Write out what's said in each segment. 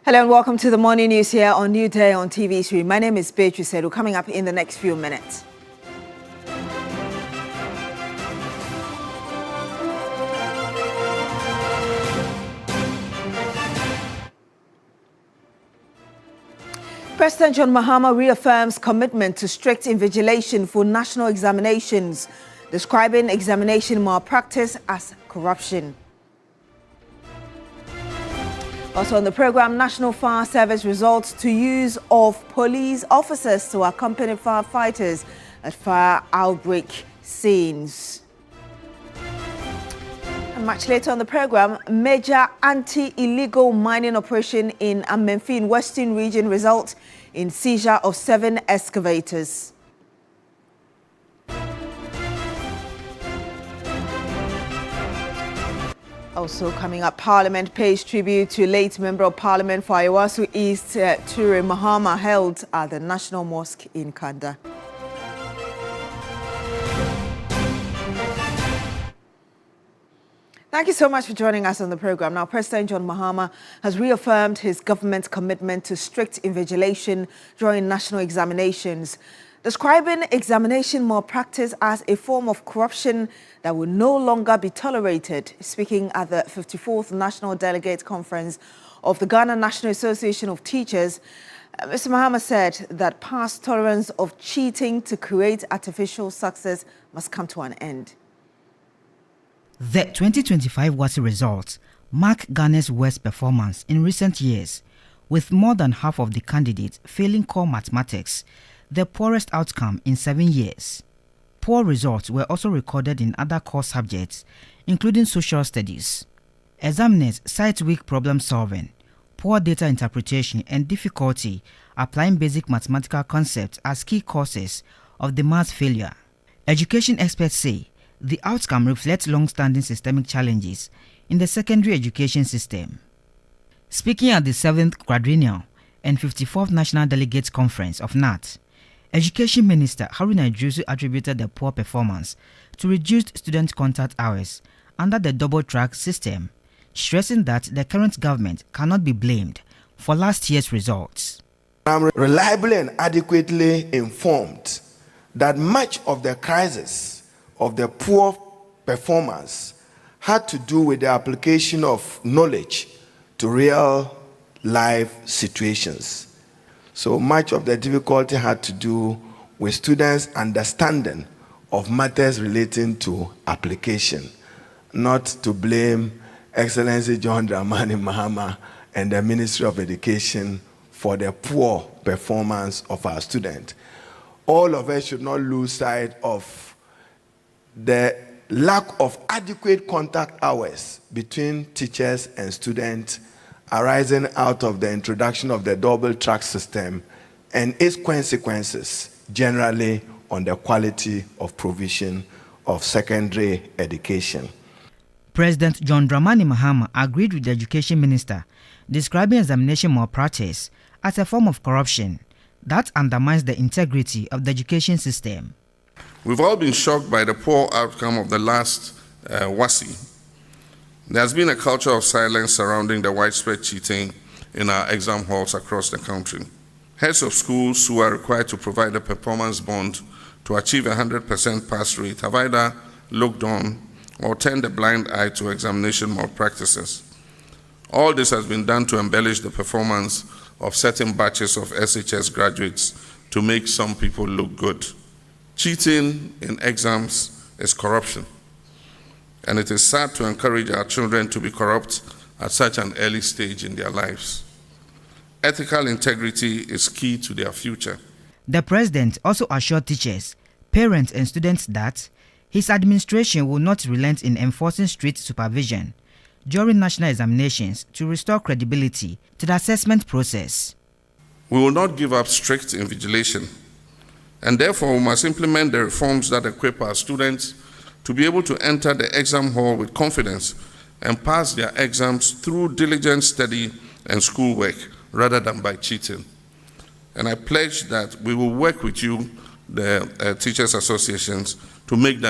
Hello and welcome to the morning news here on Newday on TV3. My name is Beatrice Sedu. Coming up in the next few minutes. President John Mahama reaffirms commitment to strict invigilation for national examinations, describing examination malpractice as corruption. Also on the program, National Fire Service results to use of police officers to accompany firefighters at fire outbreak scenes. And much later on the program, major anti-illegal mining operation in Amenfi Western Region results in seizure of 7 excavators. Also coming up, Parliament pays tribute to late Member of Parliament for Ayawaso East, Ture Mahama, held at the National Mosque in Kanda. Thank you so much for joining us on the program. Now, President John Mahama has reaffirmed his government's commitment to strict invigilation during national examinations, describing examination malpractice as a form of corruption that will no longer be tolerated. Speaking at the 54th National Delegate Conference of the Ghana National Association of Teachers, Mr. Mahama said that past tolerance of cheating to create artificial success must come to an end. The 2025 WASSCE results mark Ghana's worst performance in recent years, with more than half of the candidates failing core mathematics, the poorest outcome in 7 years. Poor results were also recorded in other core subjects, including social studies. Examiners cite weak problem solving, poor data interpretation, and difficulty applying basic mathematical concepts as key causes of the maths failure. Education experts say the outcome reflects long-standing systemic challenges in the secondary education system. Speaking at the 7th Quadrennial and 54th National Delegates Conference of NAT, Education Minister Haruna Idrisu attributed the poor performance to reduced student contact hours under the double-track system, stressing that the current government cannot be blamed for last year's results. I'm reliably and adequately informed that much of the crisis of the poor performance had to do with the application of knowledge to real-life situations. So much of the difficulty had to do with students' understanding of matters relating to application, not to blame Excellency John Dramani Mahama and the Ministry of Education for the poor performance of our students. All of us should not lose sight of the lack of adequate contact hours between teachers and students arising out of the introduction of the double-track system and its consequences generally on the quality of provision of secondary education. President John Dramani Mahama agreed with the Education Minister, describing examination malpractice as a form of corruption that undermines the integrity of the education system. We've all been shocked by the poor outcome of the last WASSCE. There's been a culture of silence surrounding the widespread cheating in our exam halls across the country. Heads of schools who are required to provide a performance bond to achieve a 100% pass rate have either looked on or turned a blind eye to examination malpractices. All this has been done to embellish the performance of certain batches of SHS graduates to make some people look good. Cheating in exams is corruption, and it is sad to encourage our children to be corrupt at such an early stage in their lives. Ethical integrity is key to their future. The president also assured teachers, parents, and students that his administration will not relent in enforcing strict supervision during national examinations to restore credibility to the assessment process. We will not give up strict invigilation, and therefore we must implement the reforms that equip our students to be able to enter the exam hall with confidence and pass their exams through diligent study and schoolwork rather than by cheating. And I pledge that we will work with you, the teachers' associations, to make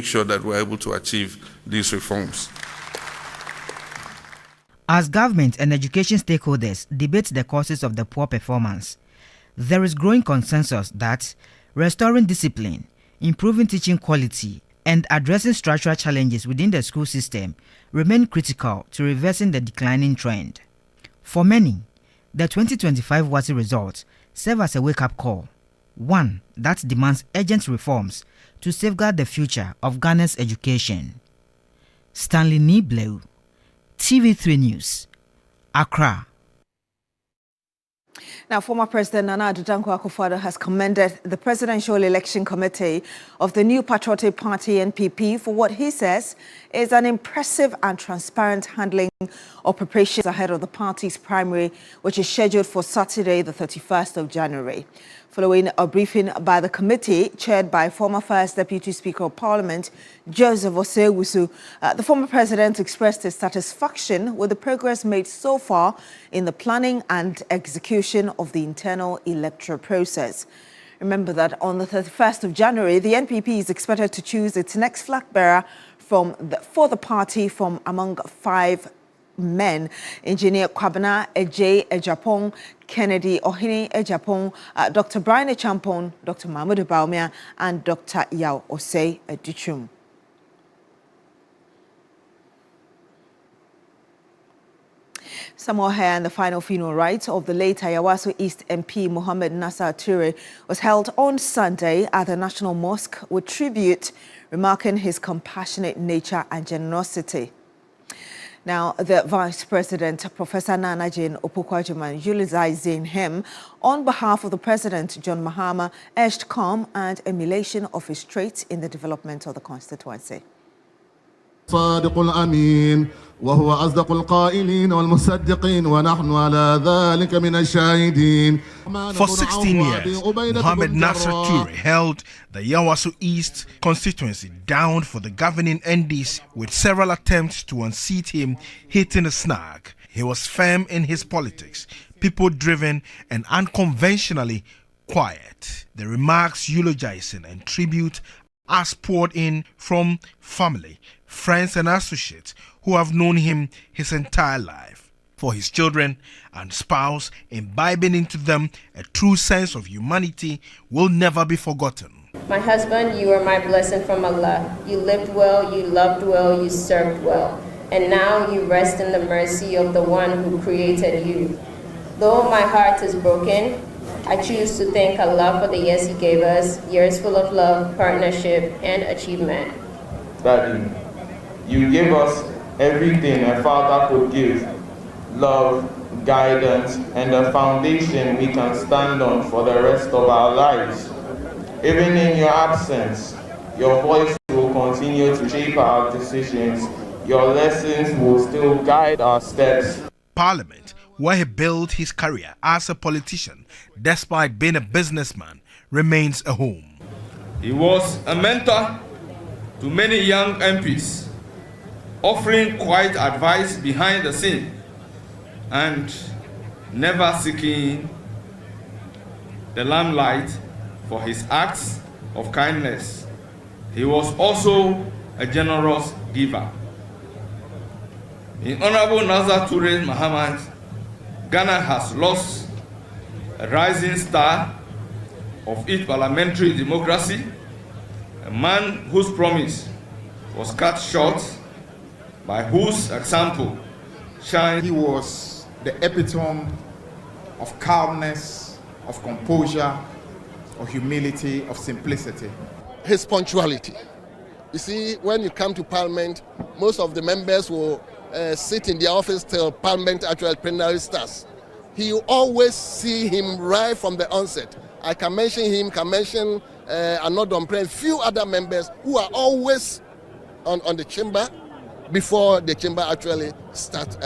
sure that we're able to achieve these reforms. As government and education stakeholders debate the causes of the poor performance, there is growing consensus that restoring discipline, improving teaching quality, and addressing structural challenges within the school system remain critical to reversing the declining trend. For many, the 2025 WASSCE results serve as a wake-up call, one that demands urgent reforms to safeguard the future of Ghana's education. Stanley Nibleu, TV3 News, Accra. Now, former President Nana Addo Dankwa Akufo-Addo has commended the Presidential Election Committee of the New Patriotic Party (NPP) for what he says is an impressive and transparent handling of preparations ahead of the party's primary, which is scheduled for Saturday, the 31st of January. Following a briefing by the committee, chaired by former First Deputy Speaker of Parliament, Joseph Osei-Wusu, the former president expressed his satisfaction with the progress made so far in the planning and execution of the internal electoral process. Remember that on the 31st of January, the NPP is expected to choose its next flag bearer for the party from among 5 men: Engineer Kwabena Ejay Ejapong, Kennedy Ohini Ejapong, Dr. Brian Echampong, Dr. Mahmoud Baumia, and Dr. Yao Osei Adichum. Some more here, and the final funeral rites of the late Ayawaso East MP Mohammed Nasser Ture was held on Sunday at the National Mosque with tribute remarking his compassionate nature and generosity. Now, the Vice President, Professor Nana Jane Opoku-Agyeman, eulogizing him on behalf of the President, John Mahama, urged calm and emulation of his traits in the development of the constituency. صادق الأمين وهو أصدق القائلين والمصدقين ونحن على ذلك من الشاهدين. For 16 years, Mohammed Nasser Ture held the Yawasu East constituency down for the governing NDs with several attempts to unseat him hitting a snag. He was firm in his politics, people-driven and unconventionally quiet. The remarks eulogizing and tribute as poured in from family, friends and associates who have known him his entire life. For his children and spouse, imbibing into them a true sense of humanity will never be forgotten. My husband, you are my blessing from Allah. You lived well, you loved well, you served well. And now you rest in the mercy of the one who created you. Though my heart is broken, I choose to thank Allah for the years He gave us, years full of love, partnership, and achievement. Daddy, you gave us everything a father could give: love, guidance, and a foundation we can stand on for the rest of our lives. Even in your absence, your voice will continue to shape our decisions. Your lessons will still guide our steps. Parliament, where he built his career as a politician, despite being a businessman, remains a home. He was a mentor to many young MPs, offering quiet advice behind the scene and never seeking the limelight for his acts of kindness. He was also a generous giver. In Honorable Nasser Ture Mohammed, Ghana has lost a rising star of its parliamentary democracy, a man whose promise was cut short, by whose example shine. He was the epitome of calmness, of composure, of humility, of simplicity. His punctuality. You see, when you come to Parliament, most of the members will sit in the office till Parliament actually plenary starts. You always see him right from the onset. I can mention him, another few other members who are always on the chamber before the chamber actually start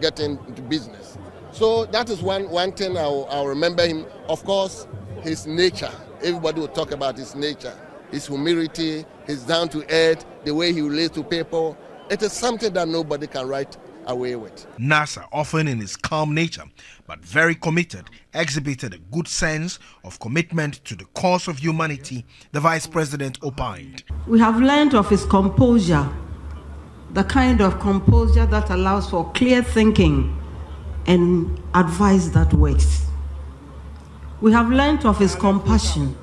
getting into business. So that is one thing I'll remember him. Of course, his nature. Everybody will talk about his nature, his humility, his down to earth, the way he relates to people. It is something that nobody can write away with. Nasser, often in his calm nature, but very committed, exhibited a good sense of commitment to the cause of humanity, the Vice President opined. We have learned of his composure, the kind of composure that allows for clear thinking and advice that works. We have learned of his compassion,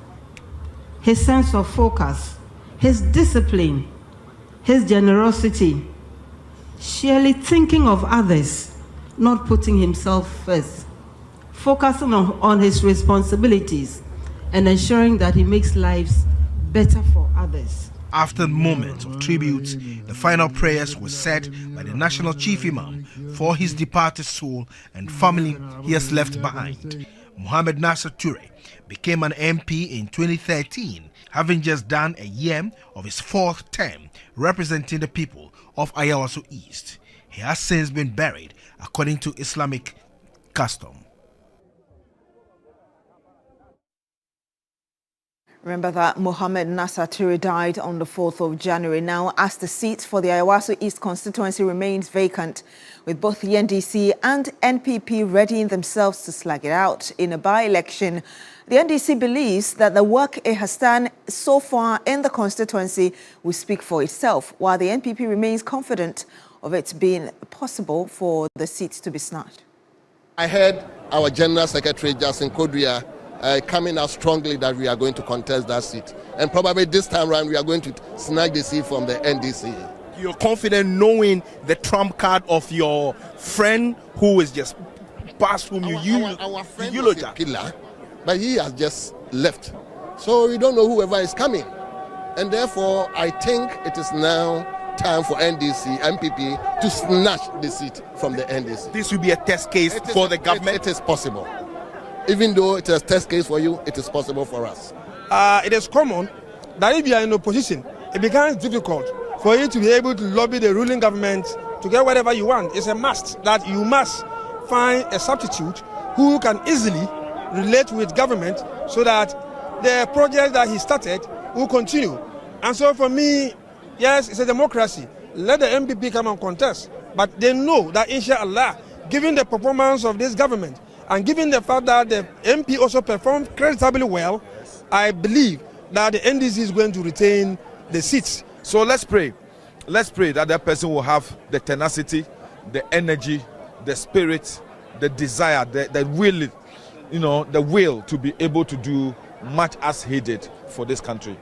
his sense of focus, his discipline, his generosity, surely thinking of others, not putting himself first, focusing on his responsibilities and ensuring that he makes lives better for others. After moments of tribute, the final prayers were said by the National Chief Imam for his departed soul and family he has left behind. Mohammed Nasser Toure became an MP in 2013, having just done a year of his 4th term representing the people of Ayawaso East. He has since been buried according to Islamic custom. Remember that Mohammed Nasser Toure died on the 4th of January. Now, as the seat for the Ayawaso East constituency remains vacant, with both the NDC and NPP readying themselves to slug it out in a by-election, the NDC believes that the work it has done so far in the constituency will speak for itself, while the NPP remains confident of it being possible for the seat to be snatched. I heard our General Secretary, Justin Kodria, coming out strongly that we are going to contest that seat. And probably this time around, we are going to snag the seat from the NDC. You're confident knowing the trump card of your friend who is just passed from you? Our friend is a killer, but he has just left. So we don't know whoever is coming. And therefore, I think it is now time for NDC, MPP to snatch the seat from the NDC. This will be a test case for the government? It is possible. Even though it is a test case for you, it is possible for us. It is common that if you are in opposition, it becomes difficult for you to be able to lobby the ruling government to get whatever you want. It's a must that you must find a substitute who can easily relate with government so that the project that he started will continue. And so for me, yes, it's a democracy. Let the MPP come and contest. But they know that inshallah, given the performance of this government, and given the fact that the MP also performed creditably well, I believe that the NDC is going to retain the seats. So let's pray. Let's pray that that person will have the tenacity, the energy, the spirit, the desire, the will, the will to be able to do much as he did for this country.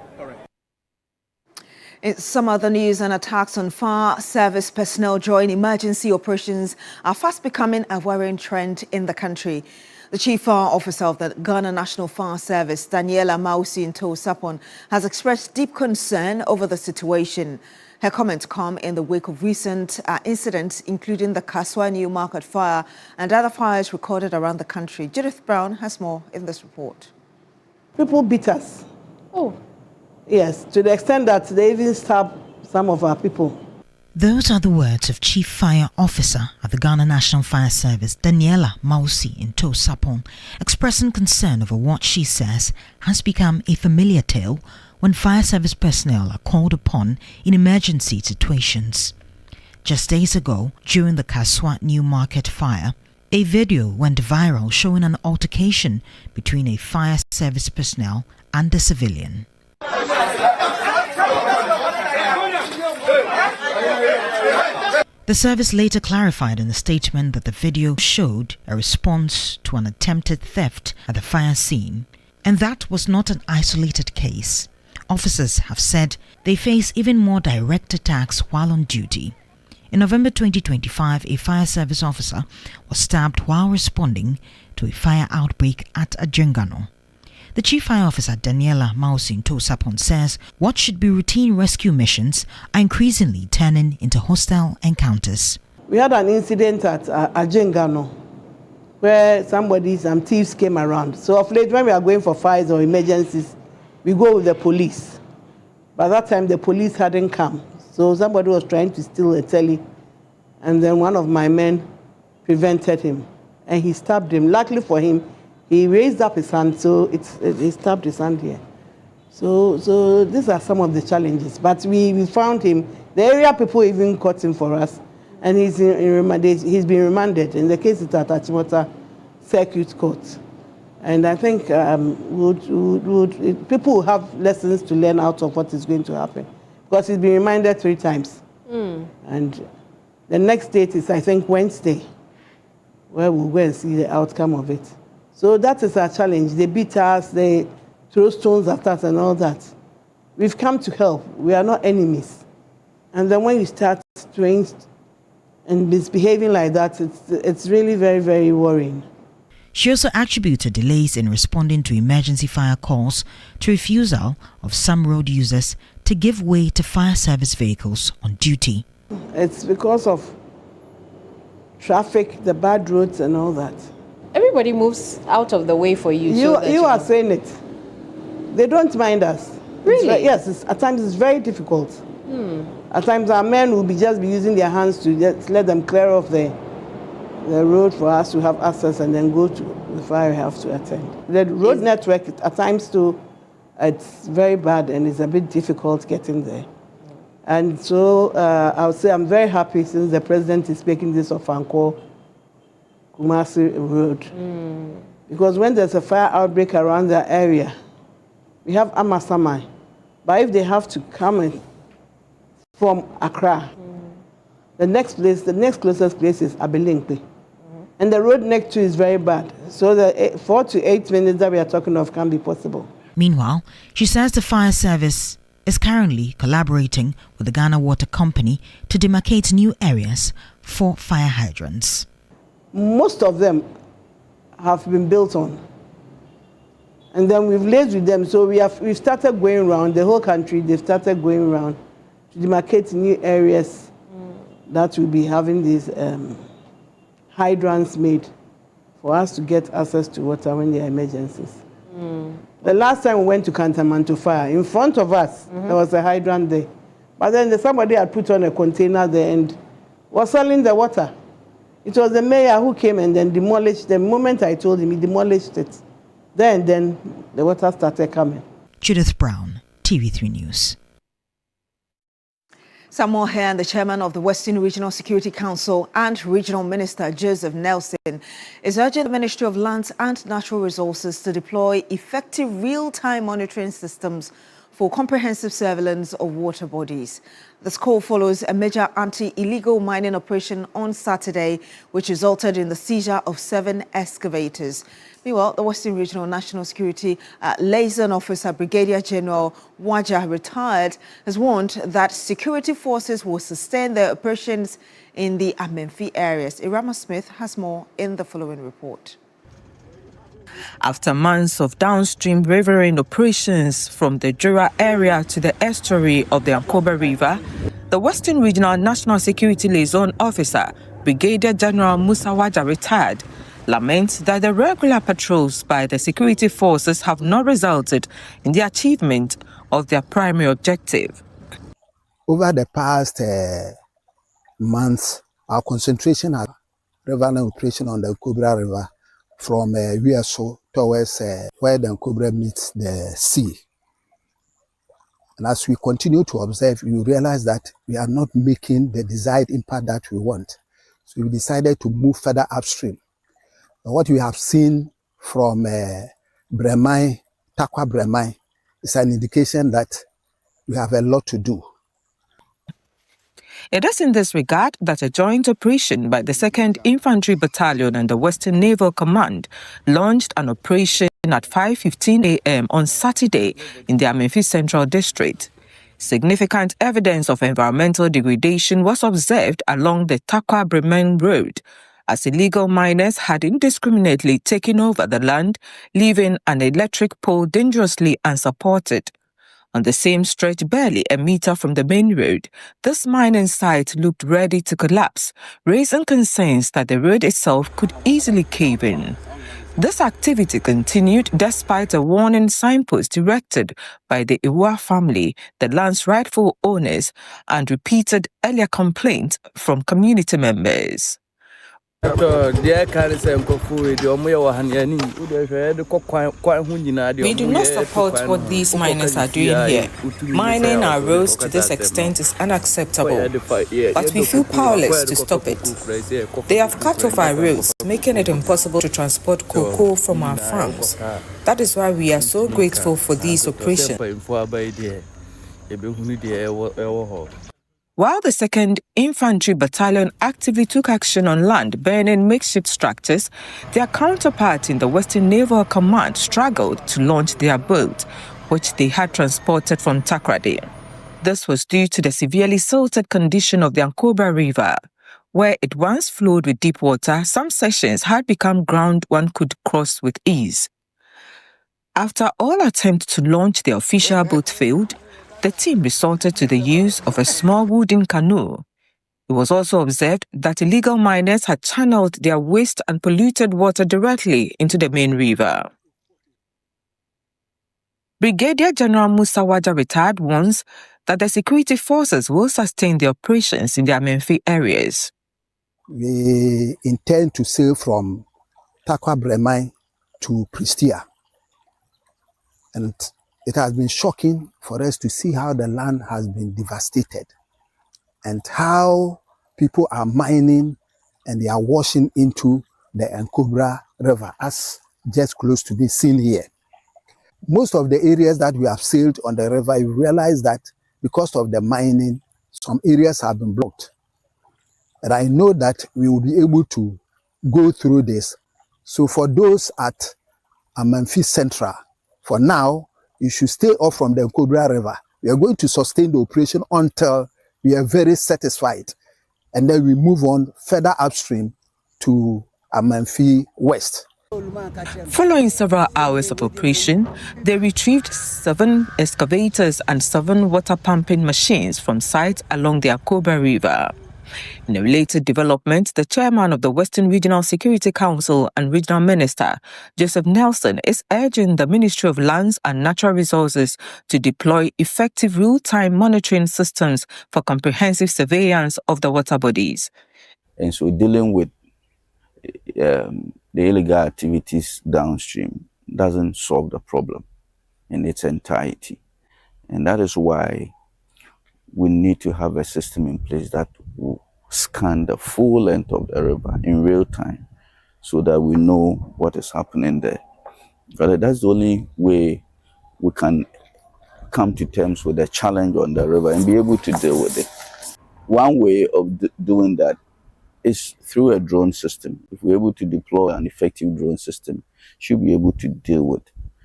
In some other news, and attacks on fire service personnel during emergency operations are fast becoming a worrying trend in the country. The Chief Fire Officer of the Ghana National Fire Service, Daniela Mausi Sapon, has expressed deep concern over the situation. Her comments come in the wake of recent incidents, including the Kaswa New Market fire and other fires recorded around the country. Judith Brown has more in this report. People beat us. Oh. Yes, to the extent that they even stabbed some of our people. Those are the words of Chief Fire Officer at the Ghana National Fire Service, Daniela Mausi Sapon, expressing concern over what she says has become a familiar tale when fire service personnel are called upon in emergency situations. Just days ago, during the Kaswa New Market fire, a video went viral showing an altercation between a fire service personnel and a civilian. The service later clarified in a statement that the video showed a response to an attempted theft at the fire scene, and that was not an isolated case. Officers have said they face even more direct attacks while on duty. In November 2025, a fire service officer was stabbed while responding to a fire outbreak at Ajengano. The Chief Fire Officer, Daniela Mausi Sapon, says what should be routine rescue missions are increasingly turning into hostile encounters. We had an incident at Ajengano where some thieves came around. So of late, when we are going for fires or emergencies, we go with the police. By that time, the police hadn't come. So somebody was trying to steal a telly, and then one of my men prevented him, and he stabbed him. Luckily for him, he raised up his hand, so he stabbed his hand here. So these are some of the challenges. But we found him. The area people even caught him for us, and he's been remanded. In the case it's at Achimota Circuit Court. And I think people will have lessons to learn out of what is going to happen. Because he's been reminded 3 times. And the next date is, I think, Wednesday, where we'll go and see the outcome of it. So that is our challenge. They beat us, they throw stones at us and all that. We've come to help. We are not enemies. And then when you start doing and misbehaving like that, it's really very, very worrying. She also attributed delays in responding to emergency fire calls to refusal of some road users to give way to fire service vehicles on duty. It's because of traffic, the bad roads and all that. Everybody moves out of the way for you. You are saying it. They don't mind us. Really? Yes, at times it's very difficult. At times our men will just be using their hands to just let them clear off the road for us to have access and then go to the fire we have to attend. The road network at times too, it's very bad and it's a bit difficult getting there. And so I would say I'm very happy since the president is making this of Anko Kumasi Road. Because when there's a fire outbreak around that area, we have Amasamai. But if they have to come in from Accra, the next closest place is Abilinkwe. And the road next to is very bad. So the 4 to 8 minutes that we are talking of can be possible. Meanwhile, she says the fire service is currently collaborating with the Ghana Water Company to demarcate new areas for fire hydrants. Most of them have been built on. And then we've liaised with them. So we've started going around the whole country. They've started going around to demarcate new areas that will be having these hydrants made for us to get access to water when there are emergencies. The last time we went to Kantamanto Fire, in front of us, there was a hydrant there. But then somebody had put on a container there and was selling the water. It was the mayor who came and then demolished. The moment I told him, he demolished it. Then the water started coming. Judith Brown, TV3 News. Samuel Hayan, the chairman of the Western Regional Security Council and Regional Minister Joseph Nelson, is urging the Ministry of Lands and Natural Resources to deploy effective real-time monitoring systems for comprehensive surveillance of water bodies. This call follows a major anti-illegal mining operation on Saturday, which resulted in the seizure of 7 excavators. Meanwhile, the Western Regional National Security Liaison Officer Brigadier General Waja, retired, has warned that security forces will sustain their operations in the Amenfi areas. Irama Smith has more in the following report. After months of downstream riverine operations from the Jura area to the estuary of the Ankoba River, the Western Regional National Security Liaison Officer, Brigadier General Musa Waja, retired, laments that the regular patrols by the security forces have not resulted in the achievement of their primary objective. Over the past months, our concentration has riverine operation on the Cobra River from Uyaso towards where the Cobra meets the sea. And as we continue to observe, we realize that we are not making the desired impact that we want. So we decided to move further upstream. And what we have seen from Bremai, Takwa Bremai, is an indication that we have a lot to do. It is in this regard that a joint operation by the 2nd Infantry Battalion and the Western Naval Command launched an operation at 5:15 a.m. on Saturday in the Amenfi Central District. Significant evidence of environmental degradation was observed along the Takwa Bremen Road, as illegal miners had indiscriminately taken over the land, leaving an electric pole dangerously unsupported. On the same stretch, barely a meter from the main road, this mining site looked ready to collapse, raising concerns that the road itself could easily cave in. This activity continued despite a warning signpost erected by the Iwa family, the land's rightful owners, and repeated earlier complaints from community members. We do not support what these miners are doing here. Mining our roads to this extent is unacceptable, but we feel powerless to stop it. They have cut off our roads, making it impossible to transport cocoa from our farms. That is why we are so grateful for these operations. While the 2nd Infantry Battalion actively took action on land, burning makeshift structures, their counterpart in the Western Naval Command struggled to launch their boat, which they had transported from Takoradi. This was due to the severely silted condition of the Ankobra River. Where it once flowed with deep water, some sections had become ground one could cross with ease. After all attempts to launch the official boat failed, the team resorted to the use of a small wooden canoe. It was also observed that illegal miners had channeled their waste and polluted water directly into the main river. Brigadier General Musa Waja retired warns that the security forces will sustain the operations in the Amenfi areas. We intend to sail from Takwa Bremai to Pristia. And it has been shocking for us to see how the land has been devastated and how people are mining and they are washing into the Ankobra River, as just close to be seen here. Most of the areas that we have sailed on the river, you realize that because of the mining, some areas have been blocked. And I know that we will be able to go through this. So for those at Amanfi Central, for now, you should stay off from the Ankobra River. We are going to sustain the operation until we are very satisfied. And then we move on further upstream to Amanfi West. Following several hours of operation, they retrieved 7 excavators and 7 water pumping machines from sites along the Ankobra River. In a related development, the chairman of the Western Regional Security Council and Regional Minister, Joseph Nelson, is urging the Ministry of Lands and Natural Resources to deploy effective real-time monitoring systems for comprehensive surveillance of the water bodies. And so dealing with the illegal activities downstream doesn't solve the problem in its entirety. And that is why we need to have a system in place that will scan the full length of the river in real time so that we know what is happening there. But that's the only way we can come to terms with the challenge on the river and be able to deal with it. One way of doing that is through a drone system. If we're able to deploy an effective drone system, should be able to deal with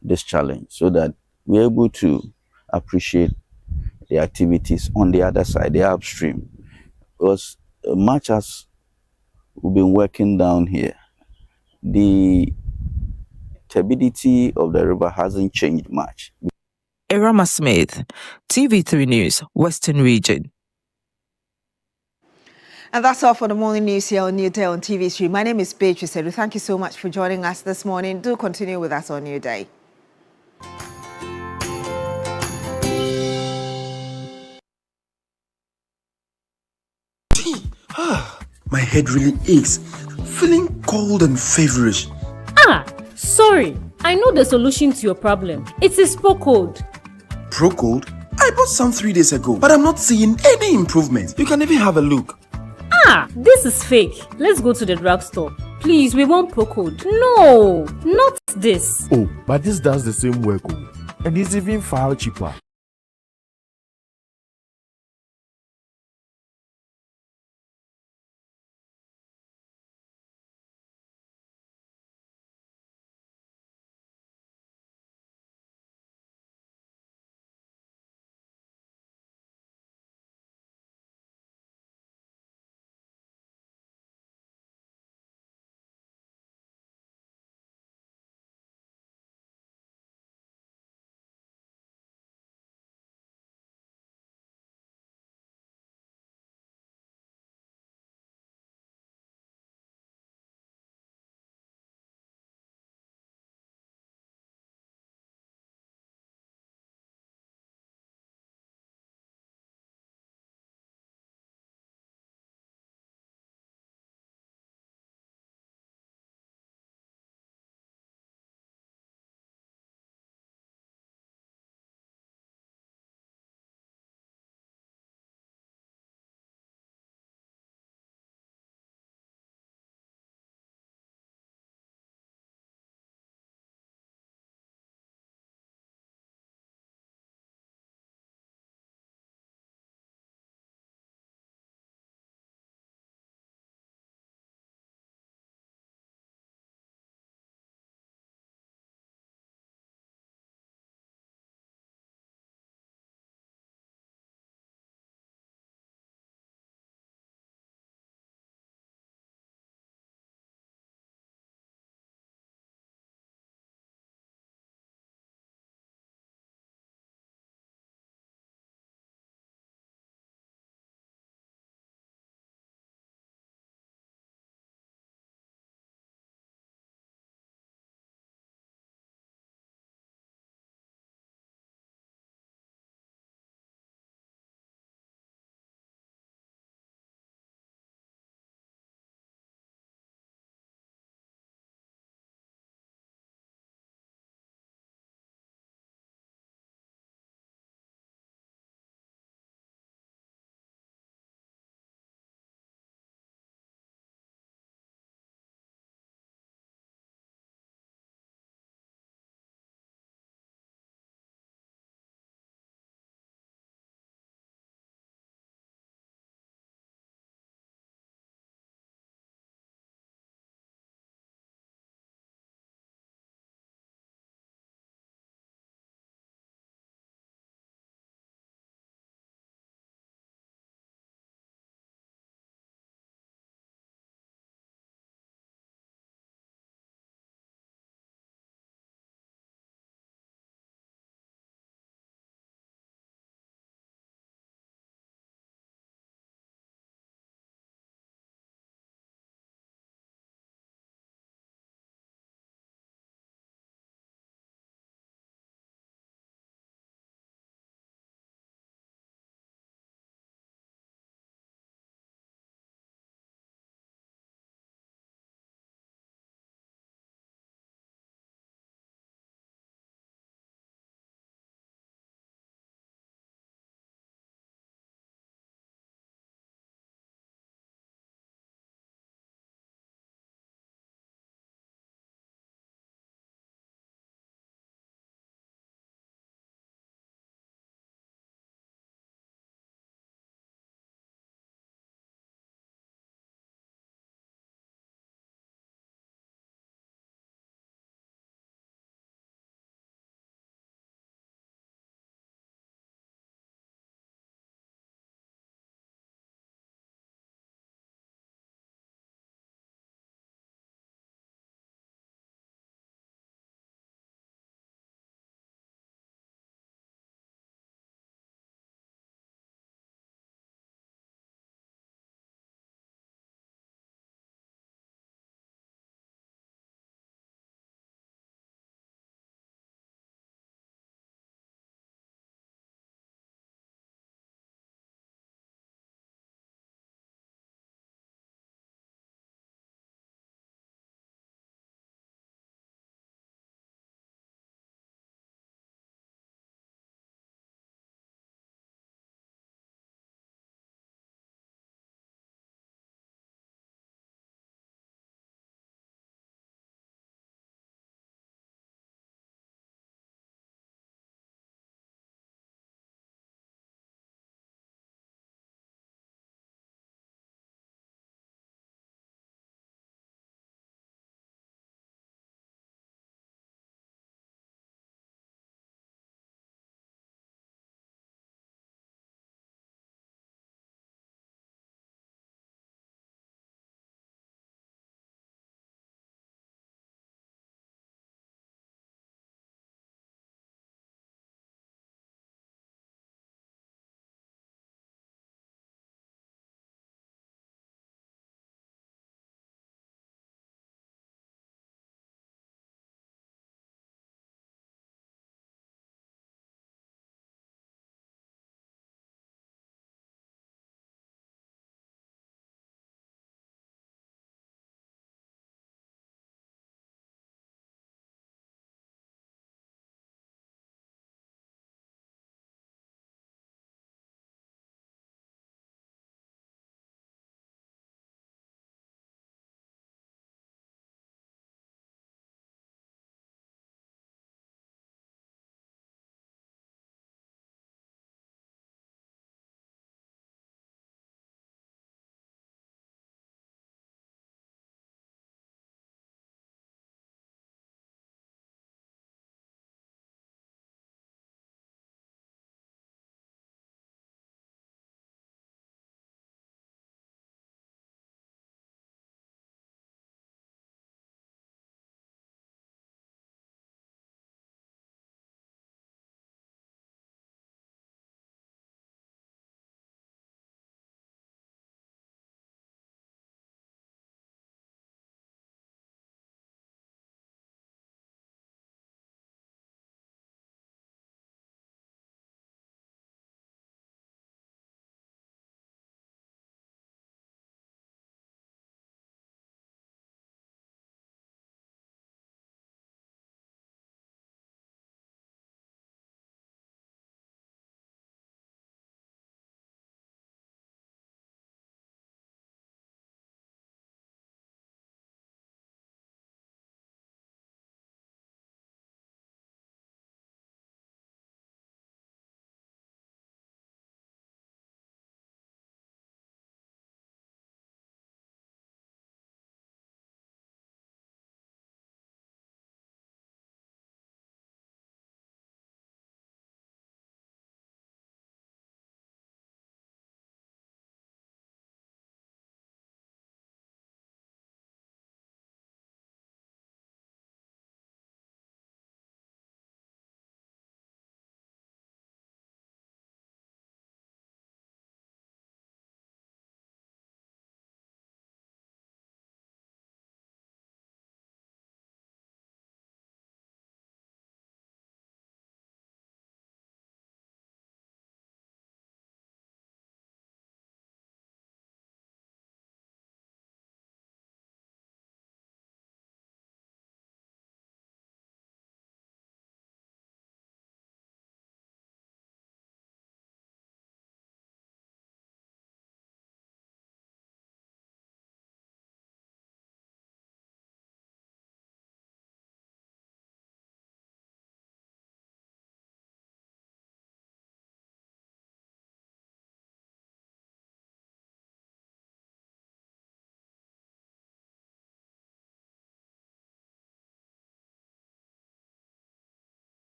this challenge so that we're able to appreciate the activities on the other side, the upstream. Because much as we've been working down here, the turbidity of the river hasn't changed much. Irama Smith, TV3 News, Western Region. And that's all for the morning news here on Newday on TV3. My name is Beatrice Edu. Thank you so much for joining us this morning. Do continue with us on Newday. My head really aches, feeling cold and feverish. Sorry. I know the solution to your problem. It is Procold. Procold? I bought some 3 days ago, but I'm not seeing any improvement. You can even have a look. This is fake. Let's go to the drugstore. Please, we want Procold. No, not this. Oh, but this does the same work, and it's even far cheaper.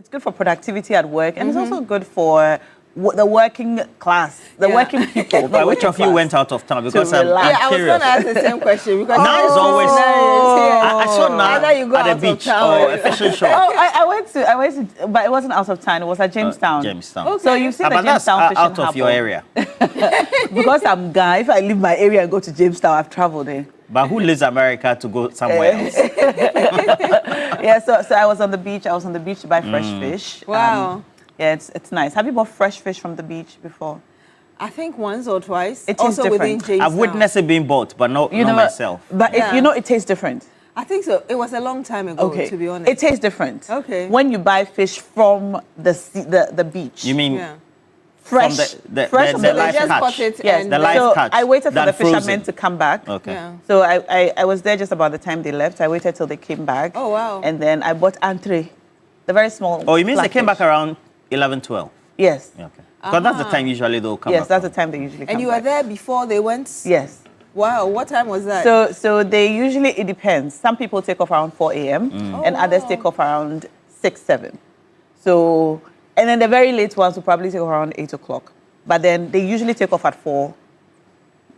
It's good for productivity at work, and it's also good for the working class, the working people. But which of you went out of town? Because I'm curious. I was going to ask the same question. Because now is always. I saw now at the beach or a fishing shop. I went to, but it wasn't out of town. It was at Jamestown. Jamestown. Okay. So you've seen the Jamestown fishing out of your area. Because I'm Guy. If I leave my area and go to Jamestown, I've traveled there. But who leaves America to go somewhere else? Yeah. So I was on the beach. I was on the beach to buy fresh fish. Wow. Yeah, it's nice. Have you bought fresh fish from the beach before? I think once or twice. It also tastes within different. Jamestown. I've witnessed it being bought, but not myself. But it tastes different. I think so. It was a long time ago, to be honest. It tastes different. Okay. When you buy fish from the beach. You mean fresh? From the just live catch? Yes, the live catch. I waited for the fishermen frozen. to come back. Okay. Yeah. So I was there just about the time they left. I waited till they came back. Oh, wow. And then I bought entree, the very small. Oh, you mean they came back around 11, 12? Yes. Okay. Because that's the time usually they'll come Yes, back that's the time they usually come And you back. were there before they went? Yes. Wow, what time was that? So they usually, it depends. Some people take off around 4 a.m. and others take off around 6, 7. So, and then the very late ones will probably take off around 8 o'clock. But then they usually take off at 4.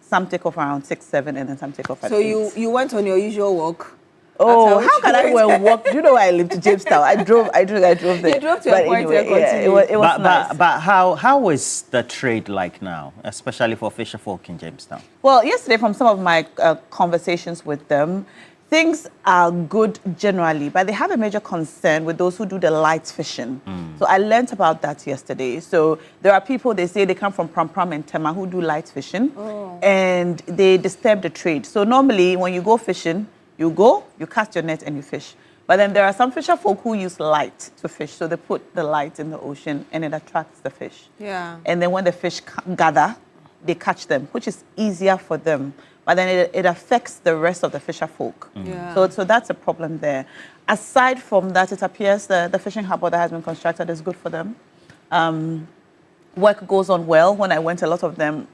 Some take off around 6, 7, and then some take off at 8. So you went on your usual walk? Oh, how can I go and walk? Do you know where I live to Jamestown? I drove there. You drove to a point where it was nice. But how is the trade like now, especially for fisher folk in Jamestown? Well, yesterday from some of my conversations with them, things are good generally, but they have a major concern with those who do the light fishing. So I learned about that yesterday. So there are people, they say they come from Pram Pram and Tema who do light fishing, and they disturb the trade. So normally when you go fishing, you go, you cast your net and you fish. But then there are some fisher folk who use light to fish. So they put the light in the ocean and it attracts the fish. Yeah. And then when the fish gather, they catch them, which is easier for them. But then it affects the rest of the fisher folk. Yeah. So that's a problem there. Aside from that, it appears the fishing harbor that has been constructed is good for them. Work goes on well. When I went, a lot of them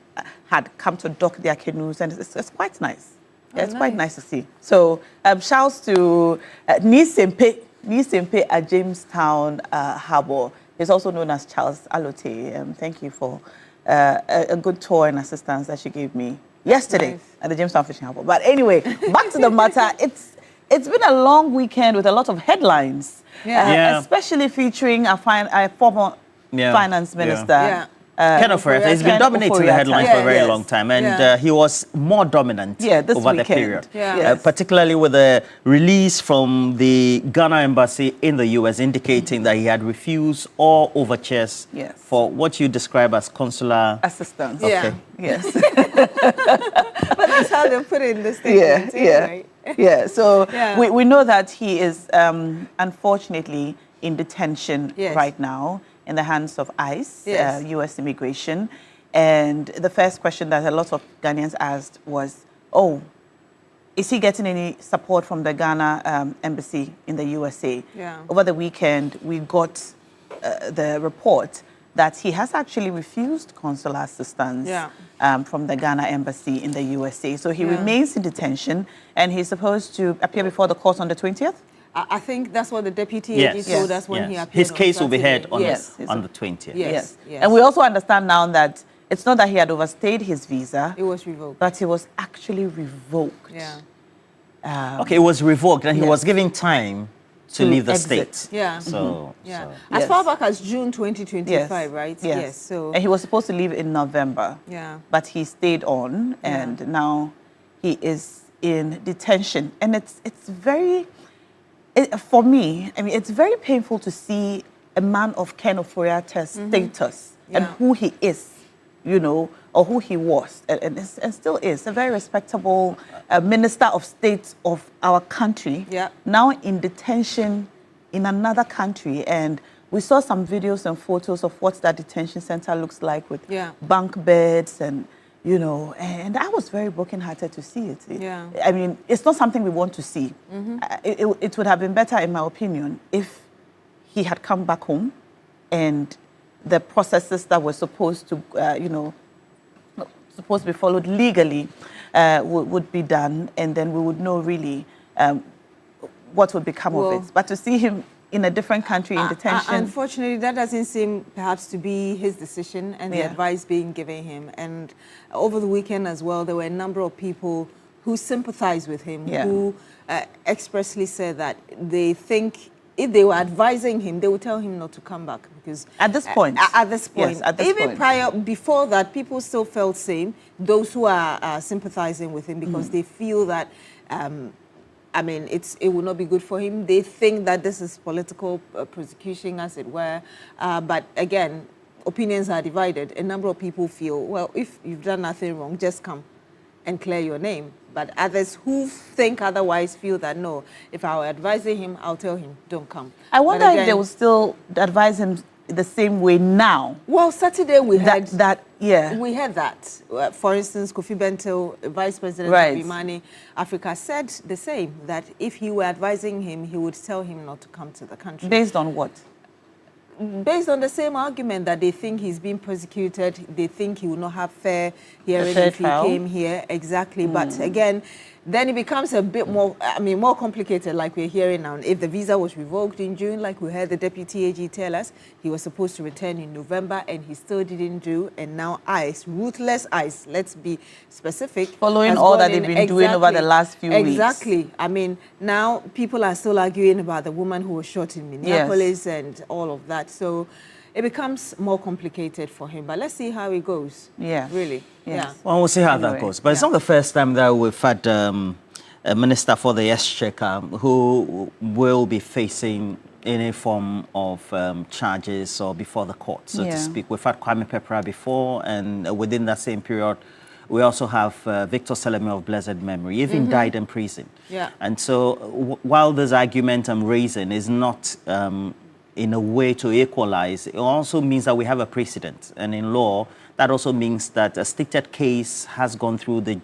had come to dock their canoes, and it's quite nice. Yeah, it's quite nice to see. So shouts to Nisempe at Jamestown Harbour. He's also known as Charles Alote. Thank you for a good tour and assistance that she gave me yesterday at the Jamestown Fishing Harbour. But anyway, back to the matter. It's been a long weekend with a lot of headlines, especially featuring our former finance minister. Ken Ofori-Atta. He's been dominating the headlines for a very long time, and he was more dominant over the period, particularly with the release from the Ghana embassy in the U.S. indicating that he had refused all overtures for what you describe as consular assistance. Okay. Yes. But that's how they put it in the statement. Right? So we know that he is unfortunately in detention right now, in the hands of ICE, U.S. Immigration. And the first question that a lot of Ghanaians asked was, is he getting any support from the Ghana embassy in the USA? Over the weekend, we got the report that he has actually refused consular assistance from the Ghana embassy in the USA. So he remains in detention, and he's supposed to appear before the court on the 20th? I think that's what the deputy AG told us when he appeared. His case will be heard on the 20th. Yes. And we also understand now that it's not that he had overstayed his visa. It was revoked. But it was actually revoked. Okay, it was revoked, and he was given time to leave the state. So, as far back as June 2025, right? Yes. So, and he was supposed to leave in November. But he stayed on, and now he is in detention. And it's very... for me, I mean, it's very painful to see a man of Ken Ofori-Atta's status and who he is, or who he was, and still is, a very respectable minister of state of our country, now in detention in another country. And we saw some videos and photos of what that detention center looks like with bunk beds and, and I was very brokenhearted to see it. I mean, it's not something we want to see. It would have been better, in my opinion, if he had come back home and the processes that were supposed to, supposed to be followed legally would be done, and then we would know really what would become of it. But to see him in a different country in detention. Unfortunately, that doesn't seem perhaps to be his decision and the advice being given him. And over the weekend as well, there were a number of people who sympathize with him, who expressly said that they think if they were advising him, they would tell him not to come back, because at this point, even prior, before that, people still felt same. Those who are sympathizing with him because they feel that, I mean, it will not be good for him. They think that this is political persecution, as it were. But again, opinions are divided. A number of people feel, well, if you've done nothing wrong, just come and clear your name. But others who think otherwise feel that, no, if I were advising him, I'll tell him, don't come. I wonder if they will still advise him the same way now. Well, Saturday we heard that. We heard that. For instance, Kofi Bentil, Vice President of Imani Africa, said the same, that if he were advising him, he would tell him not to come to the country. Based on what? Based on the same argument that they think he's being persecuted, they think he will not have fair hearing if he came here. Exactly. But again, then it becomes a bit more, I mean, more complicated, like we're hearing now. If the visa was revoked in June, like we heard the Deputy AG tell us, he was supposed to return in November and he still didn't do. And now ICE, ruthless ICE, let's be specific. Following all that they've been doing over the last few weeks. Exactly. I mean, now people are still arguing about the woman who was shot in Minneapolis and all of that. So it becomes more complicated for him. But let's see how it goes. Yeah. Really. Yeah. Well, we'll see how that goes. But it's not the first time that we've had a minister for the Exchequer who will be facing any form of charges or before the court, so to speak. We've had Kwame Pepera before, and within that same period, we also have Victor Salemi of blessed memory, even died in prison. Yeah. And so while this argument I'm raising is not in a way to equalize, it also means that we have a precedent. And in law, that also means that a stated case has gone through the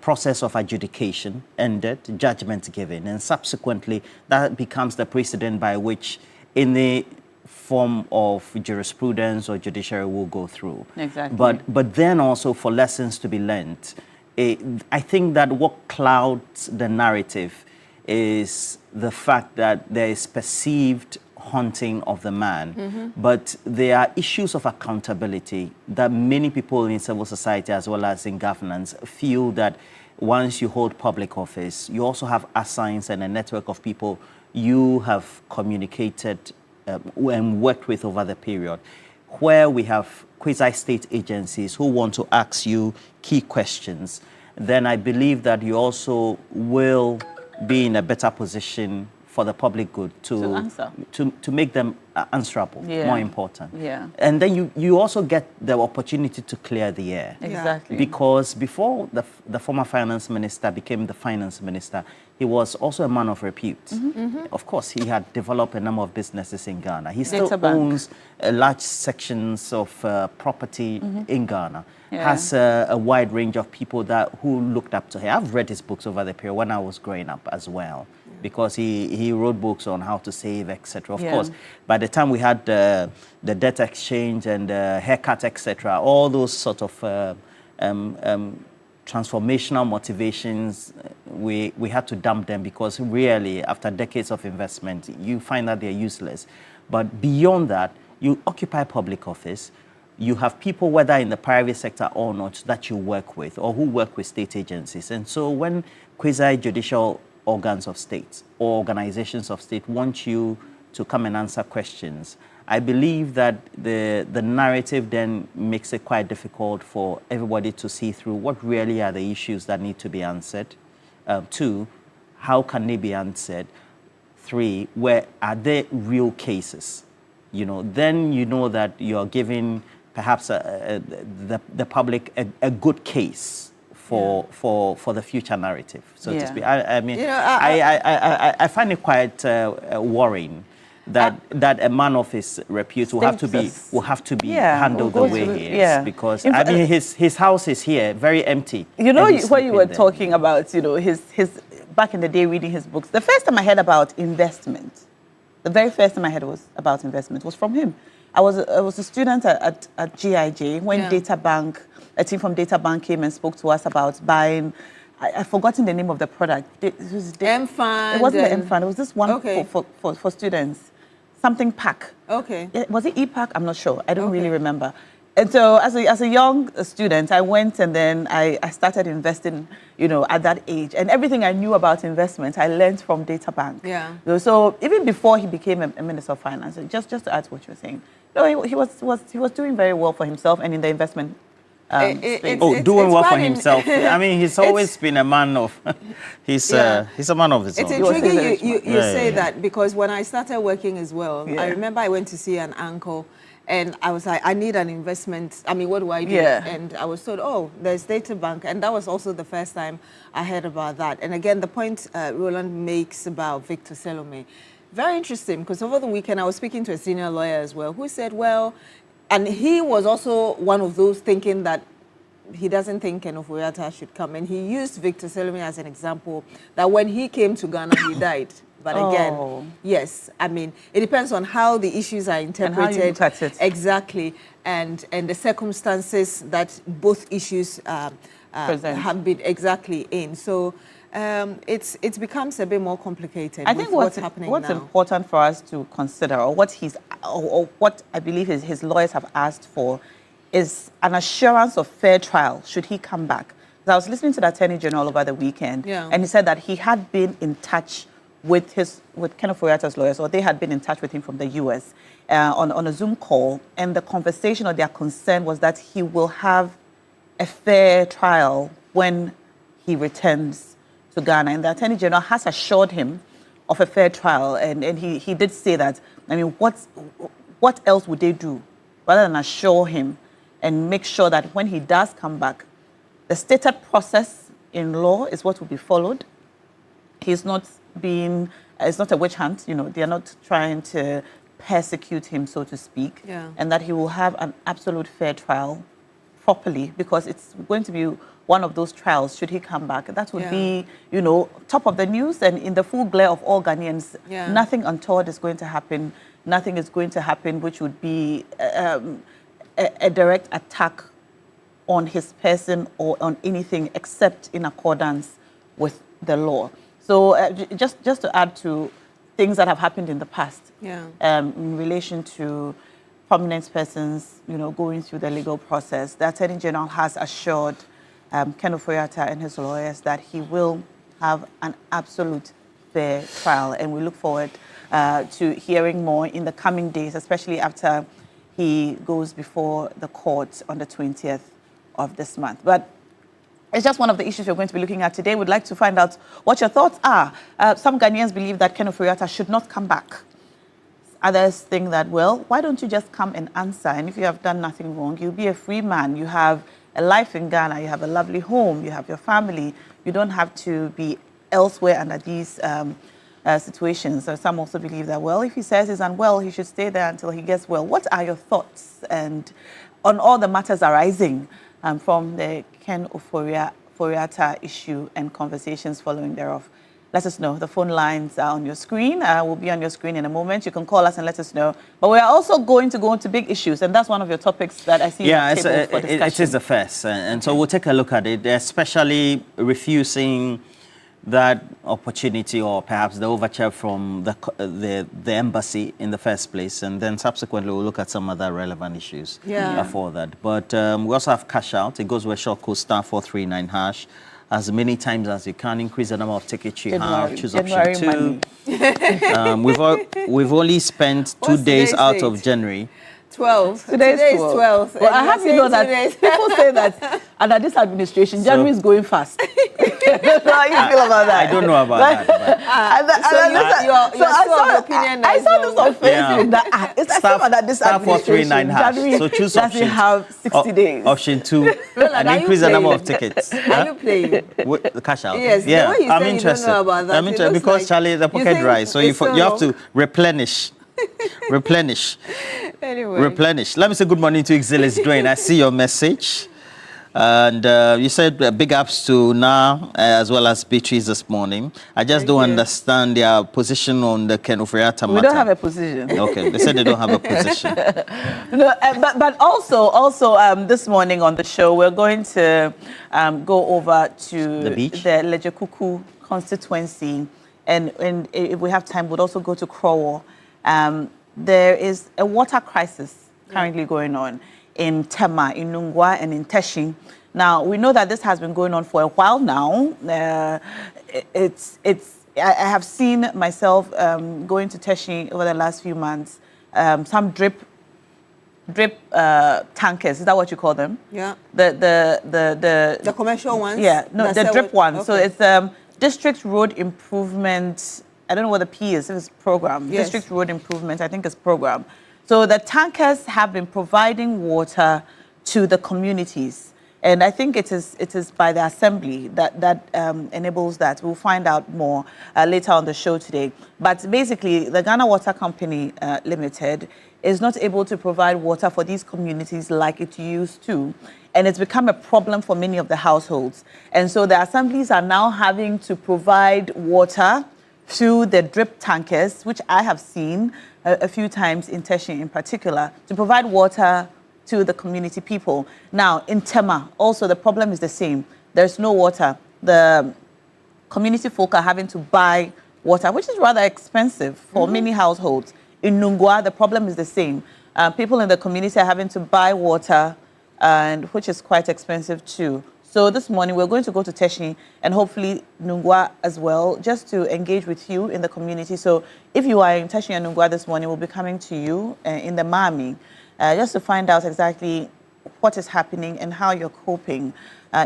process of adjudication, ended, judgment given, and subsequently that becomes the precedent by which any form of jurisprudence or judiciary will go through. Exactly. But then also for lessons to be learned, I think that what clouds the narrative is the fact that there is perceived haunting of the man, but there are issues of accountability that many people in civil society as well as in governance feel that once you hold public office, you also have assigns and a network of people you have communicated and worked with over the period, where we have quasi-state agencies who want to ask you key questions, then I believe that you also will be in a better position for the public good to make them answerable, more important. Yeah. And then you also get the opportunity to clear the air. Exactly. Because before the former finance minister became the finance minister, he was also a man of repute. Of course, he had developed a number of businesses in Ghana. He still owns large sections of property in Ghana. Has a wide range of people who looked up to him. I've read his books over the period when I was growing up as well, because he wrote books on how to save, etc. Of course, by the time we had the debt exchange and haircut, etc., all those sort of transformational motivations, we had to dump them, because really, after decades of investment, you find that they're useless. But beyond that, you occupy public office. You have people, whether in the private sector or not, that you work with or who work with state agencies. And so when quasi-judicial organs of state or organizations of state want you to come and answer questions, I believe that the narrative then makes it quite difficult for everybody to see through what really are the issues that need to be answered. 2, how can they be answered? 3, where are there real cases? Then you know that you're giving perhaps the public a good case for the future narrative, so to speak. I mean, I find it quite worrying that a man of his repute will have to be handled the way he is, because I mean his house is here very empty. What you were talking about, his back in the day reading his books. The first time I heard about investment, the very first time I heard about investment was from him. I was a student at GIJ when a team from Data Bank came and spoke to us about buying. I've forgotten the name of the product. It was M-Fund. It wasn't the M-Fund. It was this one for students. something pack. Okay. Was it e-pack? I'm not sure. I don't really remember. And so as a young student, I went and then I started investing, at that age. And everything I knew about investment, I learned from Data Bank. Yeah. So even before he became a Minister of Finance, just to add to what you were saying, he was doing very well for himself and in the investment space. Doing well for himself. I mean, he's always been a man of, he's a man of his own. It's intriguing you say that, because when I started working as well, I remember I went to see an uncle. And I was like, I need an investment. I mean, what do I do? And I was told, oh, there's Data Bank. And that was also the first time I heard about that. And again, the point Roland makes about Victor Selome, very interesting, because over the weekend I was speaking to a senior lawyer as well, who said, well, and he was also one of those thinking that he doesn't think Ken Ofori-Atta should come. And he used Victor Selome as an example, that when he came to Ghana, he died. But again, yes, I mean, it depends on how the issues are interpreted. And how you look at it. Exactly. And the circumstances that both issues have been exactly in. So it becomes a bit more complicated. I think what's happening now. What's important for us to consider, or what I believe his lawyers have asked for, is an assurance of fair trial should he come back. I was listening to the Attorney General over the weekend, and he said that he had been in touch with Ken Ofori-Atta's lawyers, or they had been in touch with him from the US on a Zoom call, and the conversation or their concern was that he will have a fair trial when he returns to Ghana. And the Attorney General has assured him of a fair trial, and he did say that. I mean, what else would they do rather than assure him and make sure that when he does come back, the stated process in law is what will be followed. He's not it's not a witch hunt, they're not trying to persecute him, so to speak, and that he will have an absolute fair trial properly, because it's going to be one of those trials, should he come back. That would be, top of the news and in the full glare of all Ghanaians. Nothing untoward is going to happen. Nothing is going to happen which would be a direct attack on his person or on anything except in accordance with the law. So just to add to things that have happened in the past, in relation to prominent persons, going through the legal process, the Attorney General has assured Ken Ofori-Atta and his lawyers that he will have an absolute fair trial, and we look forward to hearing more in the coming days, especially after he goes before the court on the 20th of this month. But it's just one of the issues we're going to be looking at today. We'd like to find out what your thoughts are. Some Ghanaians believe that Ken Ofori-Atta should not come back. Others think that, well, why don't you just come and answer? And if you have done nothing wrong, you'll be a free man. You have a life in Ghana. You have a lovely home. You have your family. You don't have to be elsewhere under these situations. So some also believe that, well, if he says he's unwell, he should stay there until he gets well. What are your thoughts and on all the matters arising from the Ken Ofori-Atta issue and conversations following thereof? Let us know. The phone lines are on your screen. Will be on your screen in a moment. You can call us and let us know. But we are also going to go into big issues, and that's one of your topics that I see on the table for discussion. It is the first, and so we'll take a look at it, especially refusing that opportunity or perhaps the overture from the embassy in the first place, and then subsequently we'll look at some other relevant issues for that. But we also have cash out. It goes with short code *439#. As many times as you can, increase the number of tickets you have. Choose option 2. We've only spent 2 days out of January. 12. Today is 12. Well, I have to know that people say that under this administration, January is going fast. How you feel about that? I don't know about that. I saw this on Facebook that it's as under this administration, January so choose option have 60 days. Option 2 and increase the number of tickets. Are you playing? The cash out. Yes. Yeah, I'm interested. I'm interested because like Charlie, the pocket dry, so you have to replenish. Anyway. Replenish. Let me say good morning to Exilis Dwayne. I see your message. And you said big ups to Na as well as Beatrice this morning. I just don't understand their position on the Ken Ofori-Atta matter. We don't have a position. Okay, they said they don't have a position. No, but also this morning on the show, we're going to go over to the beach, the Lejekuku constituency. And if we have time, we'll also go to Krowo. there is a water crisis currently going on in Tema, in Nungwa, and in Teshin. Now, we know that this has been going on for a while now. I have seen myself going to Teshin over the last few months. Some drip tankers, is that what you call them? Yeah. The commercial ones? Yeah, no, the drip ones. Okay. So it's District Road Improvement, I don't know what the P is, it's program. Yes. District Road Improvement, I think it's program. So the tankers have been providing water to the communities. And I think it is by the assembly that enables that. We'll find out more later on the show today. But basically, the Ghana Water Company Limited is not able to provide water for these communities like it used to. And it's become a problem for many of the households. And so the assemblies are now having to provide water through the drip tankers, which I have seen a few times in Teshin in particular, to provide water to the community people. Now, in Tema, also the problem is the same. There's no water. The community folk are having to buy water, which is rather expensive for many households. In Nungwa, the problem is the same. People in the community are having to buy water, and which is quite expensive too. So this morning, we're going to go to Teshin and hopefully Nungwa as well, just to engage with you in the community. So if you are in Teshin and Nungwa this morning, we'll be coming to you in the Mami, just to find out exactly what is happening and how you're coping,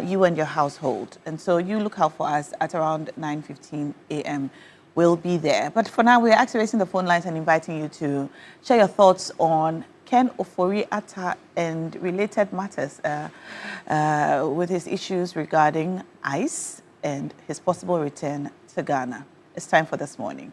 you and your household. And so you look out for us at around 9:15 a.m. We'll be there. But for now, we're activating the phone lines and inviting you to share your thoughts on Ken Ofori-Atta and related matters with his issues regarding ICE and his possible return to Ghana. It's time for This Morning.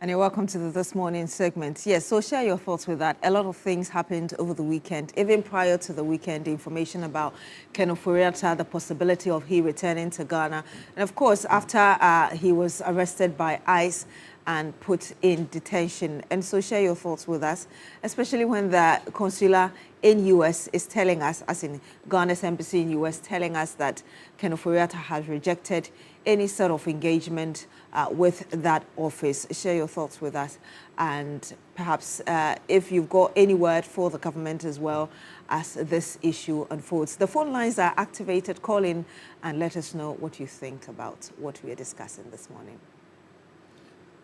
And you're welcome to This Morning segment. Yes, so share your thoughts with that. A lot of things happened over the weekend. Even prior to the weekend, the information about Ken Ofori-Atta, the possibility of he returning to Ghana. And of course, after he was arrested by ICE and put in detention. And so share your thoughts with us, especially when the consular in U.S. is telling us, as in Ghana's embassy in U.S., telling us that Ken Ofori-Atta has rejected any sort of engagement with that office. Share your thoughts with us, and perhaps if you've got any word for the government as well as this issue unfolds. The phone lines are activated. Call in and let us know what you think about what we are discussing this morning.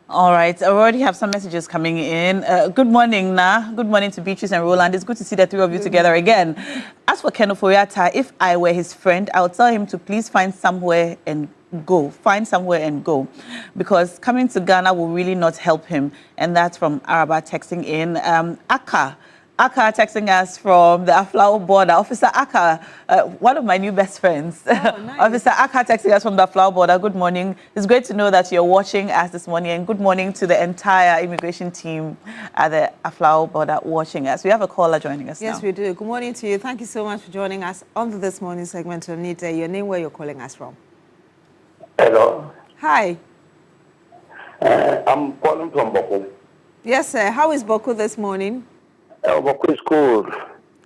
All right, I already have some messages coming in. Good morning, Na. Good morning to Beatrice and Roland. It's good to see the three of you together again. As for Ken Ofori-Atta, if I were his friend, I would tell him to please find somewhere and go. Find somewhere and go. Because coming to Ghana will really not help him. And that's from Araba texting in. Aka texting us from the Aflao border. Officer Aka, one of my new best friends. Oh, nice. Officer Aka texting us from the Aflao border. Good morning. It's great to know that you're watching us this morning. And good morning to the entire immigration team at the Aflao border watching us. We have a caller joining us now. Yes, we do. Good morning to you. Thank you so much for joining us on This Morning segment. Anita, your name, where you're calling us from. Hello. Hi. I'm calling from Boku. Yes, sir. How is Boku this morning? Boku is cool.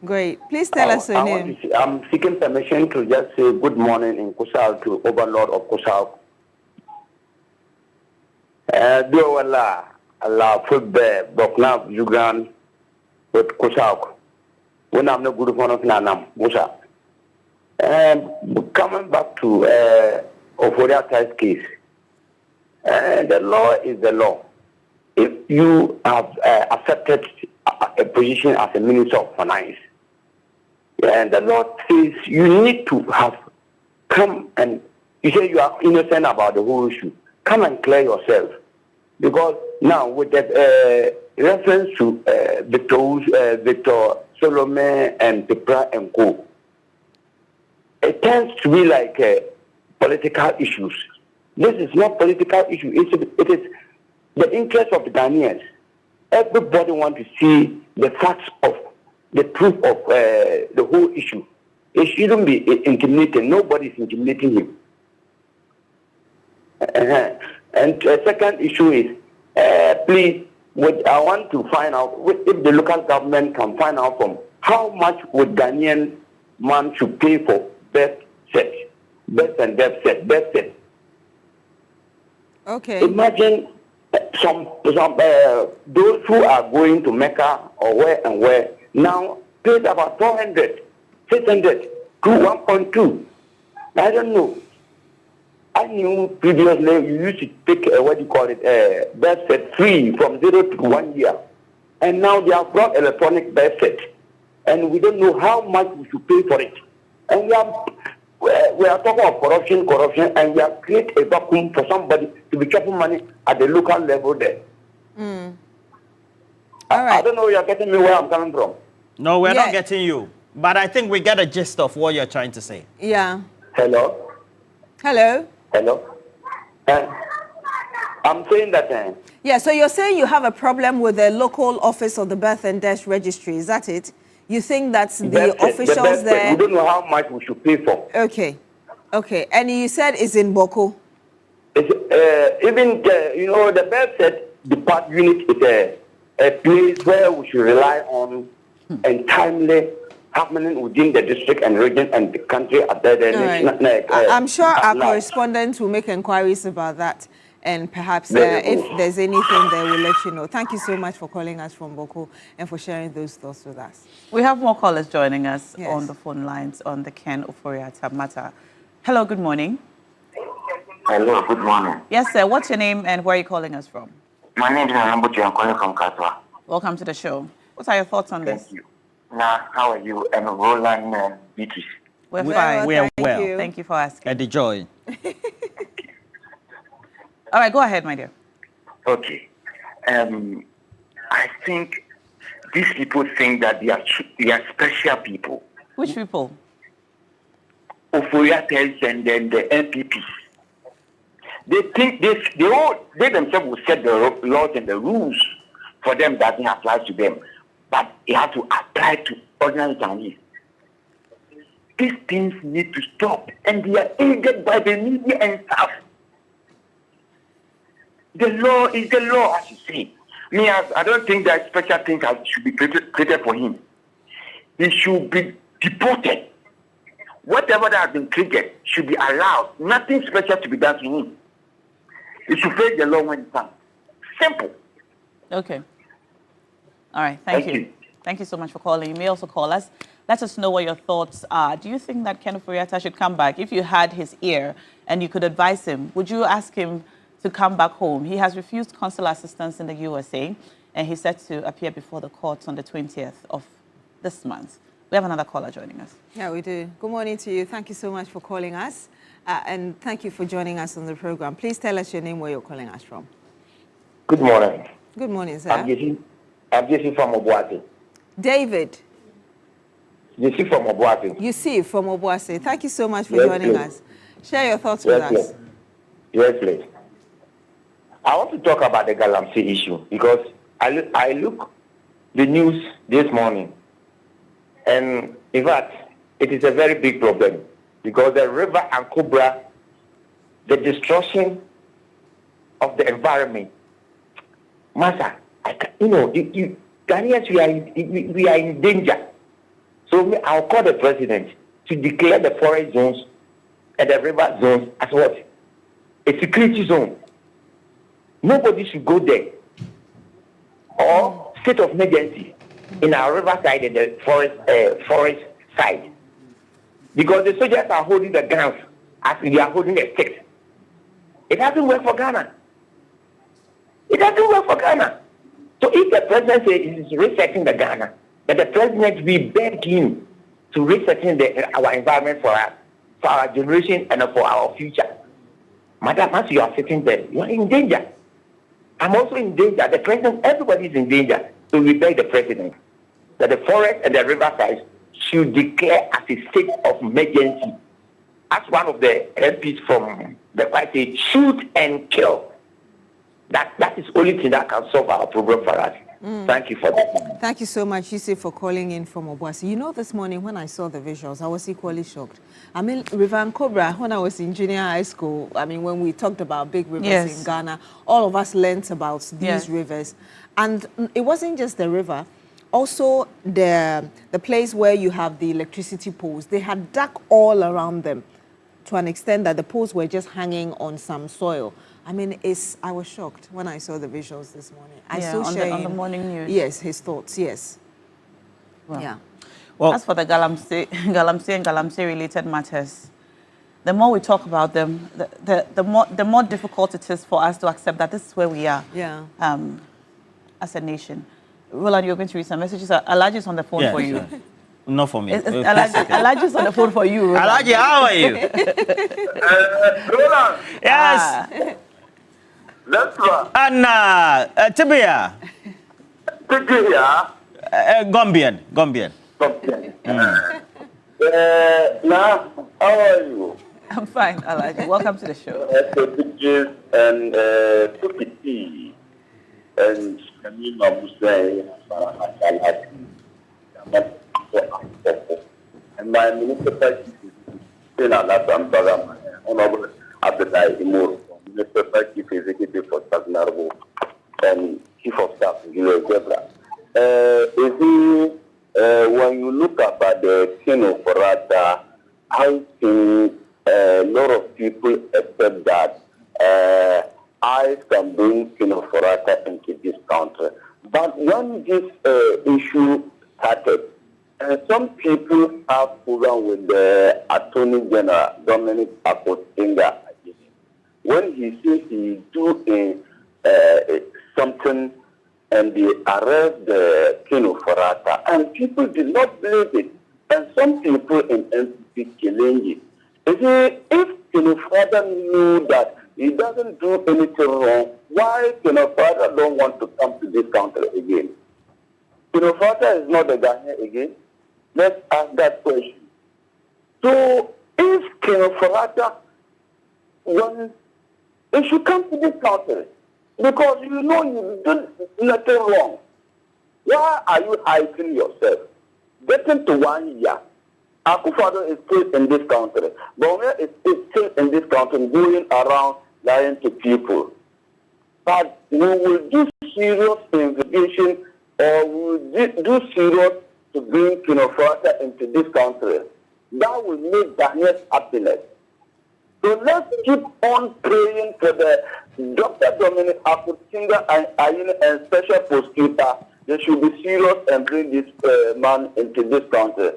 Great. Please tell us your name. I'm seeking permission to just say good morning in Kusal to Overlord of Kusal. Do Allah football Bokna Jugan with Kusal. When I'm not good for Nanam Musa. Coming back to Ofori-Atta's case, the law is the law. If you have accepted a position as a Minister of Finance, and the law says you need to have come and, you say you are innocent about the whole issue, come and clear yourself. Because now with the reference to Victor Solomon and Pepra and Co., it tends to be like political issues. This is not political issue. It is the interest of the Ghanaians. Everybody wants to see the facts of the truth of the whole issue. It shouldn't be intimidating. Nobody is intimidating him. And the second issue is Please, I want to find out if the local government can find out from how much would Ghanaian man should pay for birth and death set. Okay. Imagine some those who are going to Mecca or where now paid about 400, 600 to 1.2. I don't know. I knew previously you used to take birth set free from 0 to 1 year, and now they have brought electronic birth set, and we don't know how much we should pay for it. And we are talking of corruption, and we have created a vacuum for somebody to be careful money at the local level there. Mm. All right. I don't know if you're getting me where I'm coming from. No, we're not getting you. But I think we get a gist of what you're trying to say. Yeah. Hello? Hello? Hello? I'm saying that... yeah, so you're saying you have a problem with the local office of the birth and death registry. Is that it? You think that's the officials there? We don't know how much we should pay for. Okay. Okay. And you said it's in Boko? It's, even, the birth set depart unit is a place where we should rely on and timely happening within the district and region and the country at I'm sure our correspondents will make inquiries about that, and perhaps if there's anything they will let you know. Thank you so much for calling us from Boko and for sharing those thoughts with us. We have more callers joining us on the phone lines on the Ken Ofori-Atta matter. Hello, good morning. Hello, good morning. Yes, sir. What's your name and where are you calling us from? My name is Nambuchi. I'm calling from Katwa. Welcome to the show. What are your thoughts on this? Thank you. Now, how are you? And Roland and Beatrice. We're fine. We are well. Thank you for asking. And the joy. All right, go ahead, my dear. Okay. I think these people think that they are special people. Which people? Ofori-Atta and then the MPPs. They think they themselves will set the laws and the rules for them that doesn't apply to them. But it has to apply to ordinary Chinese. These things need to stop. And they are aided by the media and stuff. The law is the law, as you say. I don't think that special things should be created for him. He should be deported. Whatever that has been triggered should be allowed. Nothing special to be done to him. He should face the law when it's done. Simple. Okay. All right, thank you. Thank you so much for calling. You may also call us. Let us know what your thoughts are. Do you think that Ken Ofori-Atta should come back? If you had his ear and you could advise him, would you ask him to come back home? He has refused consular assistance in the USA, and he's set to appear before the courts on the 20th of this month. We have another caller joining us. Yeah, we do. Good morning to you. Thank you so much for calling us, and thank you for joining us on the program. Please tell us your name, where you're calling us from. Good morning. Good morning, sir. I'm Jesse from Obuasi. David. Jesse from Obuasi. You see, from Obuasi. Thank you so much for joining us. Share your thoughts with us. Yes, please. I want to talk about the Galamsey issue because I look the news this morning, and in fact, it is a very big problem because the river and Cobra, the destruction of the environment, Master, Ghanaians, we are in danger. So I'll call the president to declare the forest zones and the river zones as what? A security zone. Nobody should go there. Or state of emergency in our river side and the forest side. Because the soldiers are holding the guns as we are holding the sticks. It doesn't work for Ghana. It doesn't work for Ghana. So if the president says he is resetting the Ghana, that the president, we beg him to resetting our environment for us, for our generation and for our future. Madam, as you are sitting there, you are in danger. I'm also in danger. The president, everybody is in danger. So we beg the president that the forest and the riverside should declare as a state of emergency. As one of the MPs from the party, shoot and kill. That is the only thing that can solve our problem for us. Thank you for that. Thank you so much, Yusuf, for calling in from Obuasi. You know, this morning when I saw the visuals, I was equally shocked. I mean, River and Cobra, when I was in junior high school, I mean, when we talked about big rivers in Ghana, all of us learnt about these rivers. And it wasn't just the river. Also, the place where you have the electricity poles, they had dug all around them to an extent that the poles were just hanging on some soil. I mean, I was shocked when I saw the visuals this morning. I saw on the morning news. Yes, his thoughts, yes. Well, yeah. Well, as for the Galamsey and Galamsey-related matters, the more we talk about them, the more difficult it is for us to accept that this is where we are as a nation. Roland, you're going to read some messages. Alaji is on the phone for you. Yeah. Not for me. Alaji is on the phone for you. Alaji, how are you? Roland. Yes. That's right. Anna, Tibia. Tibia. Gombian. Now, how are you? I'm fine, Alaji. Welcome to the show. And Tukiti and Kamima Musay and my municipal chief Honorable Abdullah Imur, municipal chief executive for Sagnarbo and chief of staff Gilo Zebra. When you look at the Kino Forata, I think a lot of people accept that I can bring Kino Forata into this country. But when this issue started, some people have problem with the Attorney General, Dominic Akotinga. When he says he do something and they arrest the Kino Forata, and people did not believe it. And some people in NPP killing it. If Kino Forata knew that he doesn't do anything wrong, why Kino Forata don't want to come to this country again? Kino Forata is not a Ghanaian again. Let's ask that question. So if Kino Forata wants, he should come to this country. Because you know you did nothing wrong. Why are you hiding yourself? Getting to 1 year. Akufo-Addo is still in this country. Bawumia is still in this country, going around lying to people. But we will do serious investigation, or we will do serious to bring Kino Forata into this country. That will make Ghanaians happiness. So let's keep on praying for the Dr. Dominic Akotinga and Special Prosecutor. They should be serious and bring this man into this country.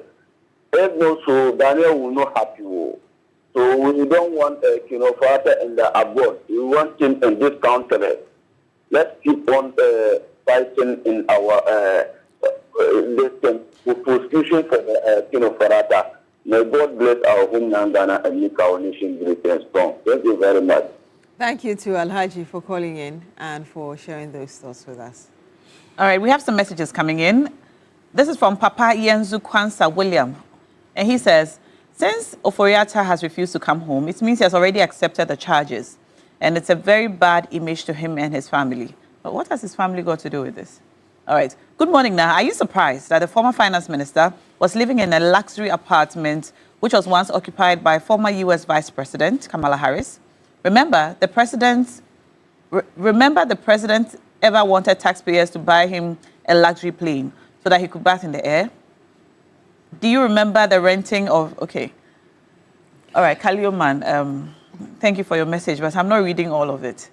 If not so, Daniel will not happy. So we don't want Kino Forata in the abroad. We want him in this country. Let's keep on fighting in our prosecution for the Kino Forata. May God bless our homeland Ghana and make our nation great and strong. Thank you very much. Thank you to Alhaji for calling in and for sharing those thoughts with us. All right, we have some messages coming in. This is from Papa Yenzu Kwansa William. And he says, since Oforiatta has refused to come home, it means he has already accepted the charges. And it's a very bad image to him and his family. But what has his family got to do with this? All right. Good morning now. Are you surprised that the former finance minister was living in a luxury apartment which was once occupied by former U.S. Vice President Kamala Harris? Remember, the president ever wanted taxpayers to buy him a luxury plane so that he could bath in the air? Do you remember the renting of... Okay. All right, Kalioman, thank you for your message, but I'm not reading all of it.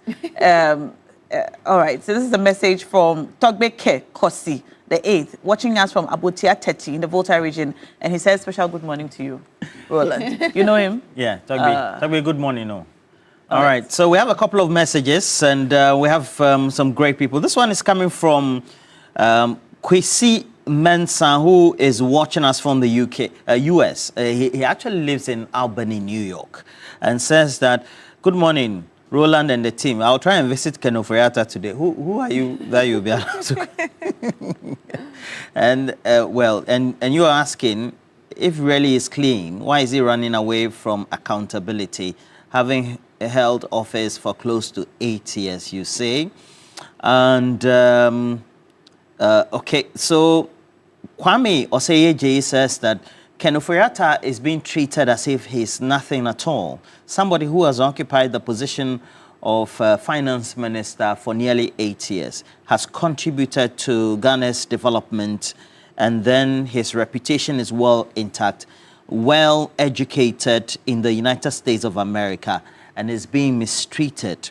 All right, so this is a message from Togbeke Kosi, the 8th, watching us from Abutia Teti in the Volta region, and he says special good morning to you, Roland. You know him? Yeah, Togbe, good morning. No. All right, so we have a couple of messages, and we have some great people. This one is coming from Kwesi Mensah, who is watching us from the US. He actually lives in Albany, New York, and says that, good morning, Roland and the team. I'll try and visit Ken Oforiatta today. Who are you that you'll be allowed to? And and you are asking, if really is clean, why is he running away from accountability, having held office for close to 8 years, you say? And Okay, so Kwame Oseyeje says that Ken Ofori-Atta is being treated as if he's nothing at all. Somebody who has occupied the position of finance minister for nearly 8 years, has contributed to Ghana's development, and then his reputation is well intact, well educated in the United States of America, and is being mistreated.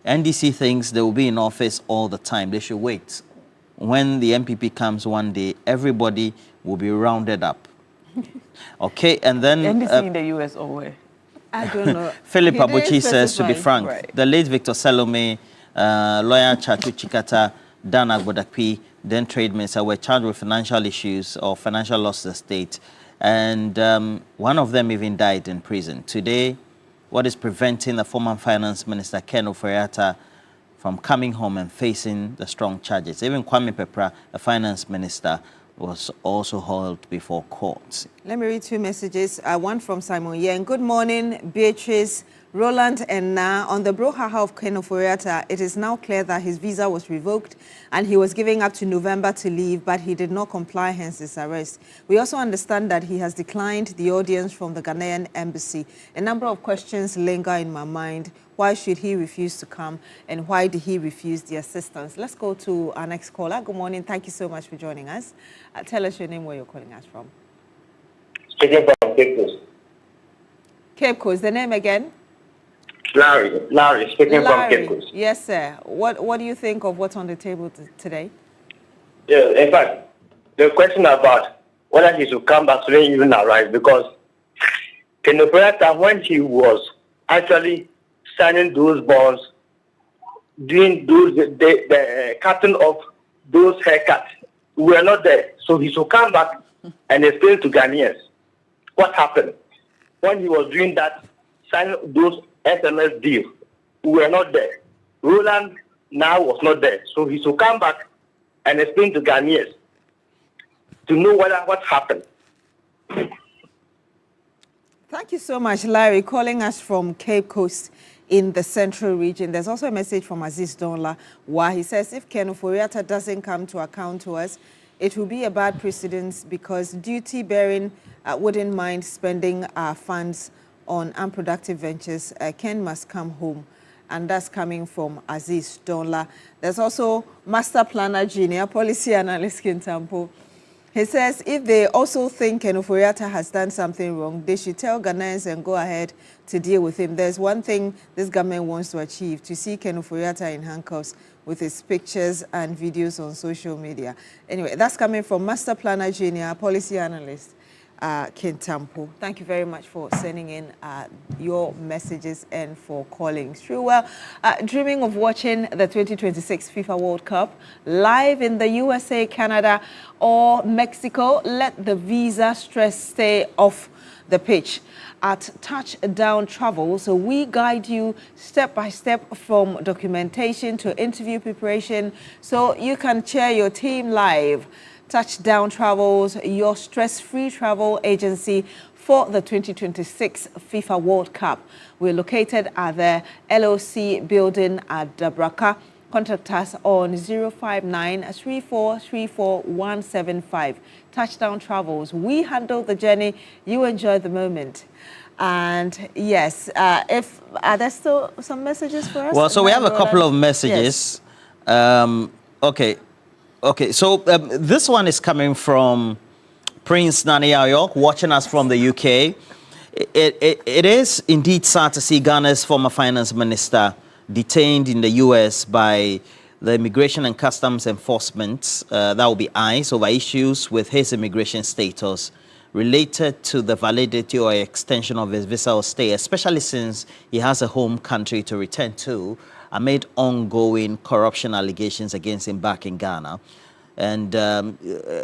NDC thinks they will be in office all the time. They should wait. When the MPP comes one day, everybody will be rounded up. Okay, and then... NDC in the US or where? I don't know. Philip Abuchi says, to be frank, right. The late Victor Salome, lawyer Chatu Chikata, Dan Agbodakpi, then trade minister, were charged with financial issues or financial loss to the state. And one of them even died in prison. Today, what is preventing the former finance minister, Ken Ofori-Atta, from coming home and facing the strong charges? Even Kwame Pepra, a finance minister, was also held before court. Let me read 2 messages. One from Simon Yen. Good morning, Beatrice, Roland, and Na. On the brouhaha of Ken Ofori-Atta, it is now clear that his visa was revoked and he was giving up to November to leave, but he did not comply, hence his arrest. We also understand that he has declined the audience from the Ghanaian embassy. A number of questions linger in my mind. Why should he refuse to come, and why did he refuse the assistance? Let's go to our next caller. Good morning. Thank you so much for joining us. Tell us your name, where you're calling us from. Speaking from Cape Coast. Cape Coast. The name again? Larry, speaking from Cape Coast. Yes, sir. What do you think of what's on the table today? Yeah, in fact, the question about whether he should come back today even arise, because Ken Ofori-Atta, when he was actually signing those bonds, doing the cutting of those haircuts, we were not there. So he should come back and explain to Ghanaians what happened. When he was doing that, signing those SMS deals, we were not there. Roland now was not there. So he should come back and explain to Ghanaians to know what happened. Thank you so much, Larry, calling us from Cape Coast in the central region. There's also a message from Aziz Donla, where he says, if Ken Ofori-Atta doesn't come to account to us, it will be a bad precedent because duty-bearing wouldn't mind spending our funds on unproductive ventures. Ken must come home. And that's coming from Aziz Donla. There's also Master Planner Junior, Policy Analyst Kintampo. He says if they also think Ken Ofori-Atta has done something wrong, they should tell Ghanaians and go ahead to deal with him. There's one thing this government wants to achieve, to see Ken Ofori-Atta in handcuffs with his pictures and videos on social media. Anyway, that's coming from Master Planner Junior, Policy Analyst Kintampo. Thank you very much for sending in your messages and for calling through. Well, dreaming of watching the 2026 FIFA World Cup live in the USA, Canada, or Mexico? Let the visa stress stay off the pitch. At Touchdown Travel, so we guide you step by step from documentation to interview preparation, so you can cheer your team live. Touchdown Travels, your stress-free travel agency for the 2026 FIFA World Cup. We're located at the LOC building at Dabraka. Contact us on 059-3434-175. Touchdown Travels. We handle the journey. You enjoy the moment. And yes, are there still some messages for us? Well, so we have a couple of messages. Yes. Okay. So this one is coming from Prince Nani Ayok, watching us from the UK. It is indeed sad to see Ghana's former finance minister detained in the US by the Immigration and Customs Enforcement, that will be ICE, over issues with his immigration status related to the validity or extension of his visa or stay, especially since he has a home country to return to amid ongoing corruption allegations against him back in Ghana. And,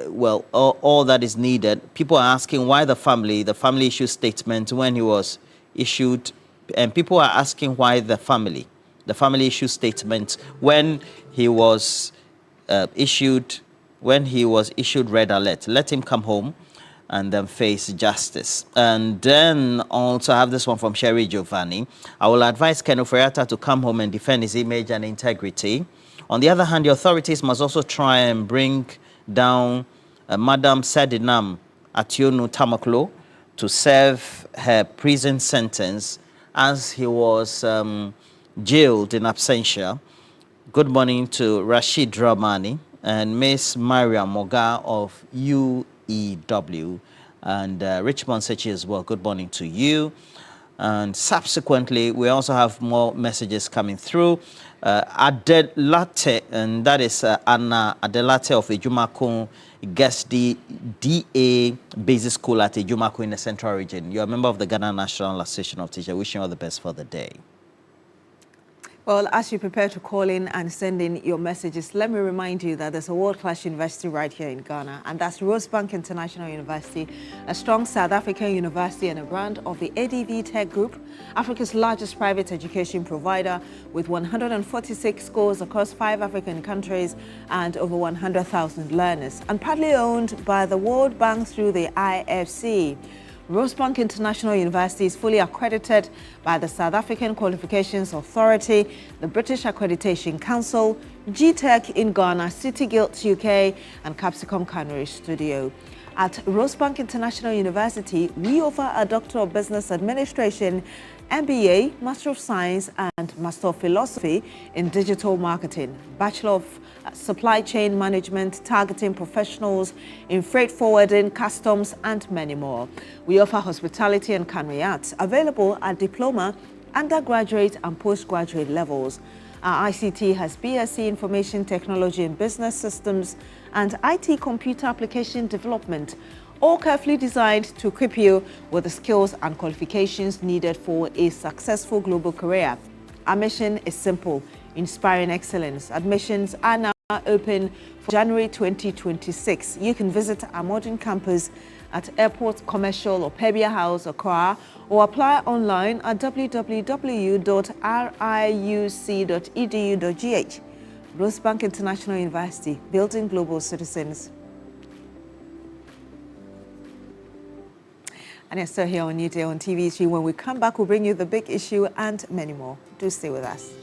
well, all that is needed. People are asking why the family issued statement when he was issued, and people are asking why the family issued statement when he was issued red alert. Let him come home and then face justice. And then also have this one from Sherry Giovanni. I will advise Ken Ofori-Atta to come home and defend his image and integrity. On the other hand, the authorities must also try and bring down Madam Sedinam Ationu Tamaklo to serve her prison sentence as he was jailed in absentia. Good morning to Rashid Dramani and Miss Maria Moga of UEW and Richmond Sechi as well. Good morning to you. And subsequently, we also have more messages coming through. Adelate, and that is Anna Adelate of Ejumakun, gets the DA Basic School at Ejumakun in the Central Region. You're a member of the Ghana National Association of Teachers. Wishing you all the best for the day. Well, as you prepare to call in and send in your messages, let me remind you that there's a world-class university right here in Ghana, and that's Rosebank International University, a strong South African university and a brand of the ADV Tech Group, Africa's largest private education provider with 146 schools across 5 African countries and over 100,000 learners, and partly owned by the World Bank through the IFC. Rosebank International University is fully accredited by the South African Qualifications Authority, the British Accreditation Council, GTEC in Ghana, City Guild UK, and Capsicum Canary Studio. At Rosebank International University, we offer a Doctor of Business Administration, MBA, Master of Science, and Master of Philosophy in Digital Marketing, Bachelor of Supply Chain Management, targeting professionals in freight forwarding, customs, and many more. We offer hospitality and culinary arts, available at diploma, undergraduate, and postgraduate levels. Our ICT has BSc Information Technology and Business Systems and IT Computer Application Development, all carefully designed to equip you with the skills and qualifications needed for a successful global career. Our mission is simple: inspiring excellence. Admissions are now open for January 2026. You can visit our modern campus at Airport Commercial or Pebia House, Accra, or apply online at www.riuc.edu.gh. Rosebank International University, building global citizens. And you're still here on Newday on TV3. When we come back, we'll bring you the big issue and many more. Do stay with us.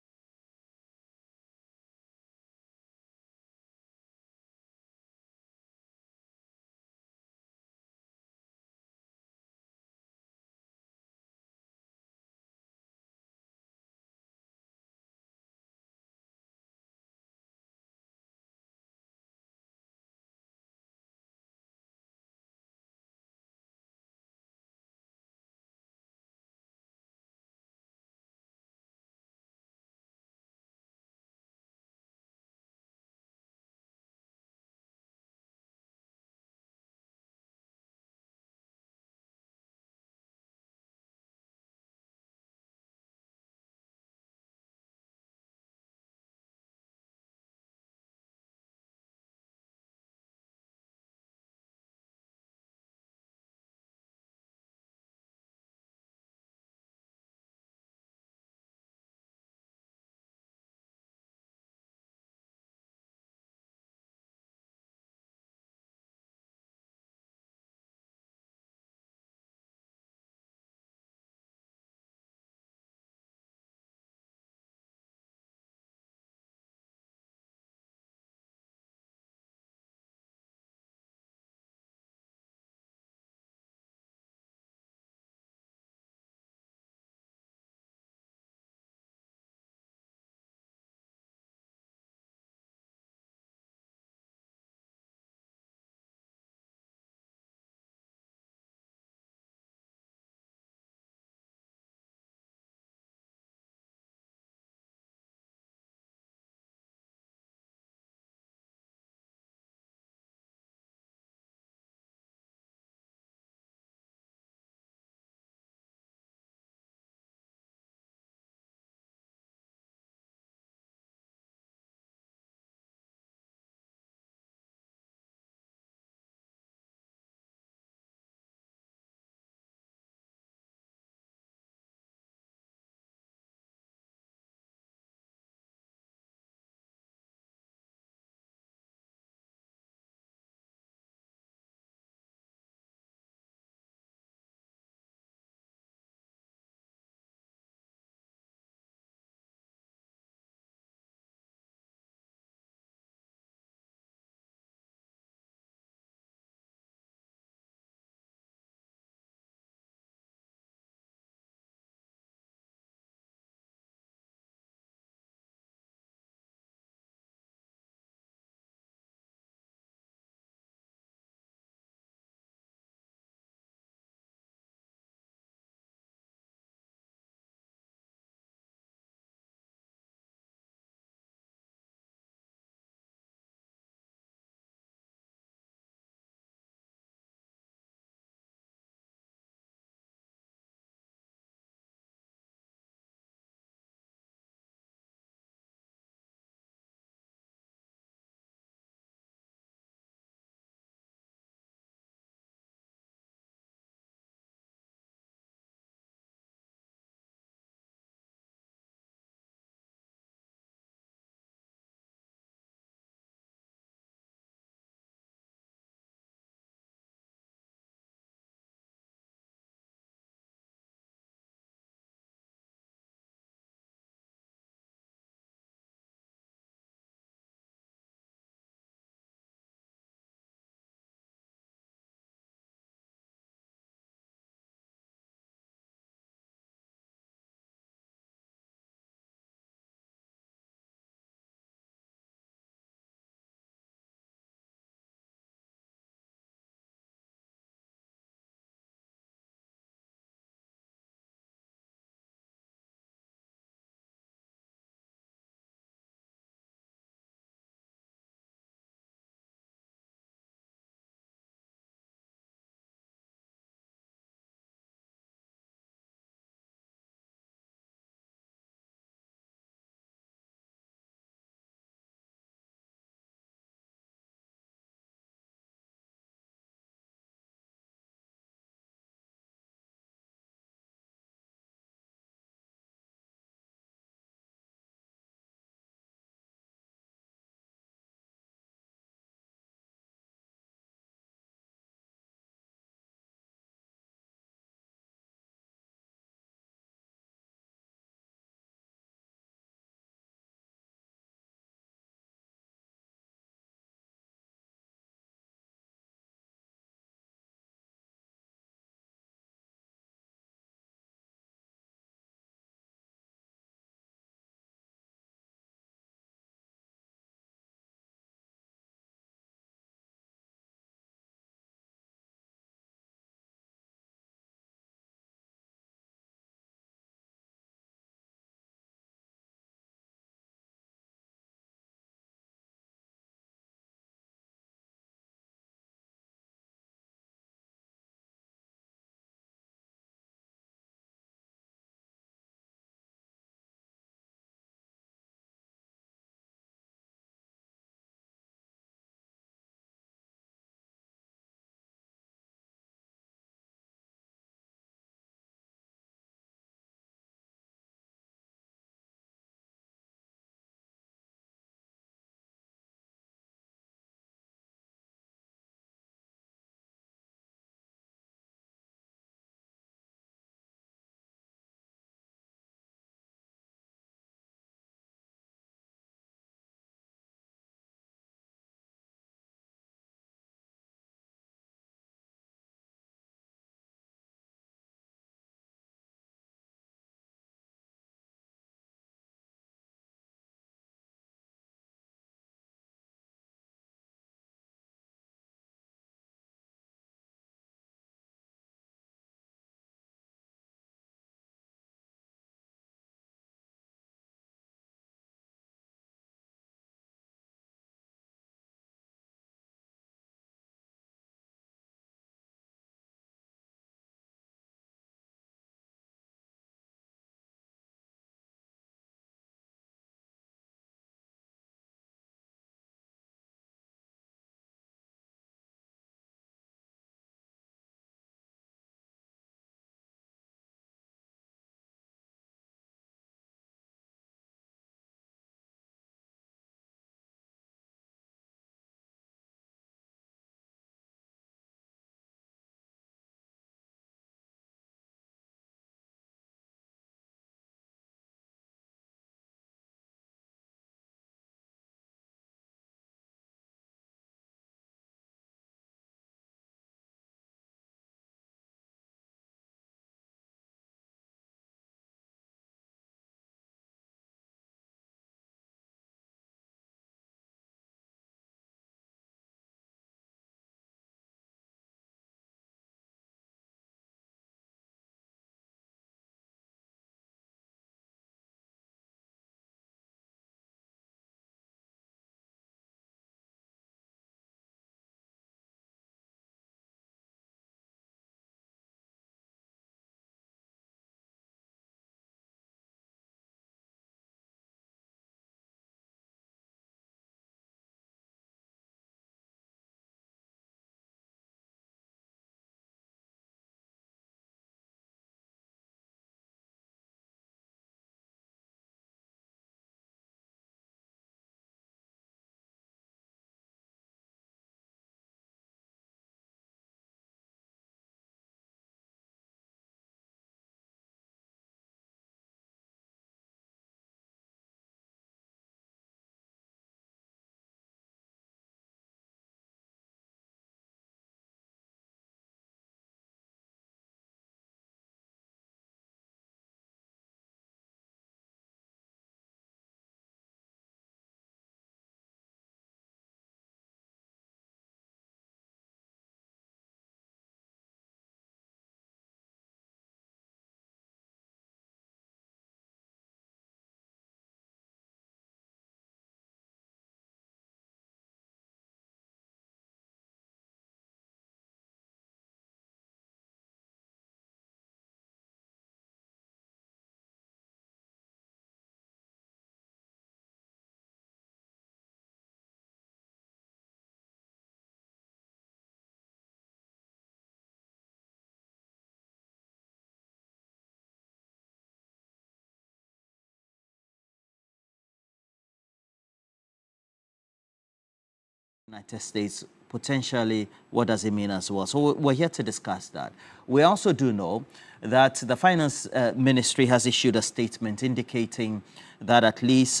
United States, potentially, what does it mean as well? So we're here to discuss that. We also do know that the Finance Ministry has issued a statement indicating that at least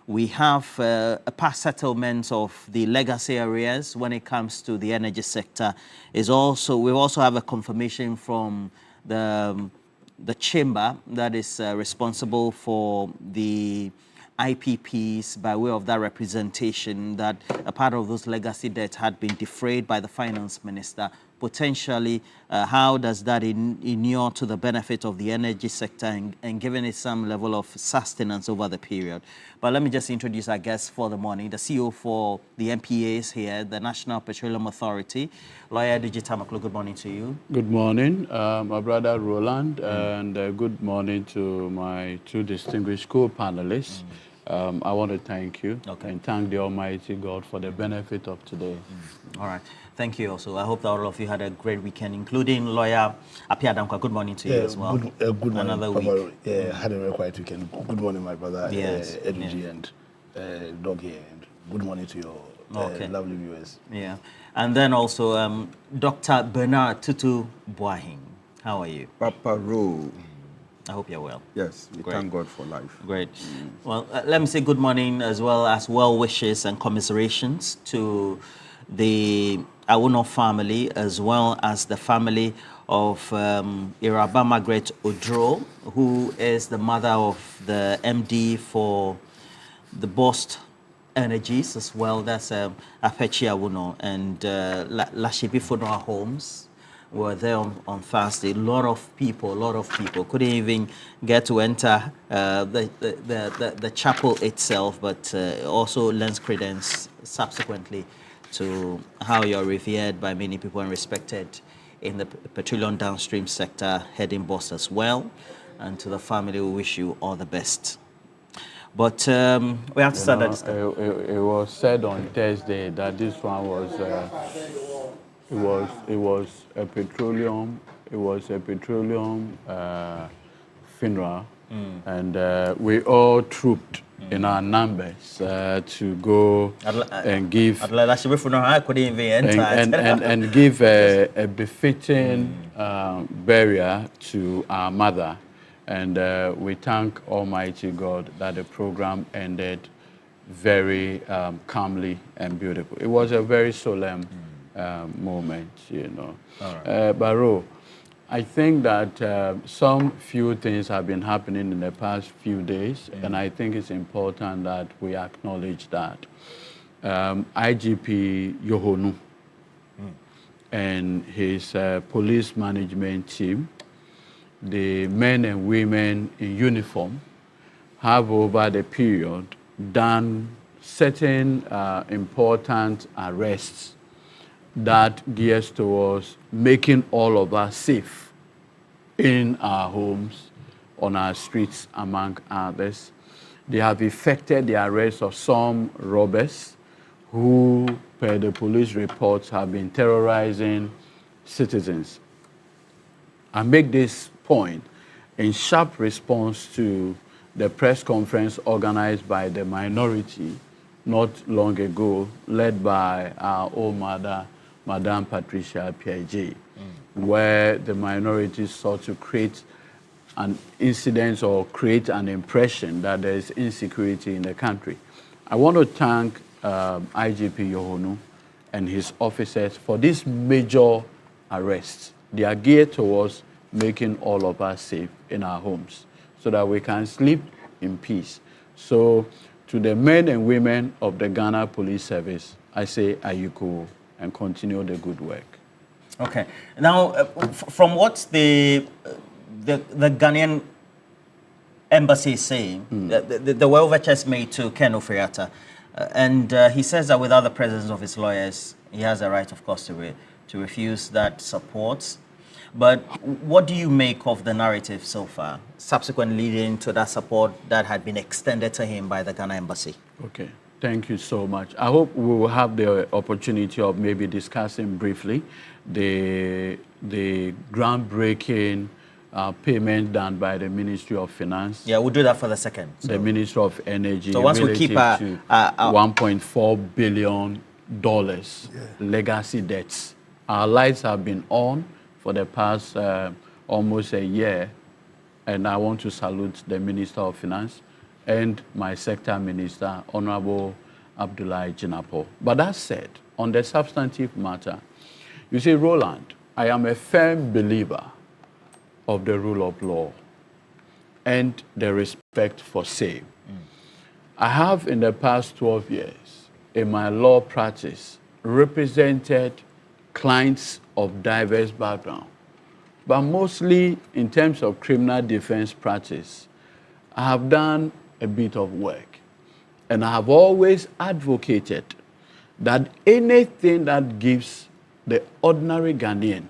we have a past settlement of the legacy areas when it comes to the energy sector. We also have a confirmation from the chamber that is responsible for the IPPs by way of that representation that a part of those legacy debt had been defrayed by the finance minister. Potentially, how does that inure to the benefit of the energy sector and giving it some level of sustenance over the period? But let me just introduce our guest for the morning, the CEO for the NPAs here, the National Petroleum Authority, Lawyer Digita Maklo. Good morning to you. Good morning, my brother Roland, and good morning to my two distinguished co-panelists. I want to thank you and thank the Almighty God for the benefit of today. All right. Thank you also. I hope that all of you had a great weekend, including Lawyer Apia Damkwa. Good morning to you as well. Good morning. Another Papa, week. Had a very quiet weekend. Good morning, my brother. Yes. Edwin and Dog here. And good morning to your lovely viewers. Yeah. And then also Dr. Bernard Tutu Boahing. How are you? Papa Ro. I hope you're well. Yes, we thank God for life. Great. Well, let me say good morning as well as well wishes and commiserations to the Awuno family as well as the family of Iraba Margaret Odro, who is the mother of the MD for the Bost Energies as well. That's Apechi Awuno and Lashibi Funeral Homes were there on Thursday. A lot of people couldn't even get to enter the chapel itself, but also lends credence subsequently to how you're revered by many people and respected in the petroleum downstream sector, heading boss as well. And to the family, we wish you all the best. But we have to start that discussion. It was said on Thursday that this one was it was a petroleum funeral, and we all trooped in our numbers to go and give and give a befitting burial to our mother. And we thank Almighty God that the program ended very calmly and beautiful. It was a very solemn moment, you know. Right. Baro, I think that some few things have been happening in the past few days, and I think it's important that we acknowledge that. IGP Yohonu and his police management team, the men and women in uniform, have over the period done certain important arrests that gears towards making all of us safe in our homes, on our streets, among others. They have effected the arrest of some robbers who, per the police reports, have been terrorizing citizens. I make this point in sharp response to the press conference organized by the minority not long ago, led by our old mother, Madame Patricia Piaget, where the minority sought to create an incident or create an impression that there is insecurity in the country. I want to thank IGP Yohonu and his officers for these major arrests. They are geared towards making all of us safe in our homes so that we can sleep in peace. So to the men and women of the Ghana Police Service, I say ayuko and continue the good work. Okay. Now, from what the Ghanaian embassy is saying, the were overtures made to Ken Ofriatta, and he says that without the presence of his lawyers, he has a right, of course, to refuse that support. But what do you make of the narrative so far, subsequently leading to that support that had been extended to him by the Ghana embassy? Okay. Thank you so much. I hope we will have the opportunity of maybe discussing briefly the groundbreaking payment done by the Ministry of Finance. Yeah, we'll do that for the second. The Ministry of Energy. So once we keep $1.4 billion legacy debts. Our lights have been on for the past almost a year, and I want to salute the Minister of Finance and my sector minister, Honorable Abdullahi Jinapo. But that said, on the substantive matter, you see, Roland, I am a firm believer of the rule of law and the respect for same. I have, in the past 12 years, in my law practice, represented clients of diverse background, but mostly in terms of criminal defense practice, I have done a bit of work, and I have always advocated that anything that gives the ordinary Ghanaian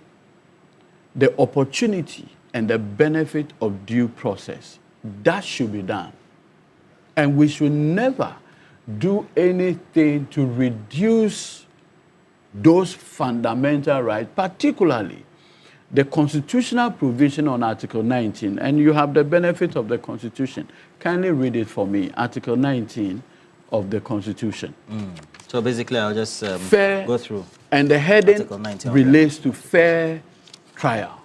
the opportunity and the benefit of due process, that should be done. And we should never do anything to reduce those fundamental rights, particularly the constitutional provision on Article 19. And you have the benefit of the Constitution. Kindly read it for me, Article 19 of the Constitution. So basically, I'll just go through. And the heading relates to fair trial.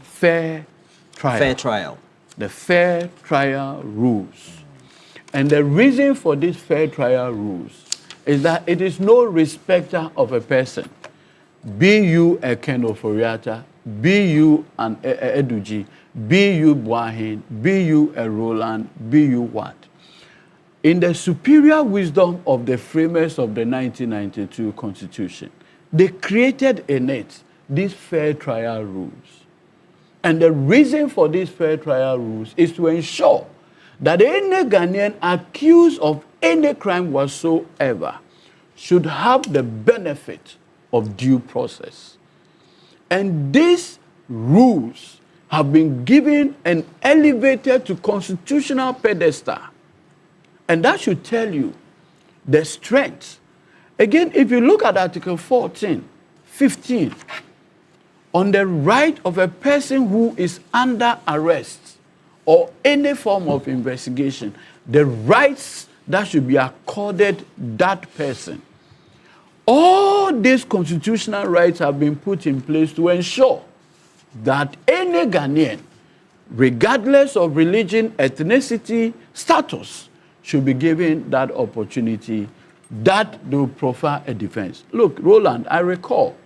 Fair trial. Fair trial. The fair trial rules. And the reason for these fair trial rules is that it is no respecter of a person. Be you a Ken Oforiatta, be you an Eduji, be you Boahin, be you a Roland, be you what? In the superior wisdom of the framers of the 1992 Constitution, they created in it these fair trial rules. And the reason for these fair trial rules is to ensure that any Ghanaian accused of any crime whatsoever should have the benefit of due process. And these rules have been given and elevated to constitutional pedestal. And that should tell you the strength. Again, if you look at Article 14, 15, on the right of a person who is under arrest or any form of investigation, the rights that should be accorded that person. All these constitutional rights have been put in place to ensure that any Ghanaian, regardless of religion, ethnicity, status, should be given that opportunity that they will proffer a defense. Look, Roland, I recall,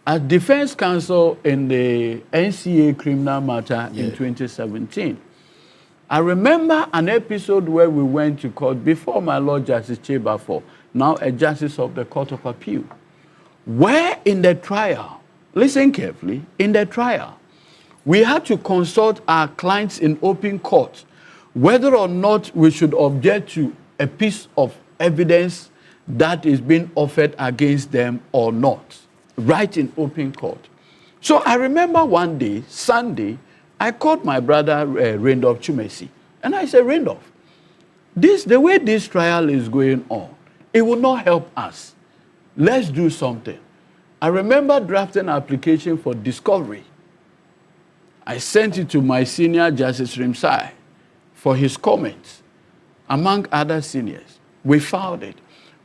as defense counsel in the NCA criminal matter in 2017, I remember an episode where we went to court before my Lord Justice Chebafo, now a justice of the Court of Appeal, where in the trial, listen carefully, in the trial, we had to consult our clients in open court whether or not we should object to a piece of evidence that is being offered against them or not, right in open court. So I remember one day, Sunday, I called my brother Randolph Chumesi, and I said, Randolph, the way this trial is going on, it will not help us. Let's do something. I remember drafting an application for discovery. I sent it to my senior Justice Rimsai for his comments, among other seniors. We filed it.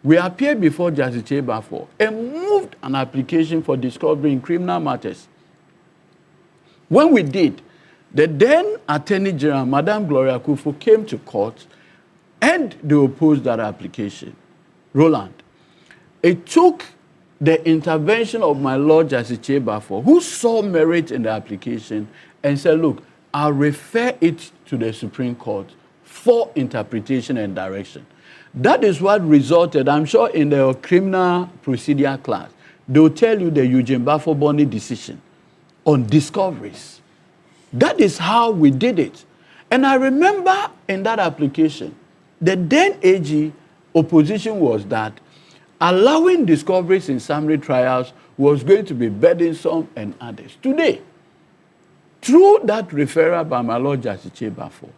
We appeared before Justice Chebafo and moved an application for discovery in criminal matters. When we did, the then Attorney General, Madam Gloria Kufu, came to court and they opposed that application. Roland, it took the intervention of my Lord Justice Chebafo, who saw merit in the application and said, look, I'll refer it to the Supreme Court for interpretation and direction. That is what resulted, I'm sure, in the criminal procedure class. They'll tell you the Eugene Bafo-Boni decision on discoveries. That is how we did it. And I remember in that application, the then AG opposition was that allowing discoveries in summary trials was going to be burdensome and others. Today, through that referral by my Lord Justice Chebafo,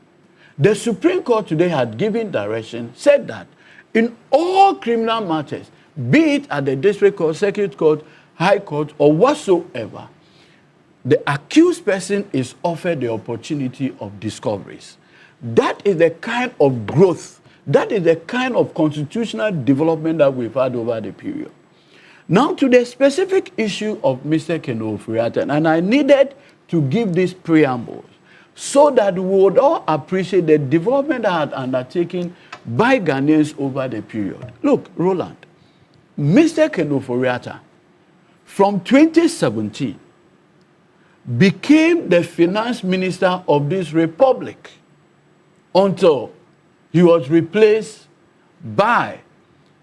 the Supreme Court today had given direction, said that in all criminal matters, be it at the District Court, Circuit Court, High Court, or whatsoever, the accused person is offered the opportunity of discoveries. That is the kind of growth That is the kind of constitutional development that we've had over the period. Now to the specific issue of Mr. Ken Ofori-Atta, and I needed to give these preambles so that we would all appreciate the development that had undertaken by Ghanaians over the period. Look, Roland, Mr. Ken Ofori-Atta, from 2017, became the finance minister of this republic until he was replaced by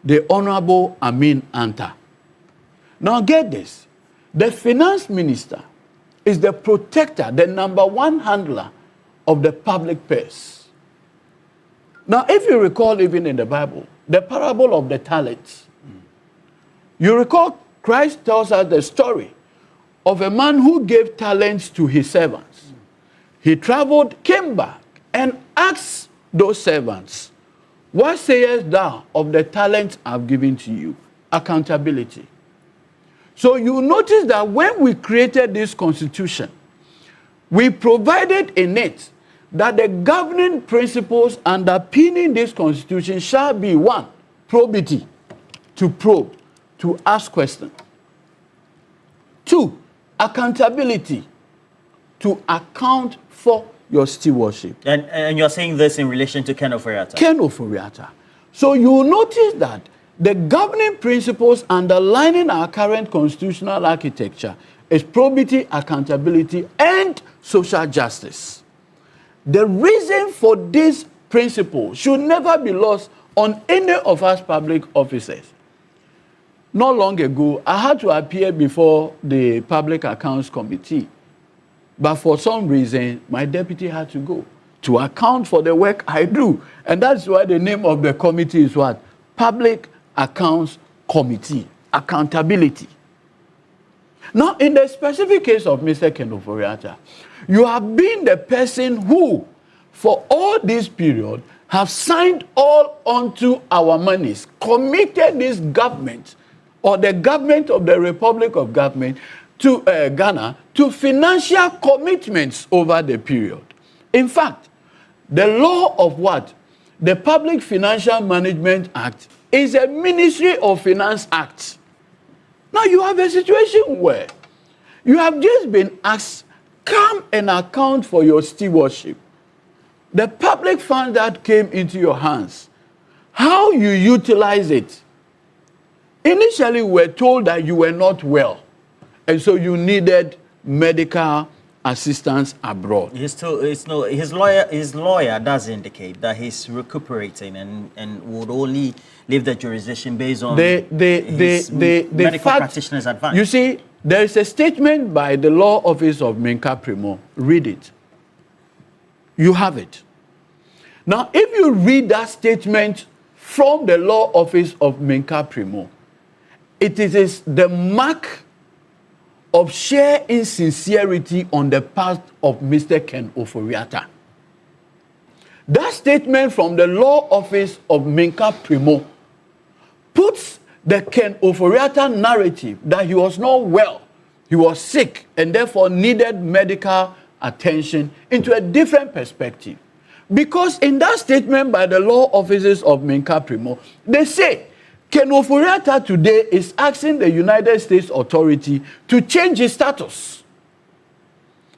the Honorable Amin Anta. Now get this, the finance minister is the protector, the number one handler of the public purse. Now if you recall, even in the Bible, the parable of the talents, you recall Christ tells us the story of a man who gave talents to his servants. He traveled, came back, and asked those servants, what sayest thou of the talents I've given to you? Accountability. So you notice that when we created this constitution, we provided in it that the governing principles underpinning this constitution shall be: 1, probity, to probe, to ask questions; 2, accountability, to account for your stewardship. And you're saying this in relation to Ken Ofori-Atta? Ken Ofori-Atta. So you will notice that the governing principles underlining our current constitutional architecture is probity, accountability, and social justice. The reason for this principle should never be lost on any of us public officers. Not long ago, I had to appear before the Public Accounts Committee, but for some reason, my deputy had to go to account for the work I do. And that's why the name of the committee is what? Public Accounts Committee, accountability. Now, in the specific case of Mr. Ken Ofori-Atta, you have been the person who, for all this period, have signed all onto our monies, committed this government, or the government of the Republic of Ghana, to financial commitments over the period. In fact, the law of what? The Public Financial Management Act is a Ministry of Finance Act. Now you have a situation where you have just been asked, come and account for your stewardship. The public fund that came into your hands, how you utilize it. Initially, we were told that you were not well, and so you needed medical assistance abroad. His lawyer does indicate that he's recuperating and would only leave the jurisdiction based on his medical practitioner's advice. You see, there is a statement by the Law Office of Menka Primo. Read it. You have it. Now, if you read that statement from the Law Office of Menka Primo, it is the mark of sheer insincerity on the part of Mr. Ken Ofori-Atta. That statement from the Law Office of Menka Primo puts the Ken Ofori-Atta narrative that he was not well, he was sick, and therefore needed medical attention into a different perspective. Because in that statement by the Law Offices of Menka Primo, they say Ken Ofori-Atta today is asking the United States Authority to change his status.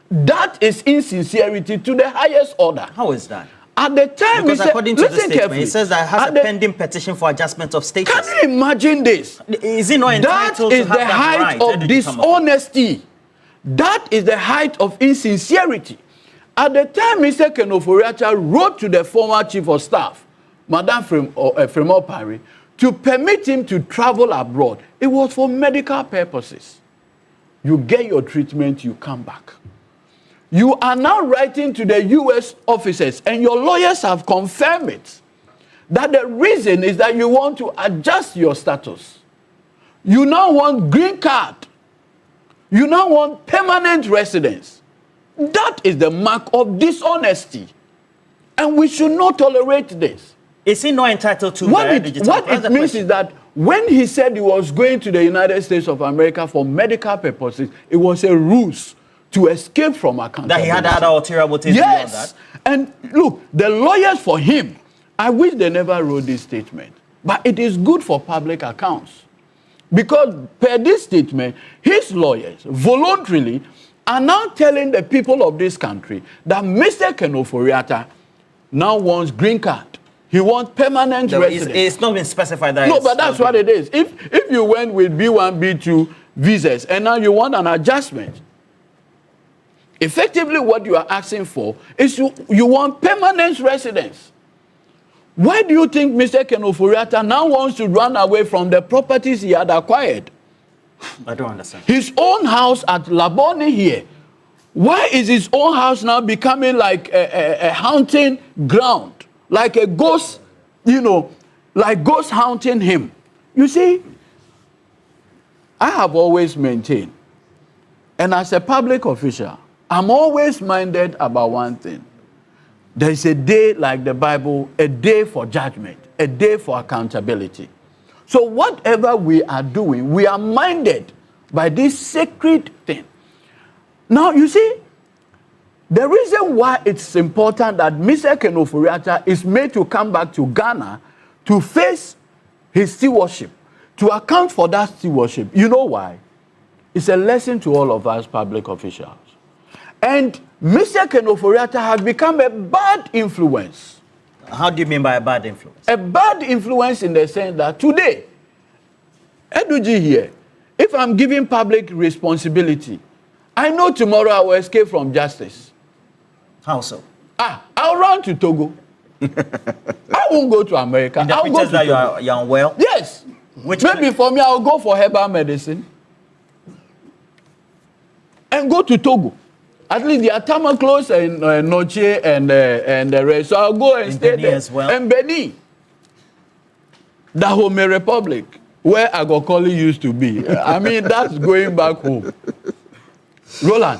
That is insincerity to the highest order. How is that? At the time, because according to the statement, it says that it has a pending petition for adjustment of status. Can you imagine this? Is he not entitled to have that right? That is the height of dishonesty. That is the height of insincerity. At the time, Mr. Ken Ofori-Atta wrote to the former chief of staff, Madame Fremont Parry, to permit him to travel abroad. It was for medical purposes. You get your treatment, you come back. You are now writing to the U.S. officers, and your lawyers have confirmed it, that the reason is that you want to adjust your status. You now want green card. You now want permanent residence. That is the mark of dishonesty. And we should not tolerate this. Is he not entitled to what it means is that when he said he was going to the United States of America for medical purposes, it was a ruse to escape from accountability. That he had other ulterior motives beyond that? And look, the lawyers for him I wish they never wrote this statement, but it is good for public accounts. Because per this statement, his lawyers voluntarily are now telling the people of this country that Mr. Ken Ofori-Atta now wants green card. He wants permanent residence. It's not been specified that. No, but that's what it is. If you went with B1, B2 visas and now you want an adjustment, effectively what you are asking for is you want permanent residence. Why do you think Mr. Ken Ofori-Atta now wants to run away from the properties he had acquired? I don't understand. His own house at Labone here. Why is his own house now becoming like a haunting ground? Like a ghost, like ghost haunting him. You see, I have always maintained, and as a public official, I'm always minded about one thing. There is a day, like the Bible, a day for judgment, a day for accountability. So whatever we are doing, we are minded by this sacred thing. Now, you see, the reason why it's important that Mr. Ken Ofori-Atta is made to come back to Ghana to face his stewardship, to account for that stewardship, you know why? It's a lesson to all of us public officials. And Mr. Ken Ofori-Atta has become a bad influence. How do you mean by a bad influence? A bad influence in the sense that today, Eduji here, if I'm giving public responsibility, I know tomorrow I will escape from justice. How so? I'll run to Togo. I won't go to America. I'll go to that you're unwell? Yes. Maybe for me, I'll go for herbal medicine and go to Togo. At least the Atama close and Noche and the rest. So I'll go and stay there. As well. And Benin, the Home Republic, where Agokoli used to be. I mean, that's going back home. Roland,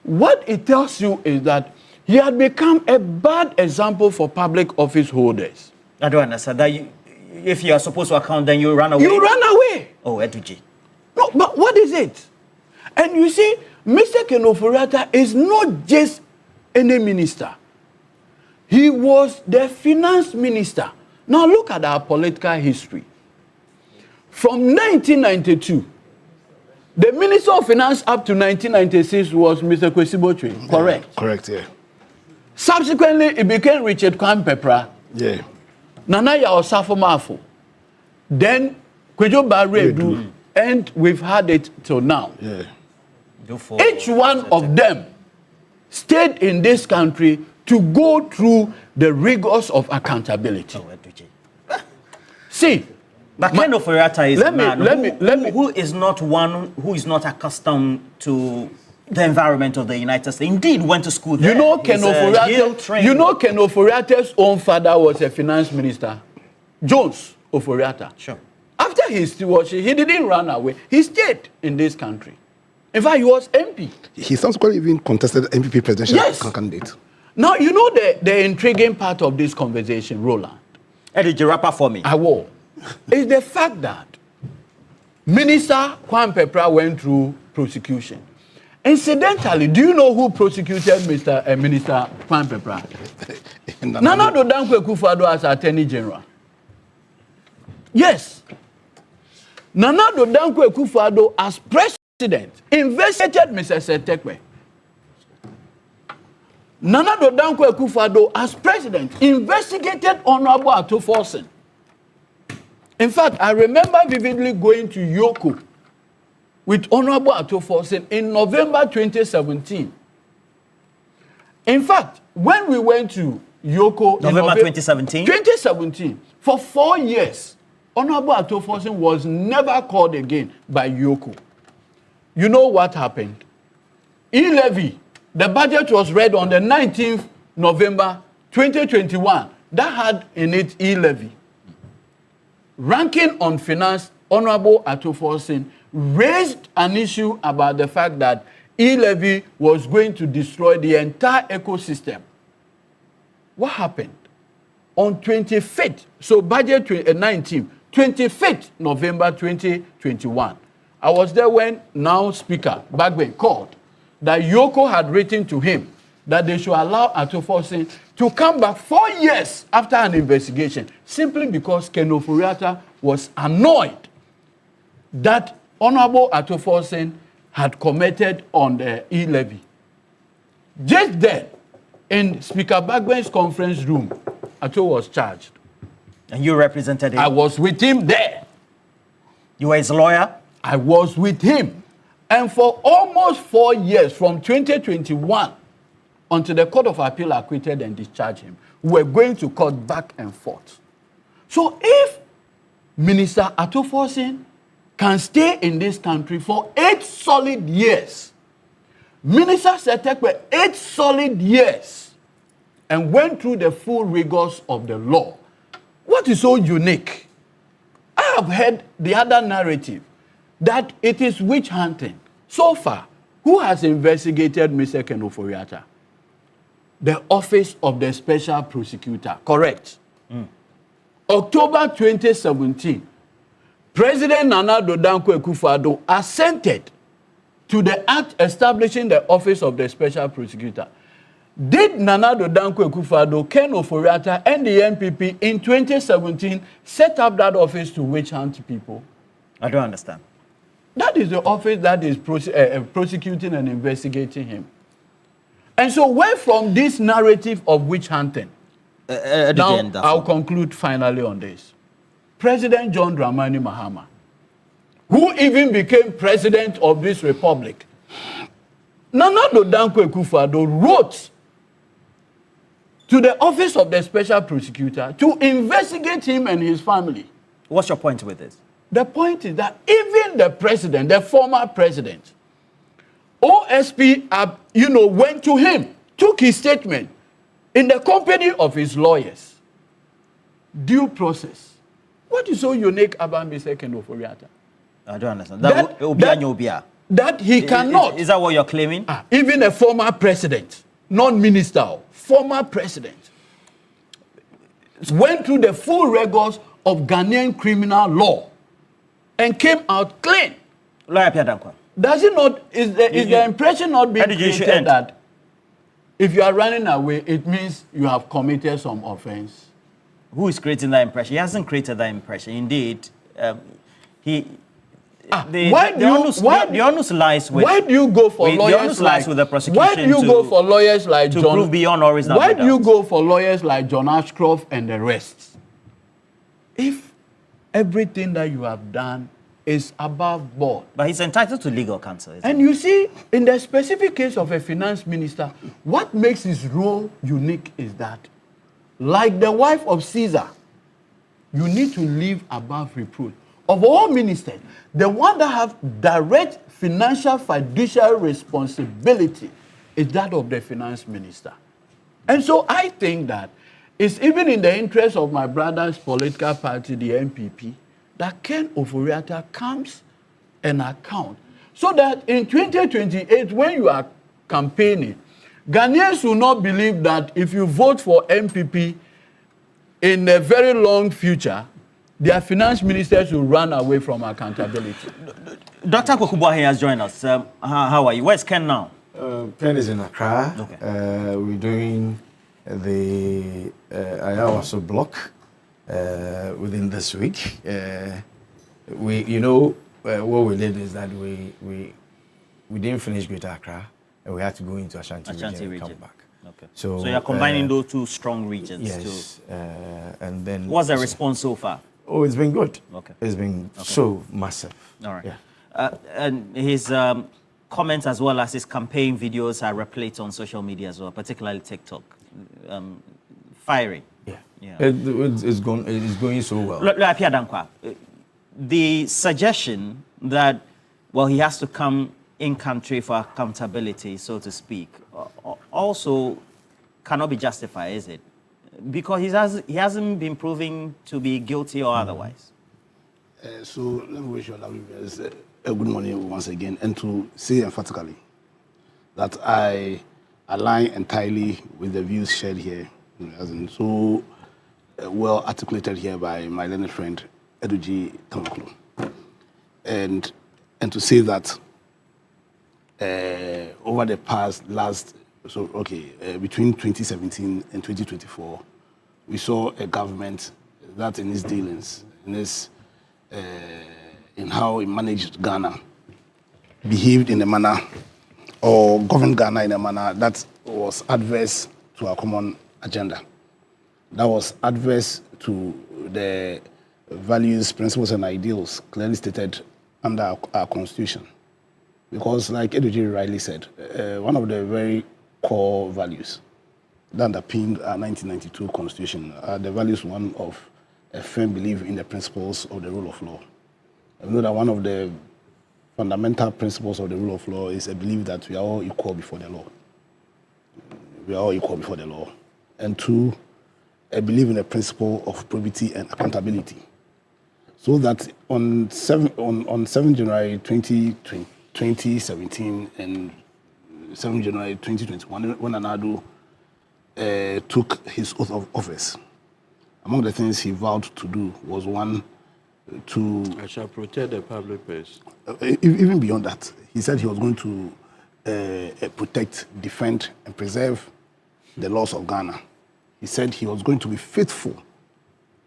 what it tells you is that he had become a bad example for public office holders. I don't understand. That if you are supposed to account, then you run away? You run away. Oh, Eduji. No, but what is it? And you see, Mr. Ken Ofori-Atta is not just any minister. He was the finance minister. Now look at our political history. From 1992, the Minister of Finance up to 1996 was Mr. Kwesi Botwe, correct? Yeah, correct, yeah. Subsequently, it became Richard Kwampepra. Yeah. Nanaya Osafo Mafo. Then, Kwejo Baredu. And we've had it till now. Yeah. Each one of them stayed in this country to go through the rigors of accountability. See, but Ken Ofori-Atta is a man who is not accustomed to the environment of the United States. Indeed, went to school there. You know, Ken Ofori-Atta's own father was a finance minister, Jones Ofori-Atta. Sure. After his stewardship, he didn't run away. He stayed in this country. In fact, he was MP. He subsequently even contested MPP presidential candidate. Now, you know the intriguing part of this conversation, Roland. Did you wrap up for me? I will. Is the fact that Minister Kwampepra went through prosecution. Incidentally, do you know who prosecuted Minister Kwampepra? Nana Addo Dankwa Akufo-Addo as Attorney General. Yes. Nana Addo Dankwa Akufo-Addo as President investigated Mr. Setekwe. Nana Addo Dankwa Akufo-Addo as President investigated Honorable Ato Forson. In fact, I remember vividly going to Yoko with Honorable Ato Forson in November 2017. In fact, when we went to Yoko November 2017? 2017, for 4 years, Honorable Ato Forson was never called again by Yoko. You know what happened? E-levy, the budget was read on the 19th November 2021. That had in it e-levy. Ranking on Finance, Honorable Ato Forson raised an issue about the fact that e-levy was going to destroy the entire ecosystem. What happened? On 25th, so budget 25th November 2021, I was there when now Speaker Bagbe called that Yoko had written to him that they should allow Atuoforsen to come back 4 years after an investigation, simply because Ken Ofori-Atta was annoyed that Honorable Atuoforsen had committed on the e-levy. Just then, in Speaker Bagwen's conference room, Ato was charged. And you represented him? I was with him there. You were his lawyer? I was with him. And for almost 4 years, from 2021, until the Court of Appeal acquitted and discharged him, we were going to court back and forth. So if Minister Atuoforsen can stay in this country for 8 solid years, Minister Setekwe 8 solid years, and went through the full rigors of the law, what is so unique? I have heard the other narrative that it is witch hunting. So far, who has investigated Mr. Ken Ofori-Atta? The Office of the Special Prosecutor, correct? October 2017, President Nana Addo Dankwa Akufo-Addo assented to the act establishing the Office of the Special Prosecutor. Did Nana Addo Dankwa Akufo-Addo, Ken Ofori-Atta, and the NPP in 2017 set up that office to witch hunt people? I don't understand. That is the office that is prosecuting and investigating him. And so where from this narrative of witch hunting? Now, I'll conclude finally on this. President John Dramani Mahama, who even became president of this republic, Nana Addo Dankwa Akufo-Addo wrote to the Office of the Special Prosecutor to investigate him and his family. What's your point with this? The point is that even the president, the former president, OSP, went to him, took his statement in the company of his lawyers. Due process. What is so unique about Mr. Ken Ofori-Atta? I don't understand. That he cannot. Is that what you're claiming? Even a former president, not minister, former president, went through the full rigors of Ghanaian criminal law and came out clean. Lawyer Pierre Dankwa. Does it not, is the impression not being created that if you are running away, it means you have committed some offense? Who is creating that impression? He hasn't created that impression. Indeed, the onus lies with. Why do you go for lawyers like with the prosecution? Why do you go for lawyers like to John? Prove beyond or reasonable Why doubt? do you go for lawyers like John Ashcroft and the rest? If everything that you have done is above board, but he's entitled to legal counsel. And you see, in the specific case of a finance minister, what makes his role unique is that, like the wife of Caesar, you need to live above reproach. Of all ministers, the one that have direct financial fiduciary responsibility is that of the finance minister. And so I think that it's even in the interest of my brother's political party, the NPP, that Ken Ofori-Atta comes and account. So that in 2028, when you are campaigning, Ghanaians will not believe that if you vote for NPP in a very long future, their finance ministers will run away from accountability. Dr. Kwekubuahi has joined us. How are you? Where's Ken now? Ken is in Accra. Okay. We're doing the Ayawaso block within this week. What we did is that we didn't finish Greater Accra, and we had to go into Ashanti region and come back. Okay. So you're combining those two strong regions. Yes. And then. What's the response so far? Oh, it's been good. Okay. It's been so massive. All right. Yeah. And his comments as well as his campaign videos are replete on social media as well, particularly TikTok. Fiery. Yeah. It's going so well. Pierre Dankwa, the suggestion that, well, he has to come in country for accountability, so to speak, also cannot be justified, is it? Because he hasn't been proven to be guilty or otherwise. So let me wish you a good morning once again, and to say emphatically that I align entirely with the views shared here, as in so well articulated here by my learned friend Eduji Tamaklo, and to say that over the last So, okay, between 2017 and 2024, we saw a government that in its dealings, in how it managed Ghana, behaved in a manner or governed Ghana in a manner that was adverse to our common agenda. That was adverse to the values, principles, and ideals clearly stated under our constitution. Because, like Edwin rightly said, one of the very core values that underpinned our 1992 constitution are the values, one of a firm belief in the principles of the rule of law. I know that one of the fundamental principles of the rule of law is a belief that we are all equal before the law. We are all equal before the law. And two, a belief in the principle of probity and accountability. So that on 7 January 2017 and 7 January 2021, when Anadu took his oath of office, among the things he vowed to do was one, to... I shall protect the public purse. Even beyond that, he said he was going to protect, defend, and preserve the laws of Ghana. He said he was going to be faithful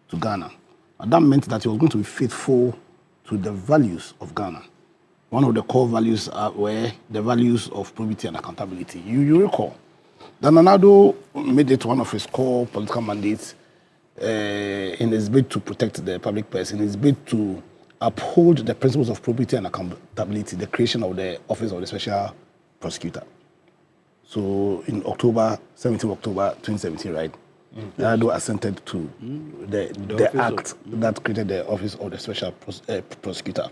to Ghana. And that meant that he was going to be faithful to the values of Ghana. One of the core values were the values of probity and accountability. You recall that Nana-Addo made it one of his core political mandates in his bid to protect the public purse, in his bid to uphold the principles of probity and accountability, the creation of the Office of the Special Prosecutor. So in 17 October 2017, right, Nana-Addo assented to the act that created the Office of the Special Prosecutor.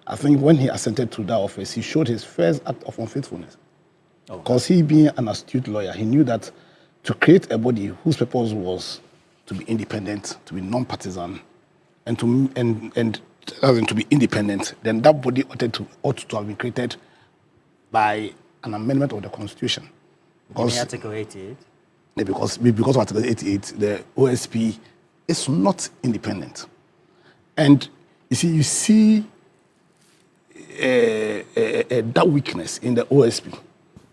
I think when he assented to that office, he showed his first act of unfaithfulness. Because he, being an astute lawyer, he knew that to create a body whose purpose was to be independent, to be non-partisan, and to be independent, then that body ought to have been created by an amendment of the Constitution. Because Article 88? Because of Article 88, the OSP is not independent. And you see that weakness in the OSP,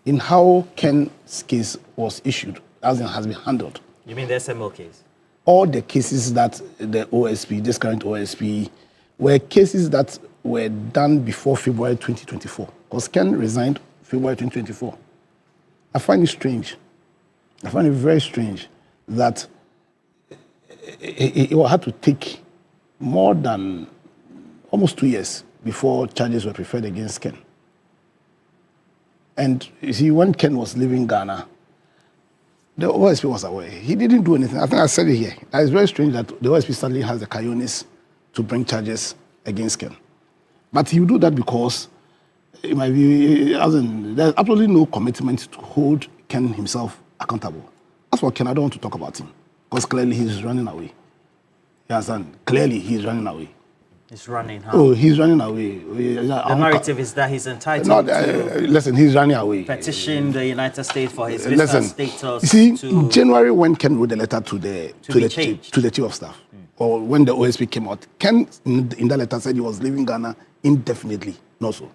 in how Ken's case was issued, as it has been handled. You mean the SMO case? All the cases that the OSP, this current OSP, were cases that were done before February 2024. Because Ken resigned February 2024. I find it strange. I find it very strange that it had to take more than almost 2 years before charges were preferred against Ken. And you see, when Ken was leaving Ghana, the OSP was aware. He didn't do anything. I think I said it here. It's very strange that the OSP suddenly has the cojones to bring charges against Ken. But he will do that because, in my view, there's absolutely no commitment to hold Ken himself accountable. That's what Ken, I don't want to talk about him. Because clearly he's running away. You understand? Clearly he's running away. He's running, huh? Oh, he's running away. The narrative is that he's entitled to listen, he's running away. Petition the United States for his visa status. See, in January, when Ken wrote the letter to the chief of staff, or when the OSP came out, Ken in that letter said he was leaving Ghana indefinitely. No, so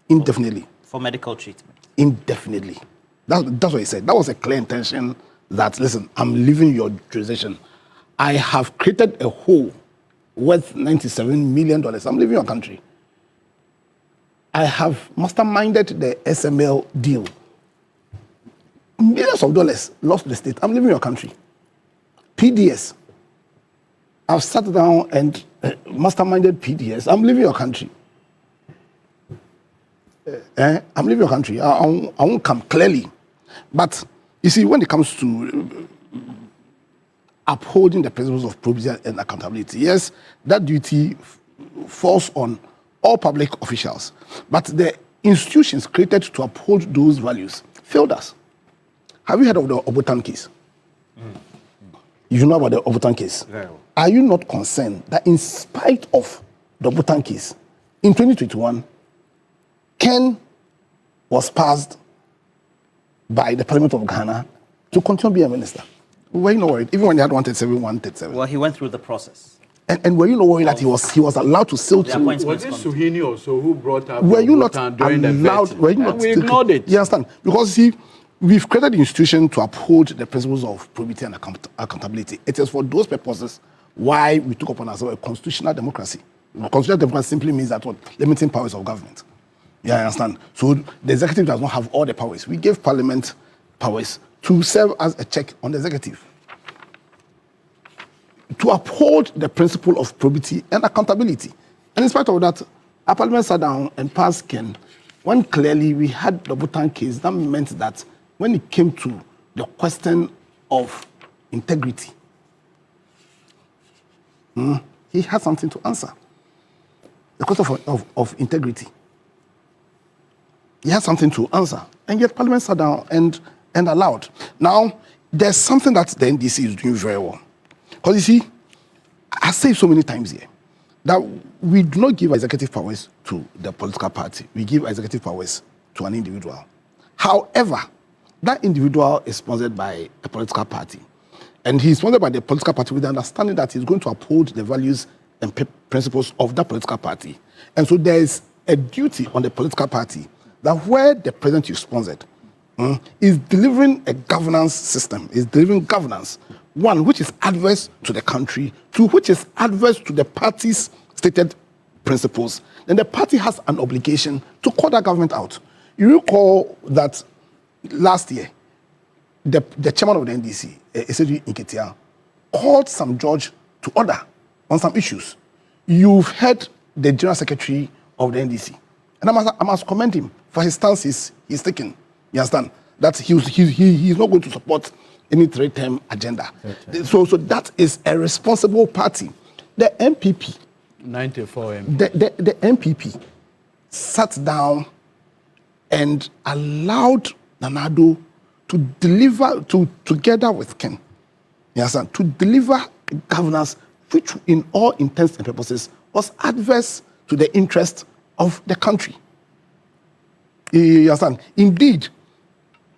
indefinitely. For medical treatment. Indefinitely. That's what he said. That was a clear intention that, listen, I'm leaving your jurisdiction. I have created a hole worth $97 million. I'm leaving your country. I have masterminded the SML deal. Millions of dollars lost the state. I'm leaving your country. PDS. I've sat down and masterminded PDS. I'm leaving your country. I'm leaving your country. I won't come clearly. But you see, when it comes to upholding the principles of probity and accountability, yes, that duty falls on all public officials. But the institutions created to uphold those values failed us. Have you heard of the Obotan case? You know about the Obotan case? Very well. Are you not concerned that in spite of the Obotan case, in 2021, Ken was passed by the Parliament of Ghana to continue being a minister? Were you not worried? Even when he had 137. Well, he went through the process. And were you not worried that he was allowed to sail through? Was it Suhini also who brought up were you not during allowed? the Were you not we ignored it. You understand? Because see, we've created the institution to uphold the principles of probity and accountability. It is for those purposes why we took upon ourselves a constitutional democracy. Constitutional democracy simply means that what? Limiting powers of government. Yeah, I understand. So the executive does not have all the powers. We gave Parliament powers to serve as a check on the executive. To uphold the principle of probity and accountability. And in spite of that, our Parliament sat down and passed Ken when clearly we had the Bhutan case. That meant that when it came to the question of integrity, he had something to answer. The question of integrity. He had something to answer. And yet Parliament sat down and allowed. Now, there's something that the NDC is doing very well. Because you see, I say so many times here, that we do not give executive powers to the political party. We give executive powers to an individual. However, that individual is sponsored by a political party. And he's sponsored by the political party with the understanding that he's going to uphold the values and principles of that political party. And so there's a duty on the political party that where the president is sponsored is delivering a governance system, is delivering governance, one, which is adverse to the country, two, which is adverse to the party's stated principles, then the party has an obligation to call that government out. You recall that last year, the chairman of the NDC, Esedu Nketia, called some judge to order on some issues. You've heard the general secretary of the NDC. And I must commend him for his stance he's taken. You understand? That he's not going to support any three-term agenda. Okay. So that is a responsible party. The MPP, 94 MPP. The MPP sat down and allowed Nanado to deliver, together with Ken, you understand, to deliver governance which, in all intents and purposes, was adverse to the interest of the country. You understand? Indeed,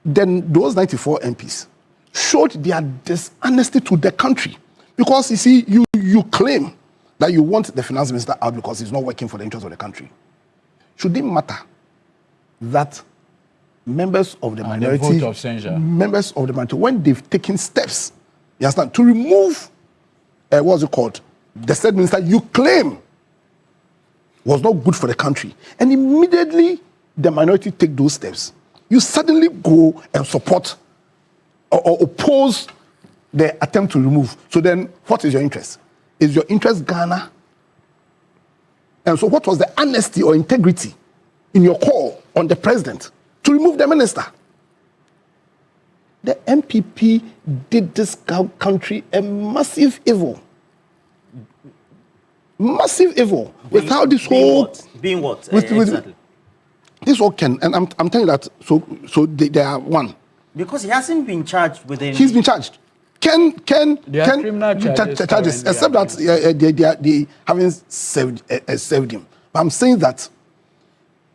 then those 94 MPs showed their dishonesty to the country. Because, you see, you claim that you want the finance minister out because he's not working for the interest of the country. Should it matter that members of the minority, members of the minority, when they've taken steps, you understand, to remove, what's it called, the said minister you claim was not good for the country, and immediately the minority take those steps, you suddenly go and support or oppose the attempt to remove. So then, what is your interest? Is your interest Ghana? And so what was the honesty or integrity in your call on the president to remove the minister? The MPP did this country a massive evil. Massive evil. Without this whole... Being what? Exactly. This all can, and I'm telling you that, so they are one. Because he hasn't been charged with any... He's been charged. Can charges, except that they haven't served him. But I'm saying that,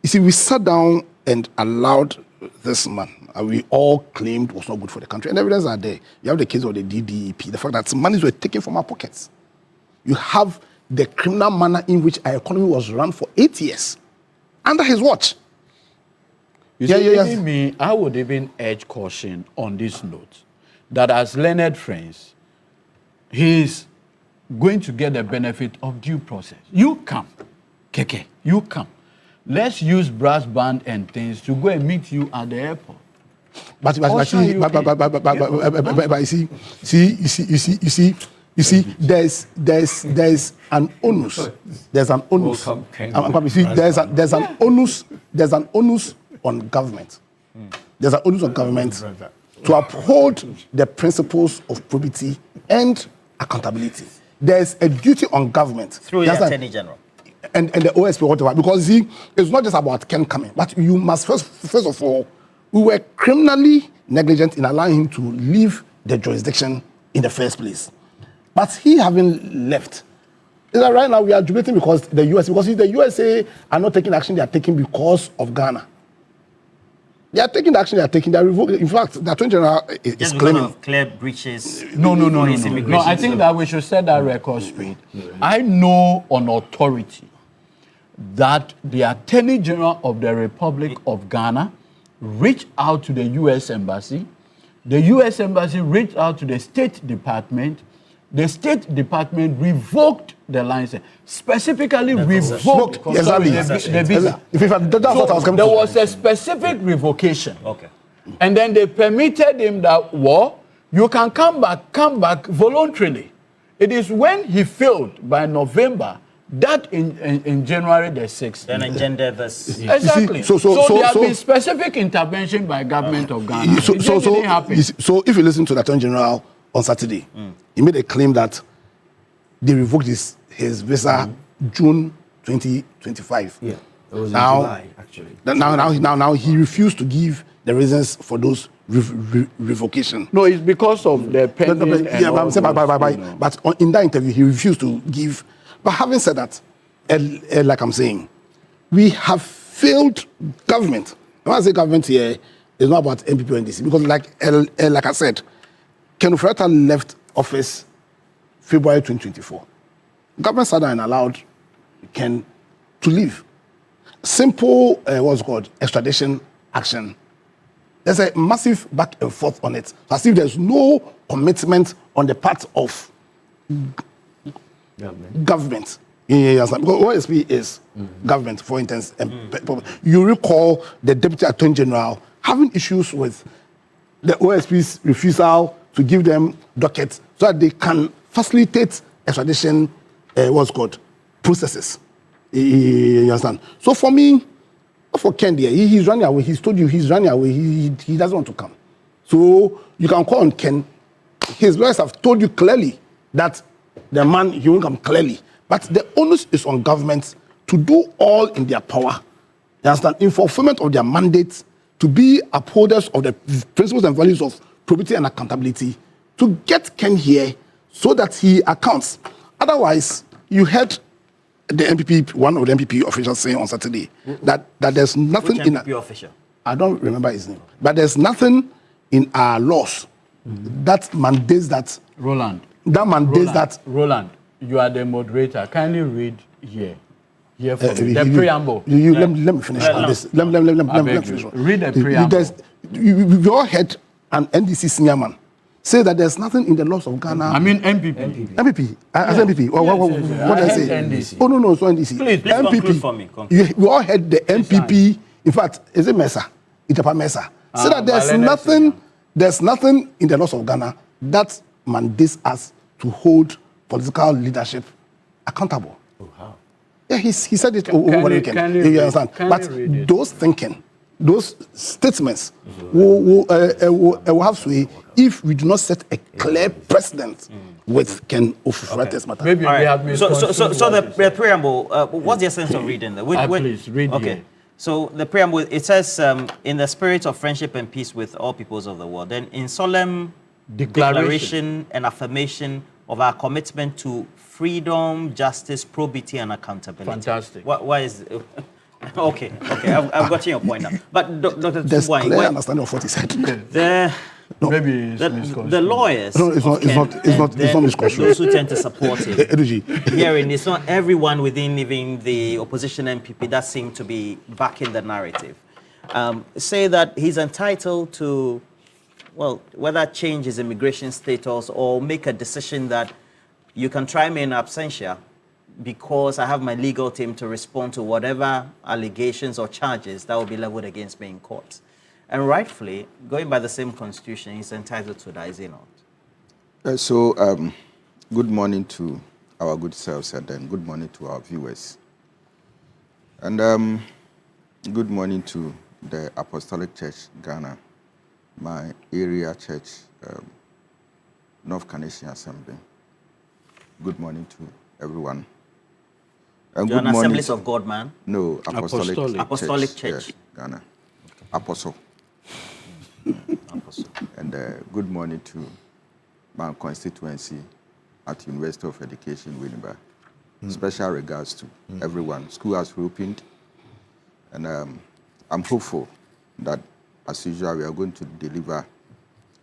you see, we sat down and allowed this man, and we all claimed was not good for the country, and evidence are there. You have the case of the DDEP, the fact that some monies were taken from our pockets. You have the criminal manner in which our economy was run for 8 years under his watch. You see, me, I would even urge caution on this note, that as learned friends, he's going to get the benefit of due process. You come, Keke, you come. Let's use brass band and things to go and meet you at the airport. But you see, there's an onus. There's an onus. There's an onus on government. There's an onus on government to uphold the principles of probity and accountability. There's a duty on government. Through the Attorney General. And the OSP, whatever. Because, see, it's not just about Ken coming, but you must, first of all, we were criminally negligent in allowing him to leave the jurisdiction in the first place. But he having left, right now we are debating because the USA are not taking action they are taking because of Ghana. They are taking the action they are taking. They are revoking. In fact, the Attorney General is claiming of clear breaches. No. I think that we should set that record straight. I know on authority that the Attorney General of the Republic of Ghana reached out to the U.S. Embassy. The U.S. Embassy reached out to the State Department. The State Department revoked the license, specifically revoked the visa. There was a specific revocation. Okay. And then they permitted him that, well, you can come back voluntarily. It is when he failed by November that in January the 6th. Then engendered this. Exactly. So there has been specific intervention by government of Ghana. So if you listen to the Attorney General on Saturday, he made a claim that they revoked his visa June 2025. Yeah, it was in July, actually. Now he refused to give the reasons for those revocation. No, it's because of the pending. But in that interview, he refused to give. But having said that, like I'm saying, we have failed government. When I say government here, it's not about MPP or NDC, because like I said, Ken Ofori-Atta left office February 2024. Government sat down and allowed Ken to leave. Simple, what's called extradition action. There's a massive back and forth on it. As if there's no commitment on the part of government. Yes, because OSP is government, for instance. You recall the Deputy Attorney General having issues with the OSP's refusal to give them dockets so that they can facilitate extradition, processes. You understand? So for me, for Ken, he's running away. He's told you he's running away. He doesn't want to come. So you can call on Ken. His lawyers have told you clearly that the man, he won't come clearly. But the onus is on government to do all in their power, you understand, in fulfillment of their mandates, to be upholders of the principles and values of probity and accountability, to get Ken here so that he accounts. Otherwise, you heard the MPP, one of the MPP officials saying on Saturday that there's nothing Which in MPP official? I don't remember his name, but there's nothing in our laws that mandates that. Roland, you are the moderator. Kindly read here. Here for the preamble. Let me finish on this. Let me finish. Read the preamble. We all heard an NDC senior man say that there's nothing in the laws of Ghana. I mean MPP. MPP. I said MPP. What did I say? NDC. Oh, no, it's not NDC. Please conclude for me. We all heard the MPP. In fact, is it Mesa? Itapa Mesa. Say that there's nothing in the laws of Ghana that mandates us to hold political leadership accountable. Oh, how? Yeah, he said it over the weekend. You understand? But those thinking, those statements will have sway if we do not set a clear precedent with Ken Ofori-Atta's matter. Maybe we have so the preamble, what's the essence of reading that? Please read okay. here. So the preamble, it says, in the spirit of friendship and peace with all peoples of the world, then in solemn declaration and affirmation of our commitment to freedom, justice, probity, and accountability. Fantastic. Why is okay? I've got your point now. But Dr. There's Tsubwai, clear understanding of what he said. Maybe the lawyers. No, it's not misconstrued. Those who tend to support him. Hearing it's not everyone within even the opposition MPP that seem to be backing the narrative. Say that he's entitled to, well, whether change his immigration status or make a decision that you can try me in absentia because I have my legal team to respond to whatever allegations or charges that will be leveled against me in court. And rightfully, going by the same constitution, he's entitled to that, is he not? Good morning to our good selves and then good morning to our viewers. And good morning to the Apostolic Church, Ghana, my area church, North Canadian Assembly. Good morning to everyone. And You're an Assemblies of God, man? No, Apostolic Church. Yes, Ghana. Apostle. And good morning to my constituency at University of Education, Winnipeg. Special regards to everyone. School has reopened, and I'm hopeful that, as usual, we are going to deliver,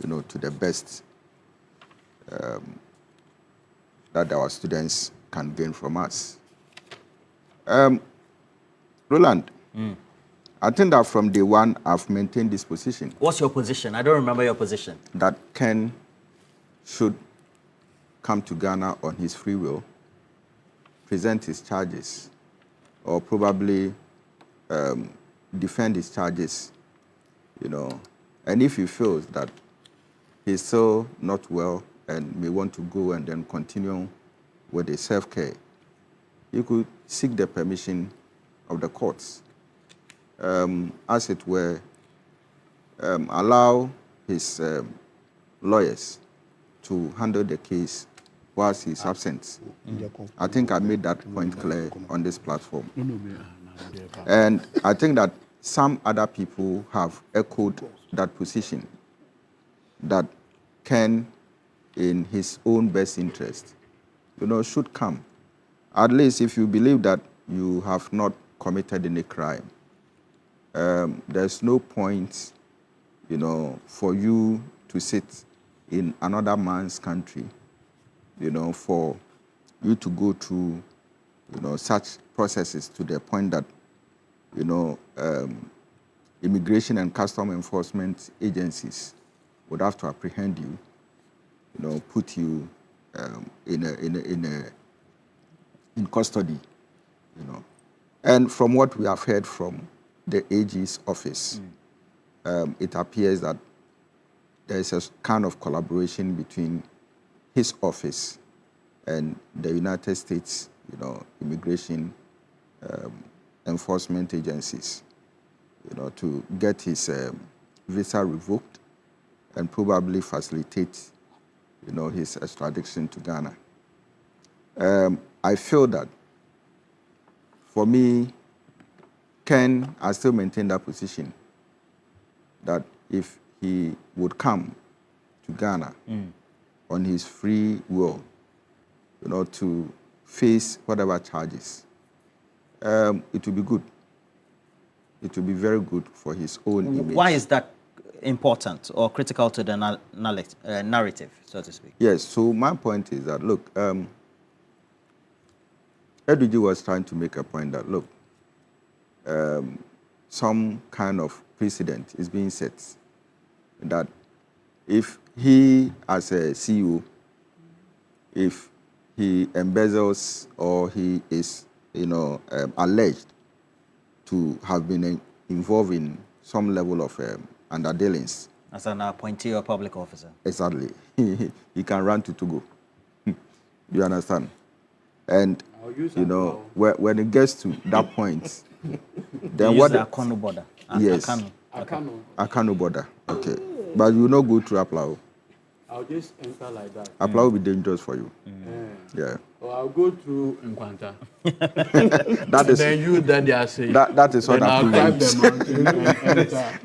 to the best that our students can gain from us. Roland, I think that from day one, I've maintained this position. What's your position? I don't remember your position. That Ken should come to Ghana on his free will, present his charges, or probably defend his charges, you know. And if he feels that he's still not well and may want to go and then continue with the self-care, he could seek the permission of the courts. As it were, allow his lawyers to handle the case whilst he's absent. I think I made that point clear on this platform. And I think that some other people have echoed that position, that Ken, in his own best interest, you know, should come. At least if you believe that you have not committed any crime, there's no point, you know, for you to sit in another man's country, you know, for you to go through, you know, such processes to the point that, you know, immigration and custom enforcement agencies would have to apprehend you, you know, put you in custody, you know. And from what we have heard from the AG's office, it appears that there is a kind of collaboration between his office and the United States, you know, immigration enforcement agencies, you know, to get his visa revoked and probably facilitate, you know, his extradition to Ghana. I feel that, for me, Ken, I still maintain that position, that if he would come to Ghana on his free will, you know, to face whatever charges, it will be good. It will be very good for his own image. Why is that important or critical to the narrative, so to speak? Yes, so my point is that, look, Edwiji was trying to make a point that, look, some kind of precedent is being set that if he, as a CEO, if he embezzles or he is, you know, alleged to have been involved in some level of underdealings. As an appointee or public officer. Exactly. He can run to Togo. You understand? And, you know, when it gets to that point, then what... The Akano border. Yes. Akano border. Okay. But you will not go through Aplao. I'll just enter like that. Aplao will be dangerous for you. Yeah. Or I'll go through Nkwanta. That is, then you, then they are saying. That is unapproved.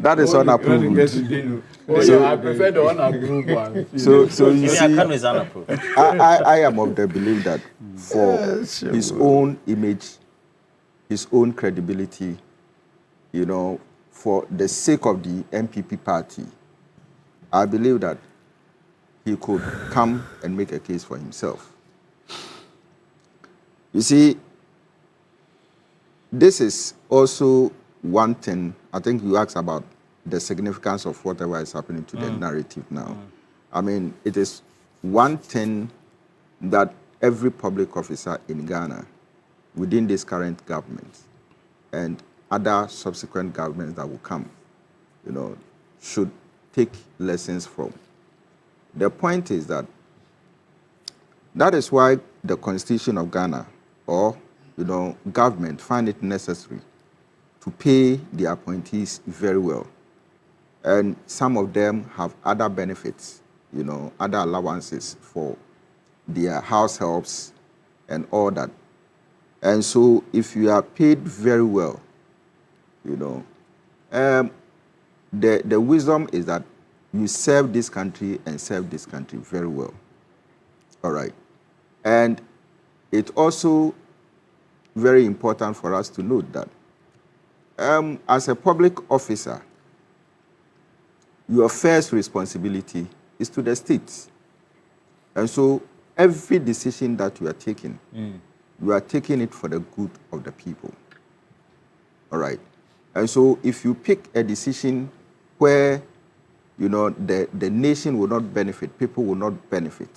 That is unapproved. So I prefer the unapproved one. So you see, Akano is unapproved. I am of the belief that for his own image, his own credibility, you know, for the sake of the MPP party, I believe that he could come and make a case for himself. You see, this is also one thing. I think you asked about the significance of whatever is happening to the narrative now. I mean, it is one thing that every public officer in Ghana, within this current government, and other subsequent governments that will come, you know, should take lessons from. The point is that is why the Constitution of Ghana, or, you know, government, find it necessary to pay the appointees very well. And some of them have other benefits, you know, other allowances for their house helps and all that. And so if you are paid very well, you know, the wisdom is that you serve this country and serve this country very well. All right. And it's also very important for us to note that as a public officer, your first responsibility is to the state. And so every decision that you are taking, you are taking it for the good of the people. All right. And so if you pick a decision where, you know, the nation will not benefit, people will not benefit,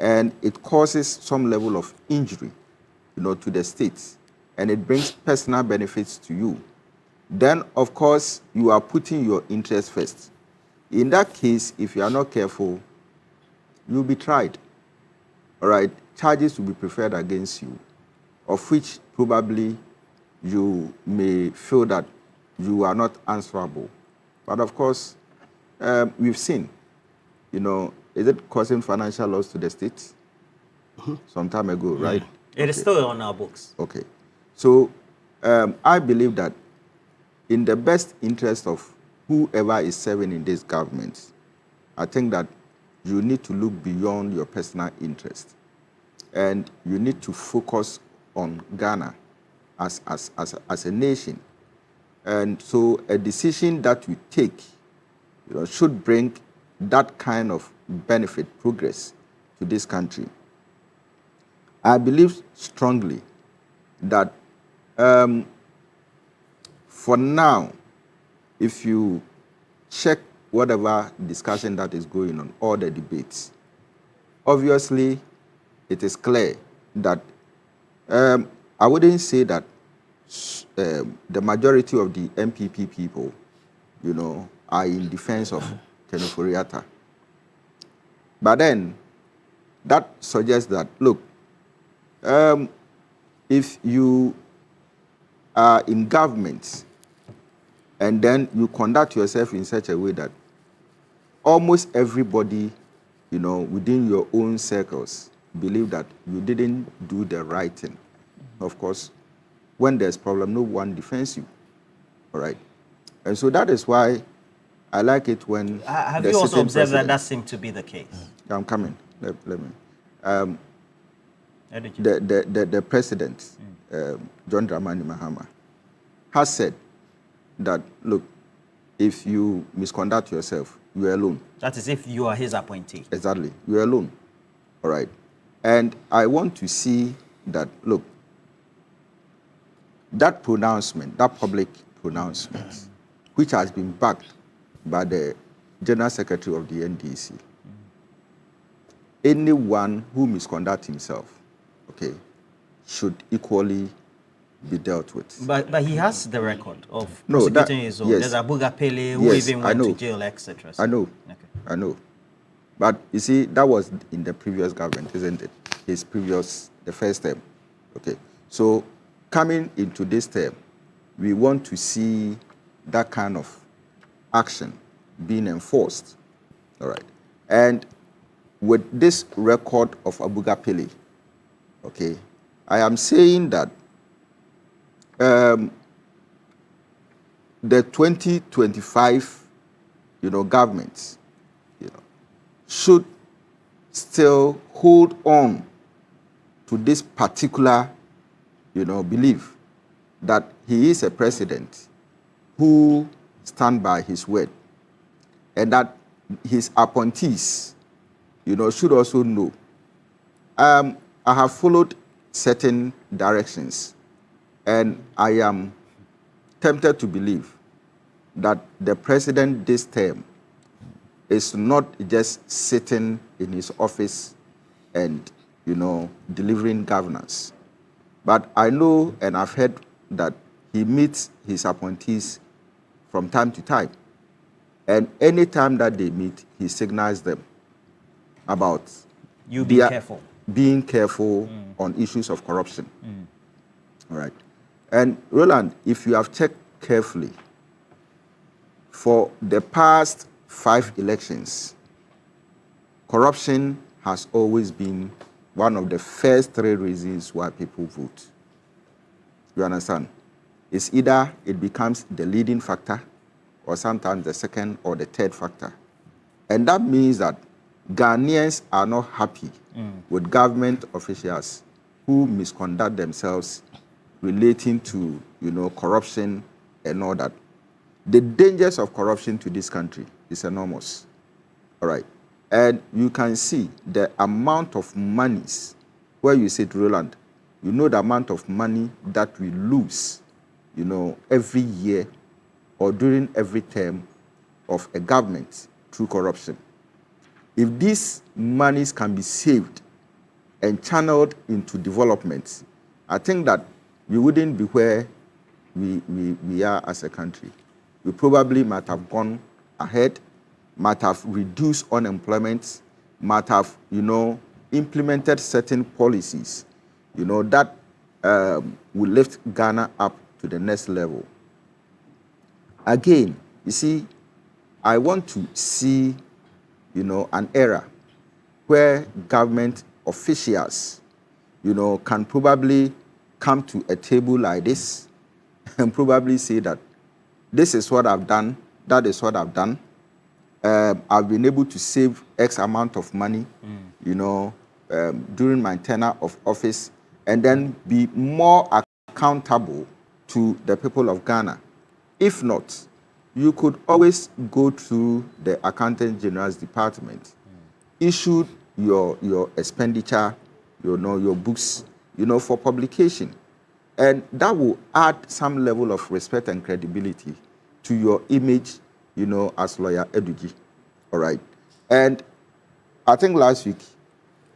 and it causes some level of injury, you know, to the states, and it brings personal benefits to you, then of course you are putting your interest first. In that case, if you are not careful, you'll be tried. All right, charges will be preferred against you, of which probably you may feel that you are not answerable. But of course, we've seen, you know, is it causing financial loss to the states? Some time ago, right? It is still on our books. Okay. So I believe that in the best interest of whoever is serving in this government, I think that you need to look beyond your personal interest. And you need to focus on Ghana as a nation. And so a decision that you take, you know, should bring that kind of benefit, progress to this country. I believe strongly that for now, if you check whatever discussion that is going on, all the debates, obviously it is clear that I wouldn't say that the majority of the MPP people, you know, are in defense of Kenoforiata. But then that suggests that, look, if you are in government and then you conduct yourself in such a way that almost everybody, you know, within your own circles believe that you didn't do the right thing. Of course, when there's problem, no one defends you, all right? And so that is why I like it when have you also observed that that seemed to be the case? I'm coming. Let me. The president, John Dramani Mahama, has said that, look, if you misconduct yourself, you are alone. That is if you are his appointee. Exactly. You are alone. All right. And I want to see that, look, that pronouncement, that public pronouncement, which has been backed by the General Secretary of the NDC, anyone who misconducts himself, okay, should equally be dealt with. But he has the record of prosecuting his own. Yes. There's Abuga Pele who even went to jail, etc. I know. Okay. I know. But you see, that was in the previous government, isn't it? The first term. Okay. So coming into this term, we want to see that kind of action being enforced. All right. And with this record of Abuga Pele, okay, I am saying that the 2025, you know, governments, you know, should still hold on to this particular, you know, belief that he is a president who stands by his word, and that his appointees, you know, should also know. I have followed certain directions, and I am tempted to believe that the president this term is not just sitting in his office and, you know, delivering governance. But I know and I've heard that he meets his appointees from time to time. And any time that they meet, he signals them about being careful on issues of corruption. All right. And Roland, if you have checked carefully, for the past 5 elections, corruption has always been one of the first 3 reasons why people vote. You understand? It's either it becomes the leading factor, or sometimes the second or the third factor. And that means that Ghanaians are not happy with government officials who misconduct themselves relating to, you know, corruption and all that. The dangers of corruption to this country is enormous. All right. And you can see the amount of monies, where you say, Roland, you know the amount of money that we lose, every year or during every term of a government through corruption. If these monies can be saved and channeled into development, I think that we wouldn't be where we are as a country. We probably might have gone ahead, might have reduced unemployment, might have, implemented certain policies, that will lift Ghana up to the next level. Again, you see, I want to see, an era where government officials, can probably come to a table like this and probably say that this is what I've done, that is what I've done. I've been able to save X amount of money, during my tenure of office, and then be more accountable to the people of Ghana. If not, you could always go through the Accountant General's Department, issue your expenditure, your books, for publication. And that will add some level of respect and credibility to your image, as lawyer Eduji. All right. And I think last week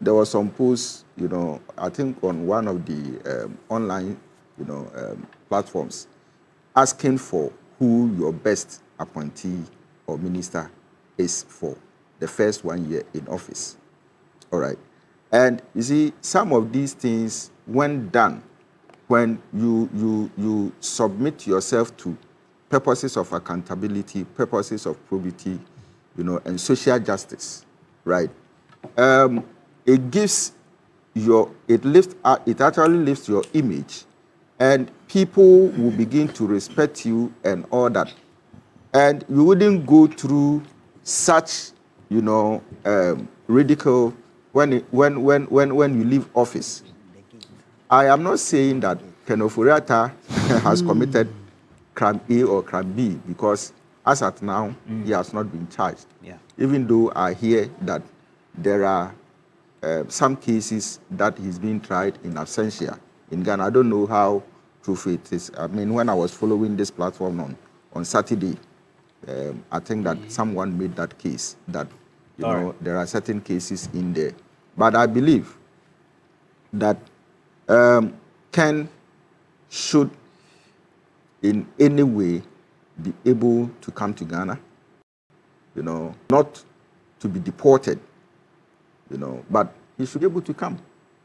there was some posts, I think on one of the online, platforms, asking for who your best appointee or minister is for the first 1 year in office. All right. And you see, some of these things, when done, when you submit yourself to purposes of accountability, purposes of probity, and social justice, right? It gives it actually lifts your image, and people will begin to respect you and all that. And you wouldn't go through such, ridicule when you leave office. I am not saying that Ken Ofori-Atta has committed crime A or crime B, because as at now, he has not been charged. Yeah. Even though I hear that there are some cases that he's being tried in absentia in Ghana. I don't know how truthful it is. I mean, when I was following this platform on Saturday, I think that someone made that case that, there are certain cases in there. But I believe that Ken should in any way be able to come to Ghana, not to be deported, but he should be able to come.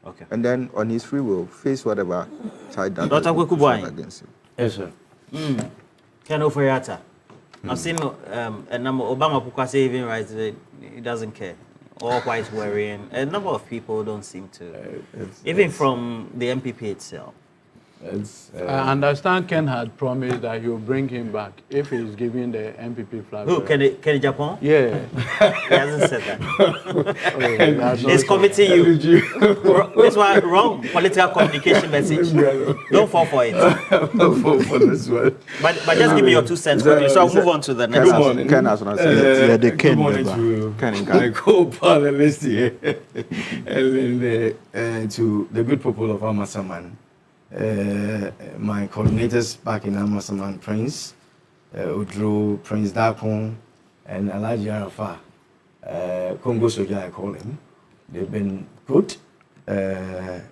Okay. And then on his free will, face whatever child that Dr. is against him. Yes, sir. Ken Ofori-Atta. I've seen a number, Obama Pukwase even writes that he doesn't care. All white worrying. A number of people don't seem to, even from the MPP itself. I understand Ken had promised that he will bring him back if he's giving the MPP flag. Who, Kenny Japan? Yeah. He hasn't said that. He's committing you. This one, wrong political communication message. Don't fall for it. Don't fall for this one. But just give me your 2 cents quickly, so I'll move on to the next one. Ken has not said the Ken member. My co-panelist here. And then to the good people of Amasaman. My coordinators back in Amasaman, Prince, Udru, Prince Dakon, and Alaji Arafa, Congo Soja, I call him. They've been good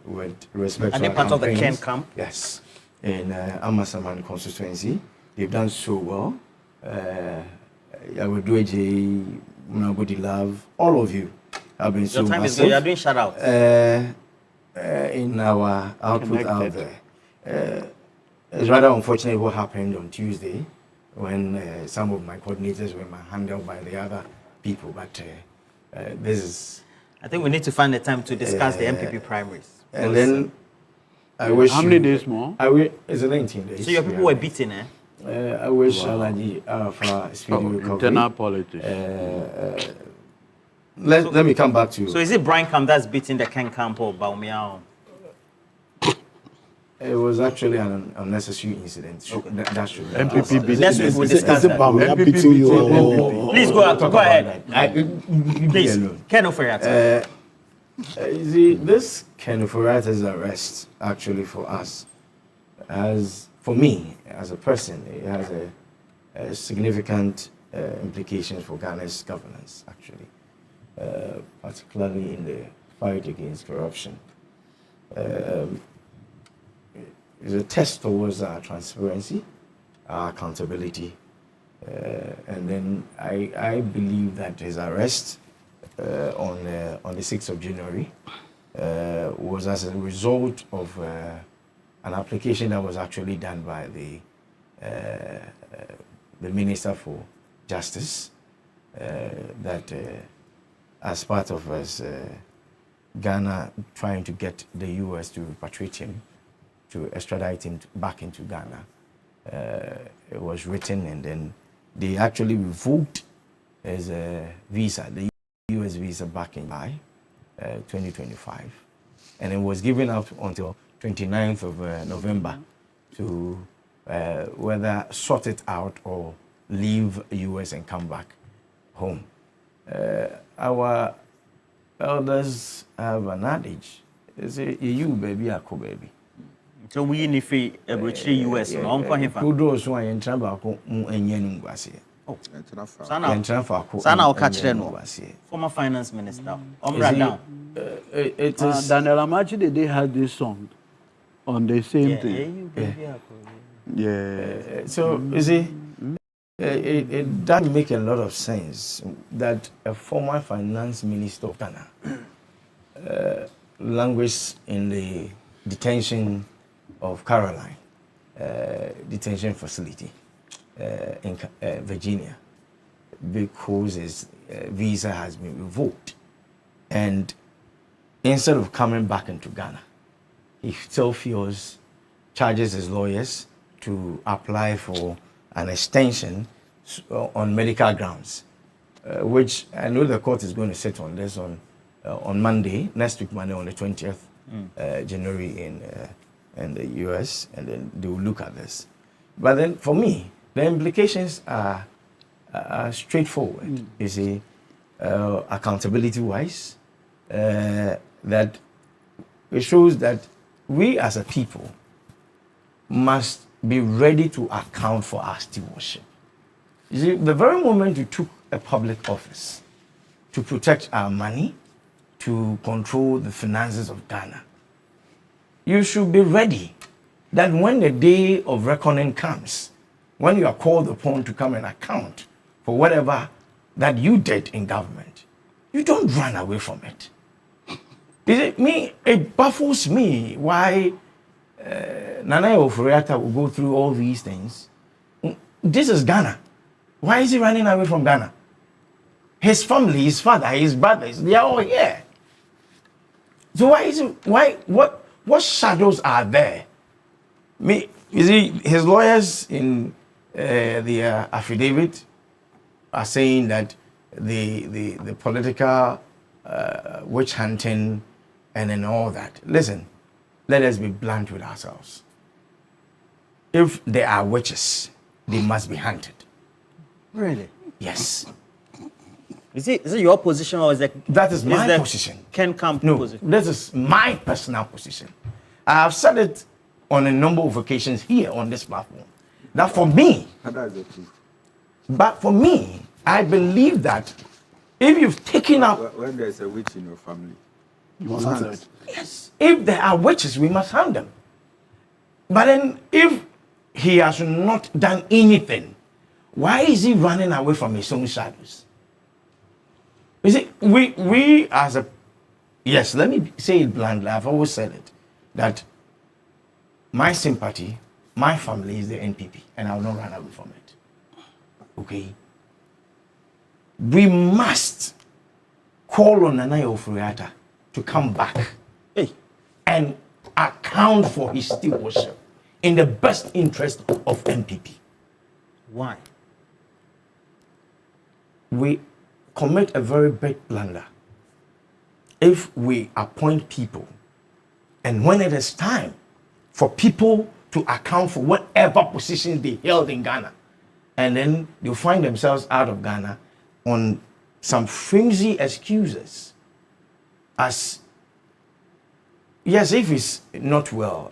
with respect to Are they part of the Ken camp? Yes. In Amasaman constituency. They've done so well. I will do AJ, Munagodi Love, all of you have been so Your time massive. is good. You're doing shout out. In our output out there. It's rather unfortunate what happened on Tuesday when some of my coordinators were handled by the other people, but this is... I think we need to find the time to discuss the MPP primaries. And then I wish... How many days more? It's 19 days. So your people were beaten, eh? I wish Alaji Arafa speedy recovery. Internal politics. Let me come back to you. So is it Brian Camp that's beating the Ken Camp or Baumiao? It was actually an unnecessary incident. Okay. That should be MPP beating. Next week we'll discuss that. Please go ahead. Please, Ken Ofori-Atta. See, this Ken Ofori-Atta's arrest, actually for us, has for me, as a person, it has a significant implications for Ghana's governance, actually, particularly in the fight against corruption. It's a test towards our transparency, our accountability, and then I believe that his arrest on the 6th of January was as a result of an application that was actually done by the Minister for Justice, that as part of us, Ghana trying to get the US to repatriate him, to extradite him back into Ghana. It was written, and then they actually revoked his visa, the US visa, back in July 2025. And it was given out until 29th of November to whether sort it out or leave US and come back home. Our elders have an adage. They say, you baby, I co baby. So we need to US. Kudos so I entra baako mu enye nu ngwase. Oh, Sana former finance minister. Down. It is Daniel Amachi, they had this song on the same thing. Yeah. So you see, it does make a lot of sense that a former finance minister of Ghana languished in the detention of Caroline detention facility in Virginia because his visa has been revoked, and instead of coming back into Ghana, he still feels, charges his lawyers to apply for an extension on medical grounds, which I know the court is going to sit on this on Monday, next week Monday, on the 20th January in the US, and then they will look at this. But then for me, the implications are straightforward. You see, accountability-wise, that it shows that we as a people must be ready to account for our stewardship. You see, the very moment you took a public office to protect our money, to control the finances of Ghana, you should be ready that when the day of reckoning comes, when you are called upon to come and account for whatever that you did in government, you don't run away from it. It baffles me why Nana Oforiatta will go through all these things. This is Ghana. Why is he running away from Ghana? His family, his father, his brothers, they are all here. So what shadows are there? You see, his lawyers in the affidavit are saying that the political witch hunting and then all that. Listen, let us be blunt with ourselves. If there are witches, they must be hunted. Really? Yes. Is it your position, or is that is my position? Ken Camp position? This is my personal position. I have said it on a number of occasions here on this platform. That for me, but for me, I believe that if you've taken up... When there's a witch in your family, you must handle it. Yes. If there are witches, we must handle them. But then if he has not done anything, why is he running away from his own shadows? You see, we as a... Yes, let me say it bluntly. I've always said it, that my sympathy, my family is the NPP, and I will not run away from it. Okay? We must call on Nana Oforiatta to come back and account for his stewardship in the best interest of NPP. Why? We commit a very big blunder if we appoint people, and when it is time for people to account for whatever positions they held in Ghana, and then they'll find themselves out of Ghana on some flimsy excuses. As yes, if he's not well,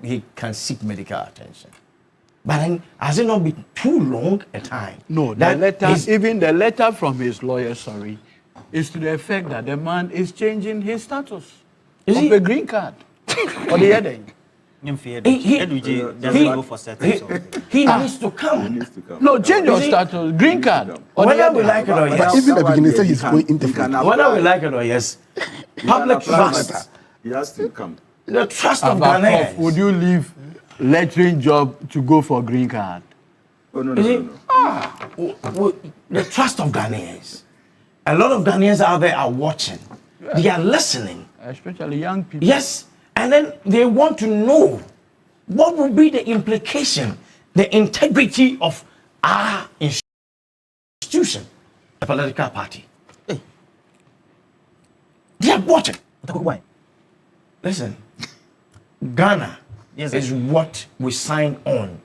he can seek medical attention. But then, has it not been too long a time? No, even the letter from his lawyer, is to the effect that the man is changing his status of a green card or the heading. He needs to come. No, change your status, green card. Whether we like it or yes. Even the beginning said he's going interfere. Whether we like it or yes, public trust. He has to come. The trust of Ghanaians. Would you leave lecturing job to go for green card? Oh, no. The trust of Ghanaians. A lot of Ghanaians out there are watching. They are listening. Especially young people. Yes. And then they want to know what will be the implication, the integrity of our institution, the political party. Hey. They are watching. Why? Listen, Ghana is what we sign on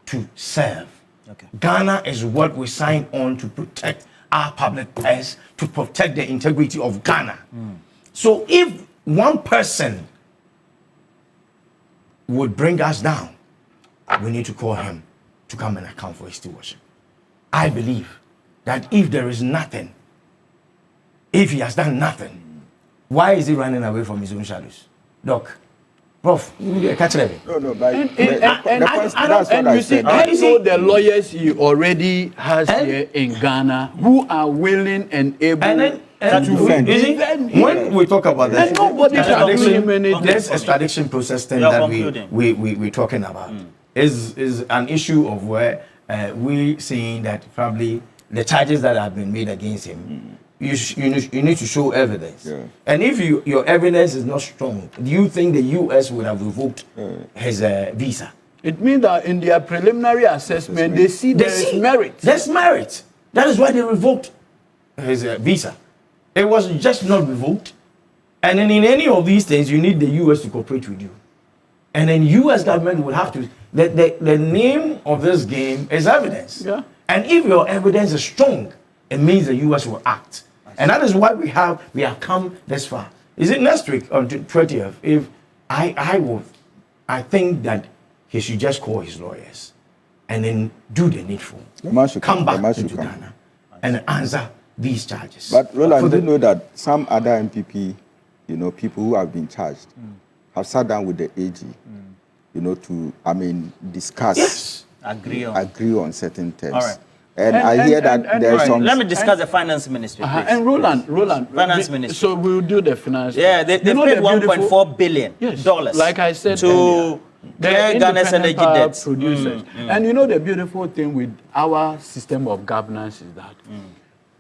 to serve. Okay. Ghana is what we sign on to protect our public purse, to protect the integrity of Ghana. So if one person would bring us down, we need to call him to come and account for his stewardship. I believe that if there is nothing, if he has done nothing, why is he running away from his own shadows? Doc, Prof, catch them. No, but and you see, I know the lawyers he already has here in Ghana who are willing and able to defend. When we talk about that, this extradition process thing that we're talking about is an issue of where we seeing that probably the charges that have been made against him, you need to show evidence. Yeah. And if your evidence is not strong, do you think the U.S. would have revoked his visa? It means that in their preliminary assessment, they see there is merit. There's merit. That is why they revoked his visa. It was just not revoked. And then in any of these things, you need the U.S. to cooperate with you. And then U.S. government would have to, the name of this game is evidence. Yeah. And if your evidence is strong, it means the U.S. will act. And that is why we have come this far. Is it next week on 20th? If I think that he should just call his lawyers and then do the needful. Come back to Ghana and answer these charges. But Roland, do you know that some other MPP, people who have been charged, have sat down with the AG, to discuss, agree on certain terms. All right. And I hear that there's some. Let me discuss the finance ministry, please. And Roland, finance ministry. So we'll do the finance. Yeah, they paid $1.4 billion. Yes, like I said, to clear Ghana's energy debts. Producers. And the beautiful thing with our system of governance is that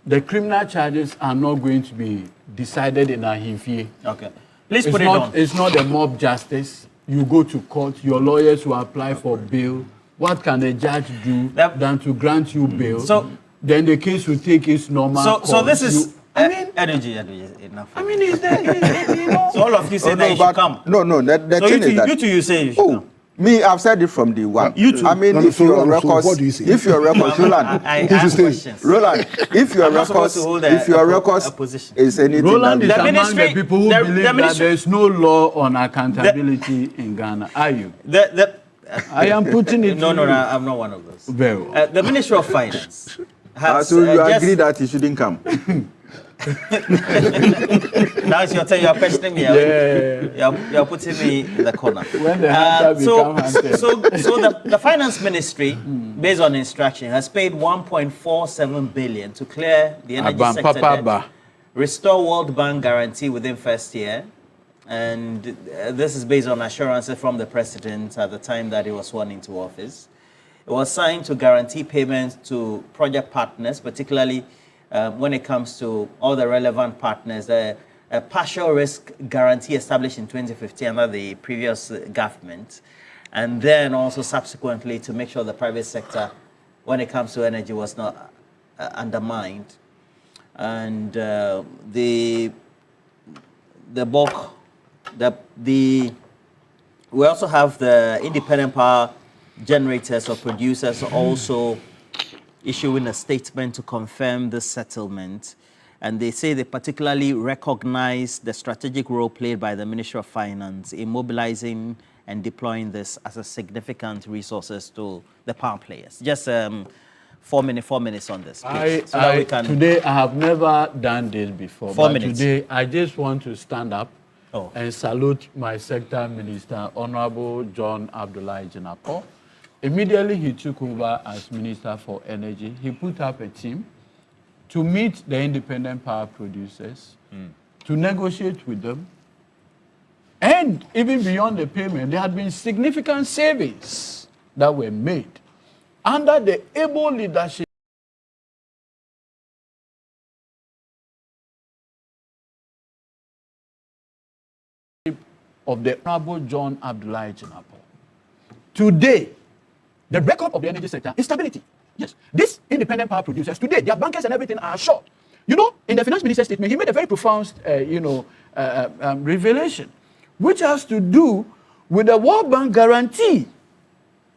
the criminal charges are not going to be decided in Ahimfie. Okay, please put it on. It's not a mob justice. You go to court. Your lawyers will apply for bail. What can the judge do than to grant you bail? So then the case will take its normal course. So this is energy enough. Is there? So all of you say that you should come. No. The so thing is that you two you say you should come. Me, I've said it from the one. You too. If your records, what do you say? If your records, Roland, Roland, if your records is anything, Roland is among the people who believe that there is no law on accountability in Ghana. Are you? I am putting it. No, I'm not one of those. Very well. The Ministry of Finance has. So you agree that he shouldn't come? Now it's your turn. You are questioning me. You are putting me in the corner. When the hunter so the Finance Ministry, based on instruction, has paid 1.47 billion to clear the energy sector debt, restore World Bank guarantee within first year. And this is based on assurances from the president at the time that he was sworn into office. It was signed to guarantee payments to project partners, particularly when it comes to all the relevant partners. A partial risk guarantee established in 2015 under the previous government, and then also subsequently to make sure the private sector, when it comes to energy, was not undermined. And the bulk. We also have the independent power generators or producers also issuing a statement to confirm the settlement. And they say they particularly recognize the strategic role played by the Ministry of Finance in mobilizing and deploying this as a significant resources to the power players. Just 4 minutes on this, please. Today, I have never done this before. 4 minutes. Today, I just want to stand up and salute my sector minister, Honorable John Abdullahi Jinapor. Immediately, he took over as Minister for Energy. He put up a team to meet the independent power producers, to negotiate with them. And even beyond the payment, there had been significant savings that were made under the able leadership of the Honorable John Abdullahi Jinapor. Today, the record of the energy sector is stability. Yes, these independent power producers today, their bankers and everything are short. You know, in the finance minister's statement, he made a very profound, revelation, which has to do with the World Bank guarantee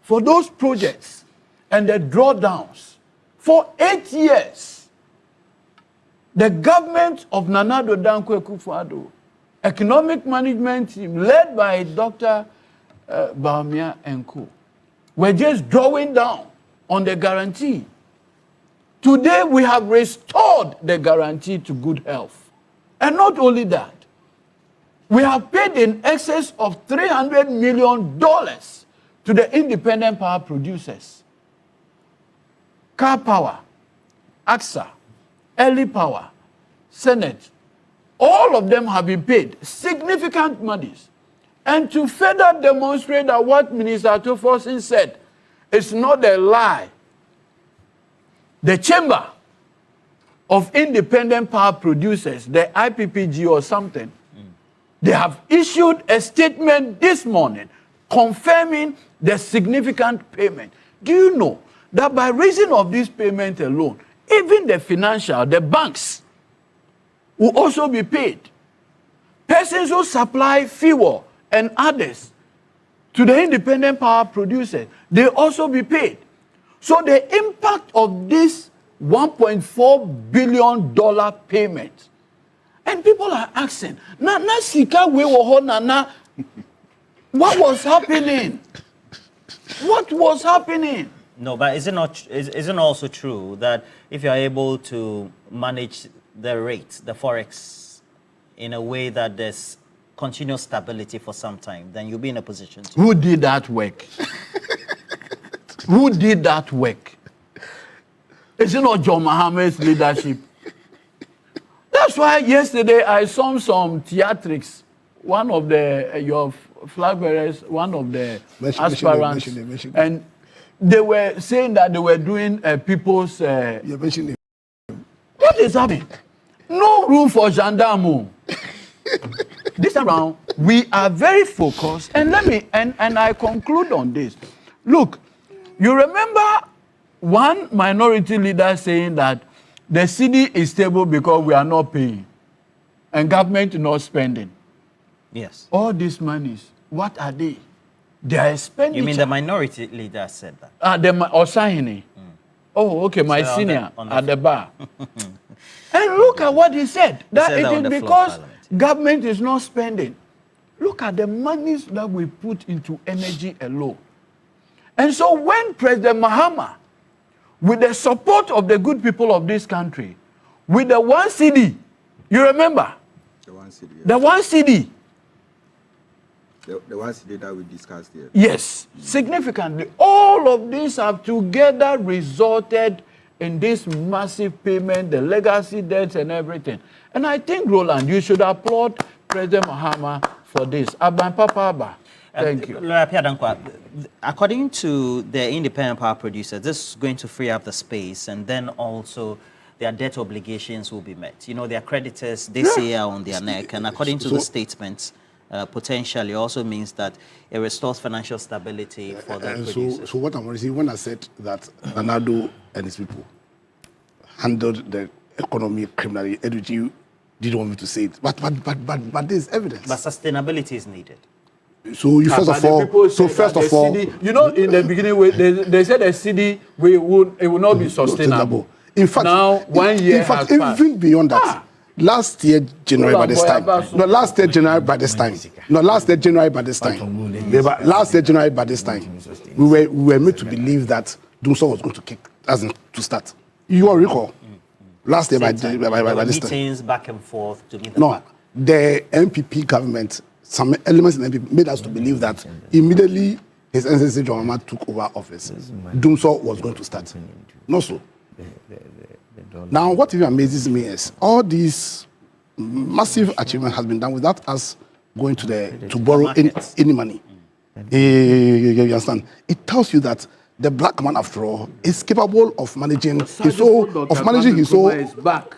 for those projects and the drawdowns. For 8 years, the government of Nana Addo Dankwa Akufo-Addo, economic management team led by Dr. Bawumia and co, were just drawing down on the guarantee. Today, we have restored the guarantee to good health. And not only that, we have paid in excess of $300 million to the independent power producers. Car Power, AXA, Early Power, Senate, all of them have been paid significant monies. And to further demonstrate that what Minister Atoforsin said is not a lie, the Chamber of Independent Power Producers, the IPPG or something, they have issued a statement this morning confirming the significant payment. Do you know that by reason of this payment alone, even the banks will also be paid? Persons who supply fuel and others to the independent power producers, they also be paid. So the impact of this $1.4 billion payment, and people are asking, what was happening? What was happening? No, but isn't also true that if you are able to manage the rate, the forex, in a way that there's continuous stability for some time, then you'll be in a position to. Who did that work? Who did that work? Is it not John Mohammed's leadership? That's why yesterday I saw some theatrics. One of your flag bearers, one of the aspirants, and they were saying that they were doing people's. What is happening? No room for gendarme. This time around, we are very focused, and I conclude on this. Look, you remember one minority leader saying that the cedi is stable because we are not paying, and government is not spending. Yes. All these monies, what are they? They are expenditure. You mean the minority leader said that? Osahini. Oh, okay, my senior at the bar. And look at what he said. That it is because government is not spending. Look at the monies that we put into energy alone. And so when President Mahama, with the support of the good people of this country, with the 1 cedi, you remember? The 1 cedi. Yes. The 1 cedi. The 1 cedi that we discussed here. Yes, significantly. All of these have together resulted in this massive payment, the legacy debts and everything. And I think, Roland, you should applaud President Mahama for this. Aban Papa Abba. Thank you. According to the independent power producers, this is going to free up the space, and then also their debt obligations will be met. You know, their creditors this year are on their neck, and according to the statements, potentially also means that it restores financial stability for the producers. So what I'm going to say, when I said that Nana Addo and his people handled the economy criminally, Eduji didn't want me to say it, but there's evidence. But sustainability is needed. So you first of all, you know, in the beginning they said the cedi it will not be sustainable. In fact, now 1 year in fact, has passed. even beyond that, last year January by this time. No, last year January by this time. No, last year January by this time. Last year January by this time, we were made to believe that Dumso was going to kick as in to start. You all recall? Last year by this time. Meetings back and forth to meet. No, the MPP government, some elements in the MPP made us to believe that immediately His Excellency John Mahama took over office, Dumso was going to start. No, so. Now, what even amazes me is all these massive achievement has been done without us going to borrow any money. You understand? It tells you that the black man, after all, is capable of managing his own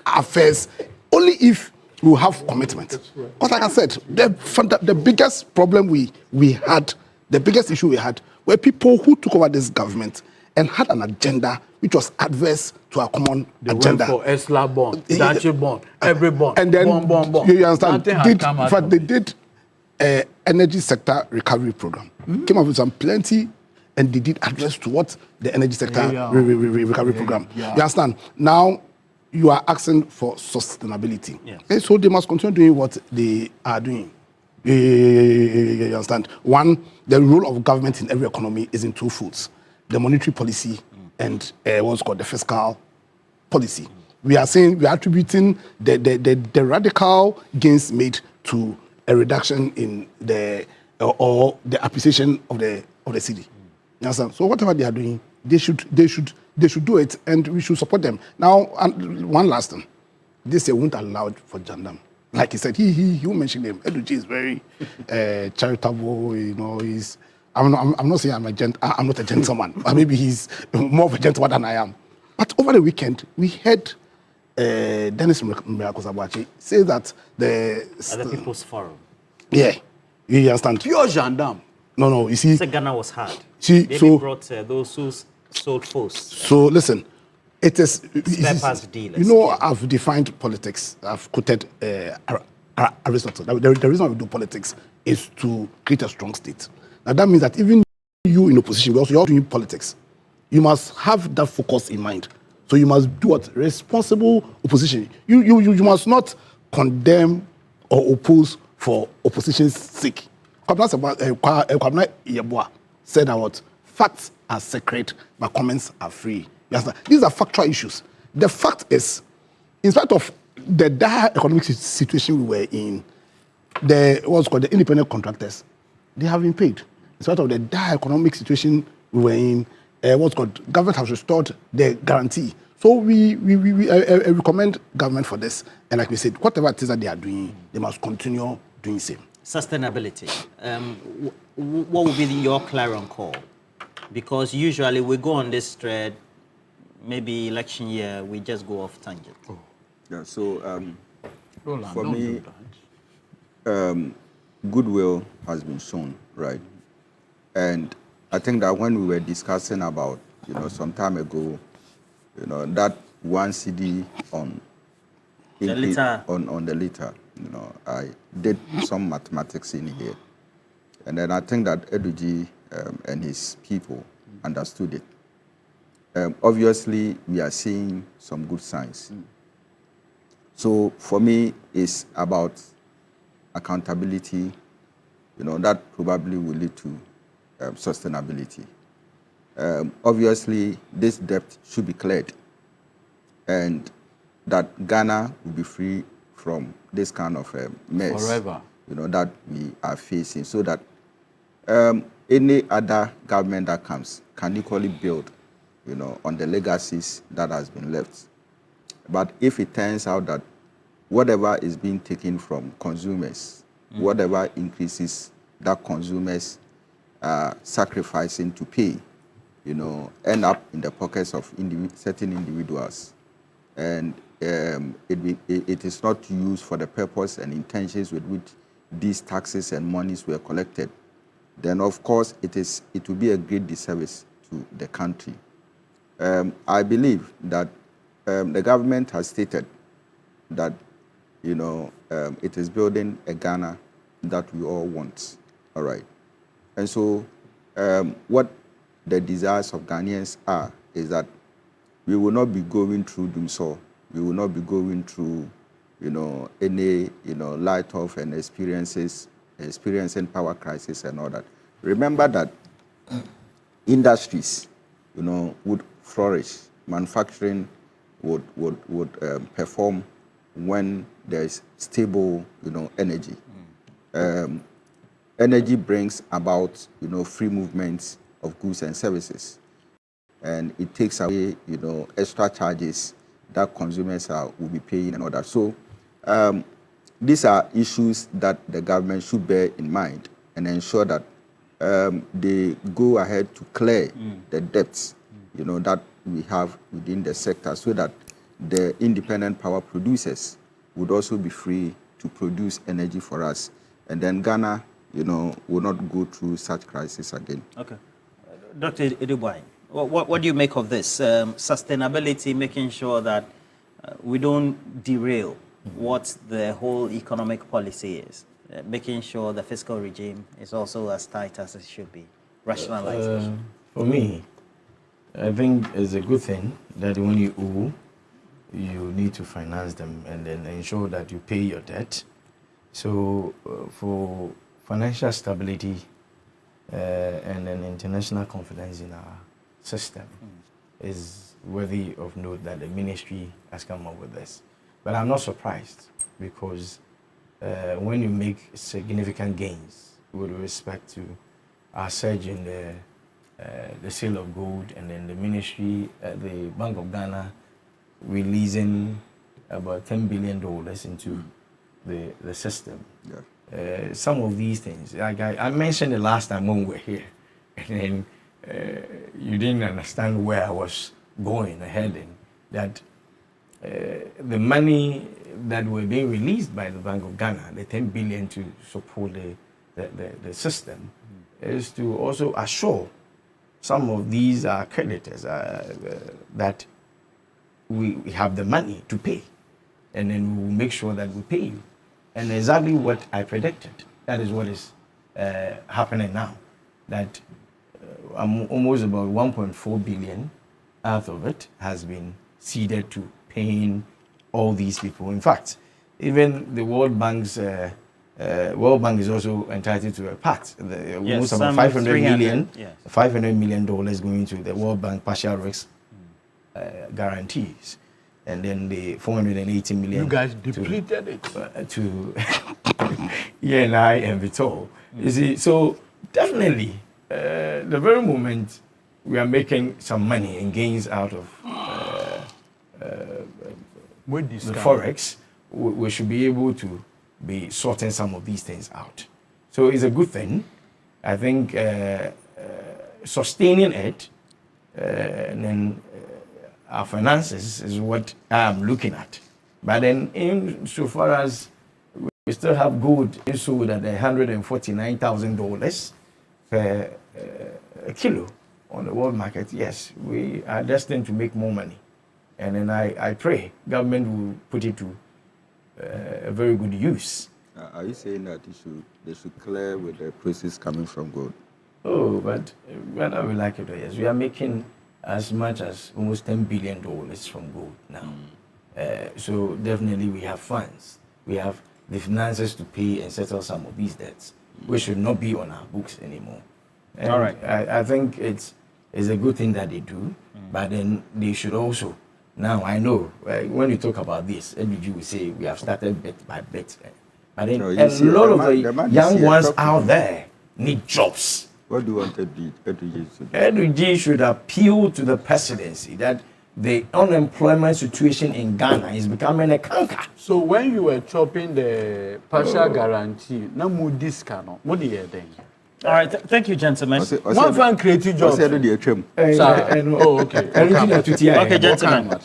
affairs only if you have commitment. Because like I said, the biggest problem we had, the biggest issue we had, were people who took over this government and had an agenda which was adverse to our common agenda. Went for Esla bond, Dachi bond, every bond, and then bond. You understand? They did energy sector recovery program. Came up with some plenty, and they did address to what the energy sector recovery program. You understand? Now you are asking for sustainability. Okay, so they must continue doing what they are doing. You understand? One, the role of government in every economy is in two folds: the monetary policy and what's called the fiscal policy. We are attributing the radical gains made to a reduction in or the appreciation of the cedi. You understand? So whatever they are doing, they should do it, and we should support them. Now, and one last thing, this won't allow for Jandam. Like he said, he mentioned him. Eduji is very charitable. You know, I'm not saying I'm not a gentleman, but maybe he's more of a gentleman than I am. But over the weekend, we heard Dennis Mirakosabachi say that the People's Forum. Yeah, you understand? Pure gendarme. No, you see. Ghana was hard. They brought those who sold force. So listen, it is. Dealers. You know, I've defined politics. I've quoted Aristotle. The reason why we do politics is to create a strong state. Now that means that even you in opposition, you're doing politics. You must have that focus in mind. So you must do what? Responsible opposition. You must not condemn or oppose for opposition's sake. Said that what? Facts are sacred, but comments are free. These are factual issues. The fact is, in spite of the dire economic situation we were in, what's called the independent contractors, they have been paid. In spite of the dire economic situation we were in, what's called government has restored the guarantee. So we recommend government for this. And like we said, whatever it is that they are doing, they must continue doing same. Sustainability. What would be your clarion call? Because usually we go on this thread, maybe election year, we just go off tangent. Yeah, so for me, goodwill has been shown, right? And I think that when we were discussing about, some time ago, that one cedi on the liter, I did some mathematics in here. And then I think that Eduji and his people understood it. Obviously, we are seeing some good signs. So for me, it's about accountability, that probably will lead to sustainability. Obviously, this debt should be cleared, and that Ghana will be free from this kind of mess forever, that we are facing, so that any other government that comes can equally build, on the legacies that has been left. But if it turns out that whatever is being taken from consumers, whatever increases that consumers are sacrificing to pay, end up in the pockets of certain individuals, and it is not used for the purpose and intentions with which these taxes and monies were collected, then of course it will be a great disservice to the country. I believe that the government has stated that it is building a Ghana that we all want. All right. And so what the desires of Ghanaians are is that we will not be going through doomsday. We will not be going through, any, light off and experiencing power crisis and all that. Remember that industries, would flourish. Manufacturing would perform when there is stable, energy. Energy brings about, free movements of goods and services, and it takes away, extra charges that consumers will be paying and all that. So these are issues that the government should bear in mind and ensure that they go ahead to clear the debts, that we have within the sector, so that the independent power producers would also be free to produce energy for us, and then Ghana, will not go through such crisis again. Okay, Dr. Edubwai, what do you make of this sustainability, making sure that we don't derail what the whole economic policy is, making sure the fiscal regime is also as tight as it should be, rationalization? For me, I think it's a good thing that when you owe, you need to finance them and then ensure that you pay your debt. So for financial stability and then international confidence in our system is worthy of note that the ministry has come up with this. But I'm not surprised, because when you make significant gains with respect to our surge in the sale of gold, and then the ministry, the Bank of Ghana releasing about $10 billion into the system. Yeah. Some of these things, like I mentioned the last time when we were here, and then you didn't understand where I was going ahead, and that the money that were being released by the Bank of Ghana, the 10 billion to support the system, is to also assure some of these creditors that we have the money to pay, and then we will make sure that we pay you. And exactly what I predicted, that is what is happening now. That almost about 1.4 billion out of it has been ceded to paying all these people. In fact, even the World Bank's World Bank is also entitled to a part. Almost about $500 million going to the World Bank partial risk guarantees, and then the 480 million. You guys depleted it to ENI and Vitol. You see, so definitely, the very moment we are making some money and gains out of the forex, we should be able to be sorting some of these things out. So it's a good thing. I think sustaining it and then our finances is what I'm looking at. But then insofar as we still have gold sold at $149,000 per kilo on the world market, yes, we are destined to make more money. And then I pray government will put it to a very good use. Are you saying that they should clear with the proceeds coming from gold? Oh, but whether we like it or yes, we are making as much as almost $10 billion from gold now. So definitely we have funds. We have the finances to pay and settle some of these debts, which should not be on our books anymore. And all right. I think it's a good thing that they do, but then they should also. Now I know when you talk about this, LBG will say we have started bit by bit, but then a lot of the young ones out there need jobs. What do you want LBG to do? LBG should appeal to the presidency that the unemployment situation in Ghana is becoming a canker. So when you were chopping the partial guarantee, now move this cannot. What do you think? All right, thank you, gentlemen. One fan creative job. Okay, okay, gentlemen.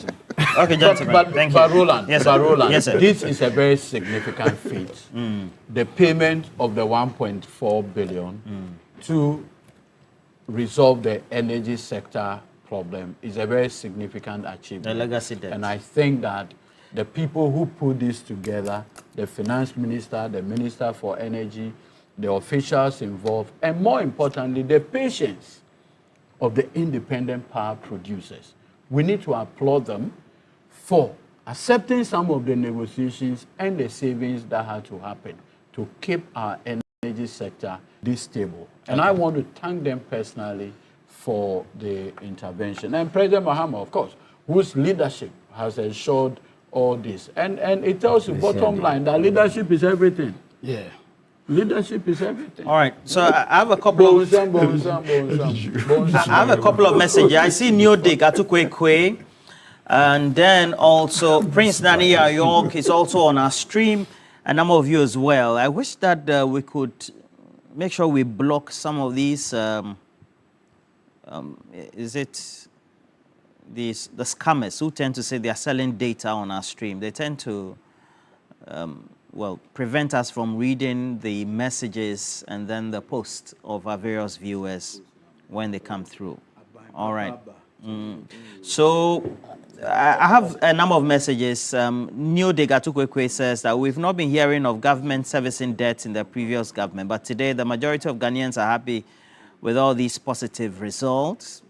Okay, gentlemen. Thank you. But Roland, yes, Roland, yes, sir. This is a very significant feat. The payment of the 1.4 billion to resolve the energy sector problem is a very significant achievement. The legacy debt. And I think that the people who put this together, the finance minister, the minister for energy, the officials involved, and more importantly, the patience of the independent power producers we need to applaud them for accepting some of the negotiations and the savings that had to happen to keep our energy sector this stable. And I want to thank them personally for the intervention. And President Mahama, of course, whose leadership has ensured all this. And it tells you bottom line that leadership is everything. Yeah. Leadership is everything. All right. So I have a couple of messages. I see Newday Gatukwe, and then also Prince Nani York is also on our stream, a number of you as well. I wish that we could make sure we block some of these. Is it the scammers who tend to say they are selling data on our stream? They tend to prevent us from reading the messages and then the posts of our various viewers when they come through. All right. So I have a number of messages. Newday Gatukwe says that we've not been hearing of government servicing debt in the previous government, but today the majority of Ghanaians are happy with all these positive results.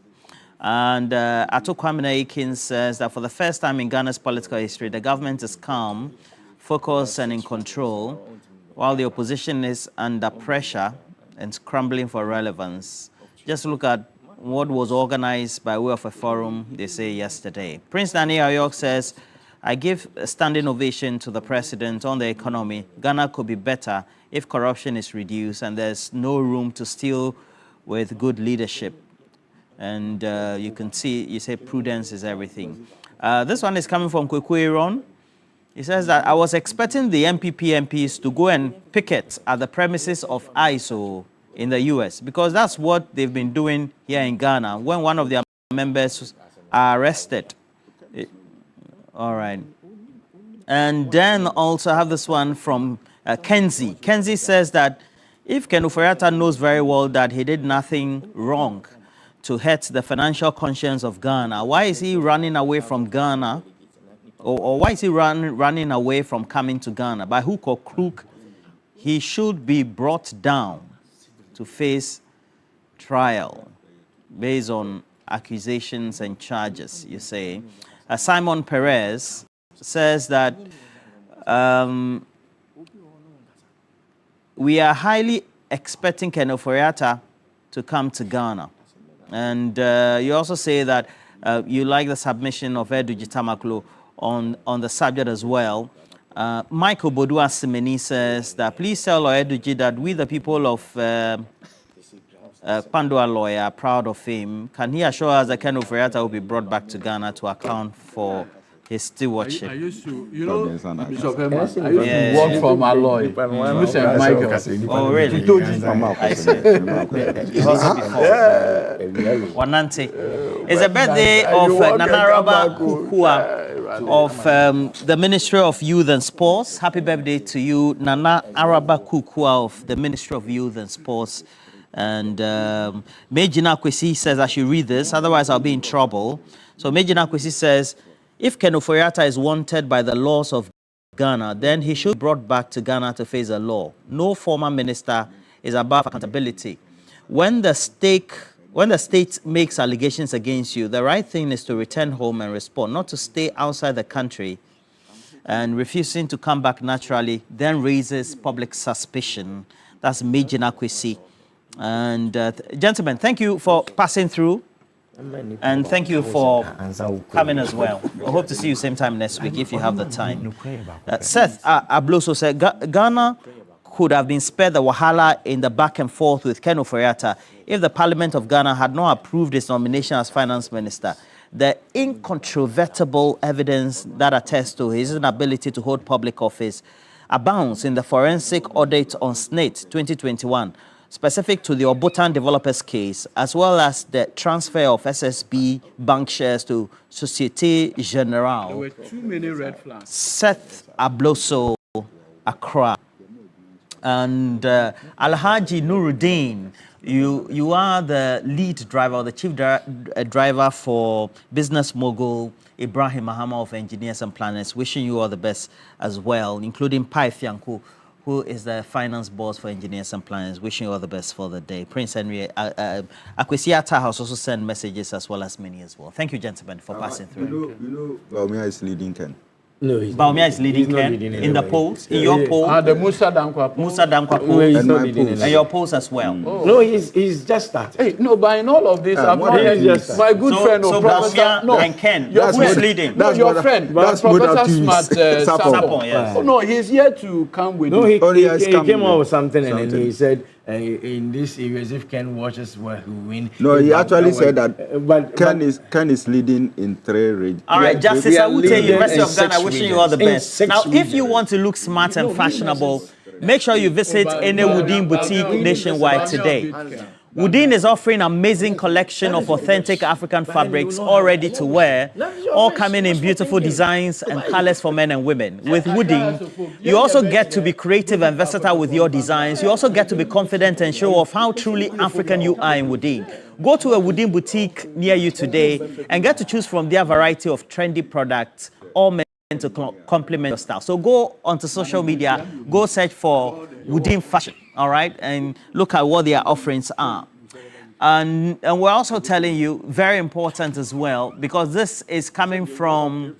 And Ato Kwamina Aiken says that for the first time in Ghana's political history, the government is calm, focused and in control, while the opposition is under pressure and scrambling for relevance. Just look at what was organized by way of a forum, they say, yesterday. Prince Nani York says, I give a standing ovation to the president on the economy. Ghana could be better if corruption is reduced and there's no room to steal with good leadership. And you can see, you say prudence is everything. This one is coming from Kwekwe. He says that I was expecting the MPP MPs to go and picket at the premises of ISO in the US, because that's what they've been doing here in Ghana when one of their members are arrested. All right. And then also have this one from Kenzie. Kenzie says that if Ken Ofori-Atta knows very well that he did nothing wrong to hurt the financial conscience of Ghana, why is he running away from Ghana? Or why is he running away from coming to Ghana? By hook or crook, he should be brought down to face trial based on accusations and charges, you say. Simon Perez says that we are highly expecting Ken Ofori-Atta to come to Ghana. And you also say that you like the submission of Eduji Tamaklo on the subject as well. Michael Bodua Simeni says that please tell Eduji that we, the people of Pandua Lawyer, are proud of him. Can he assure us that Ken Ofori-Atta will be brought back to Ghana to account for his stewardship? I used to, you know, Bishop Emma, I used to work for my lawyer, St. Michael. Oh, really? I see. Wanante. It's a birthday of Nanaraba Kukua of the Ministry of Youth and Sports. Happy birthday to you, Nana Araba Kukua of the Ministry of Youth and Sports. And Mejina Kwesi says I should read this, otherwise I'll be in trouble. So Mejina Kwesi says, if Ken Ofori-Atta is wanted by the laws of Ghana, then he should be brought back to Ghana to face the law. No former minister is above accountability. When the state makes allegations against you, the right thing is to return home and respond, not to stay outside the country and refusing to come back naturally, then raises public suspicion. That's Mejina Kwesi. And gentlemen, thank you for passing through. And thank you for coming as well. I hope to see you same time next week if you have the time. Seth Abloso said Ghana could have been spared the wahala in the back and forth with Ken Ofori-Atta if the Parliament of Ghana had not approved his nomination as finance minister. The incontrovertible evidence that attests to his inability to hold public office abounds in the forensic audit on SNATE 2021. Specific to the Obotan developers case, as well as the transfer of SSB bank shares to Societe Generale. There were too many red flags. Seth Abloso, Accra. And Alhaji Nuruddin, you are the lead driver, the chief driver for business mogul Ibrahim Mahama of Engineers and Planners. Wishing you all the best as well, including Pai Fianku, who is the finance boss for engineers and planners, wishing you all the best for the day. Prince Henry Akwesiata has also sent messages as well as many as well. Thank you, gentlemen, for passing through. You know, Baumia is leading Ken. No, Baumia is leading Ken in the polls. In your poll, the Musa Dankwa poll. Musa Dankwa poll, and my polls. And your polls as well. Oh. No, he's just started. Hey, no, but in all of this, I'm not just my good friend. So Baumia and Ken, who's leading? No, your friend, Professor Smart Sapon. Yes. Oh no, he's here to come with. No, he came out with something and then he said, in this areas, if Ken watches well, he will win. No, he actually said that Ken is leading in 3 regions. All right, Justice Awute, University of Ghana, wishing you all the best. Now, if you want to look smart and fashionable, make sure you visit any Woodin boutique nationwide today. Woodin is offering an amazing collection of authentic African fabrics all ready to wear, all coming in beautiful designs and colors for men and women. With Woodin, you also get to be creative and versatile with your designs. You also get to be confident and show off how truly African you are in Woodin. Go to a Woodin boutique near you today and get to choose from their variety of trendy products, all meant to complement your style. So go onto social media, go search for Woodin Fashion, all right, and look at what their offerings are. And we're also telling you, very important as well, because this is coming from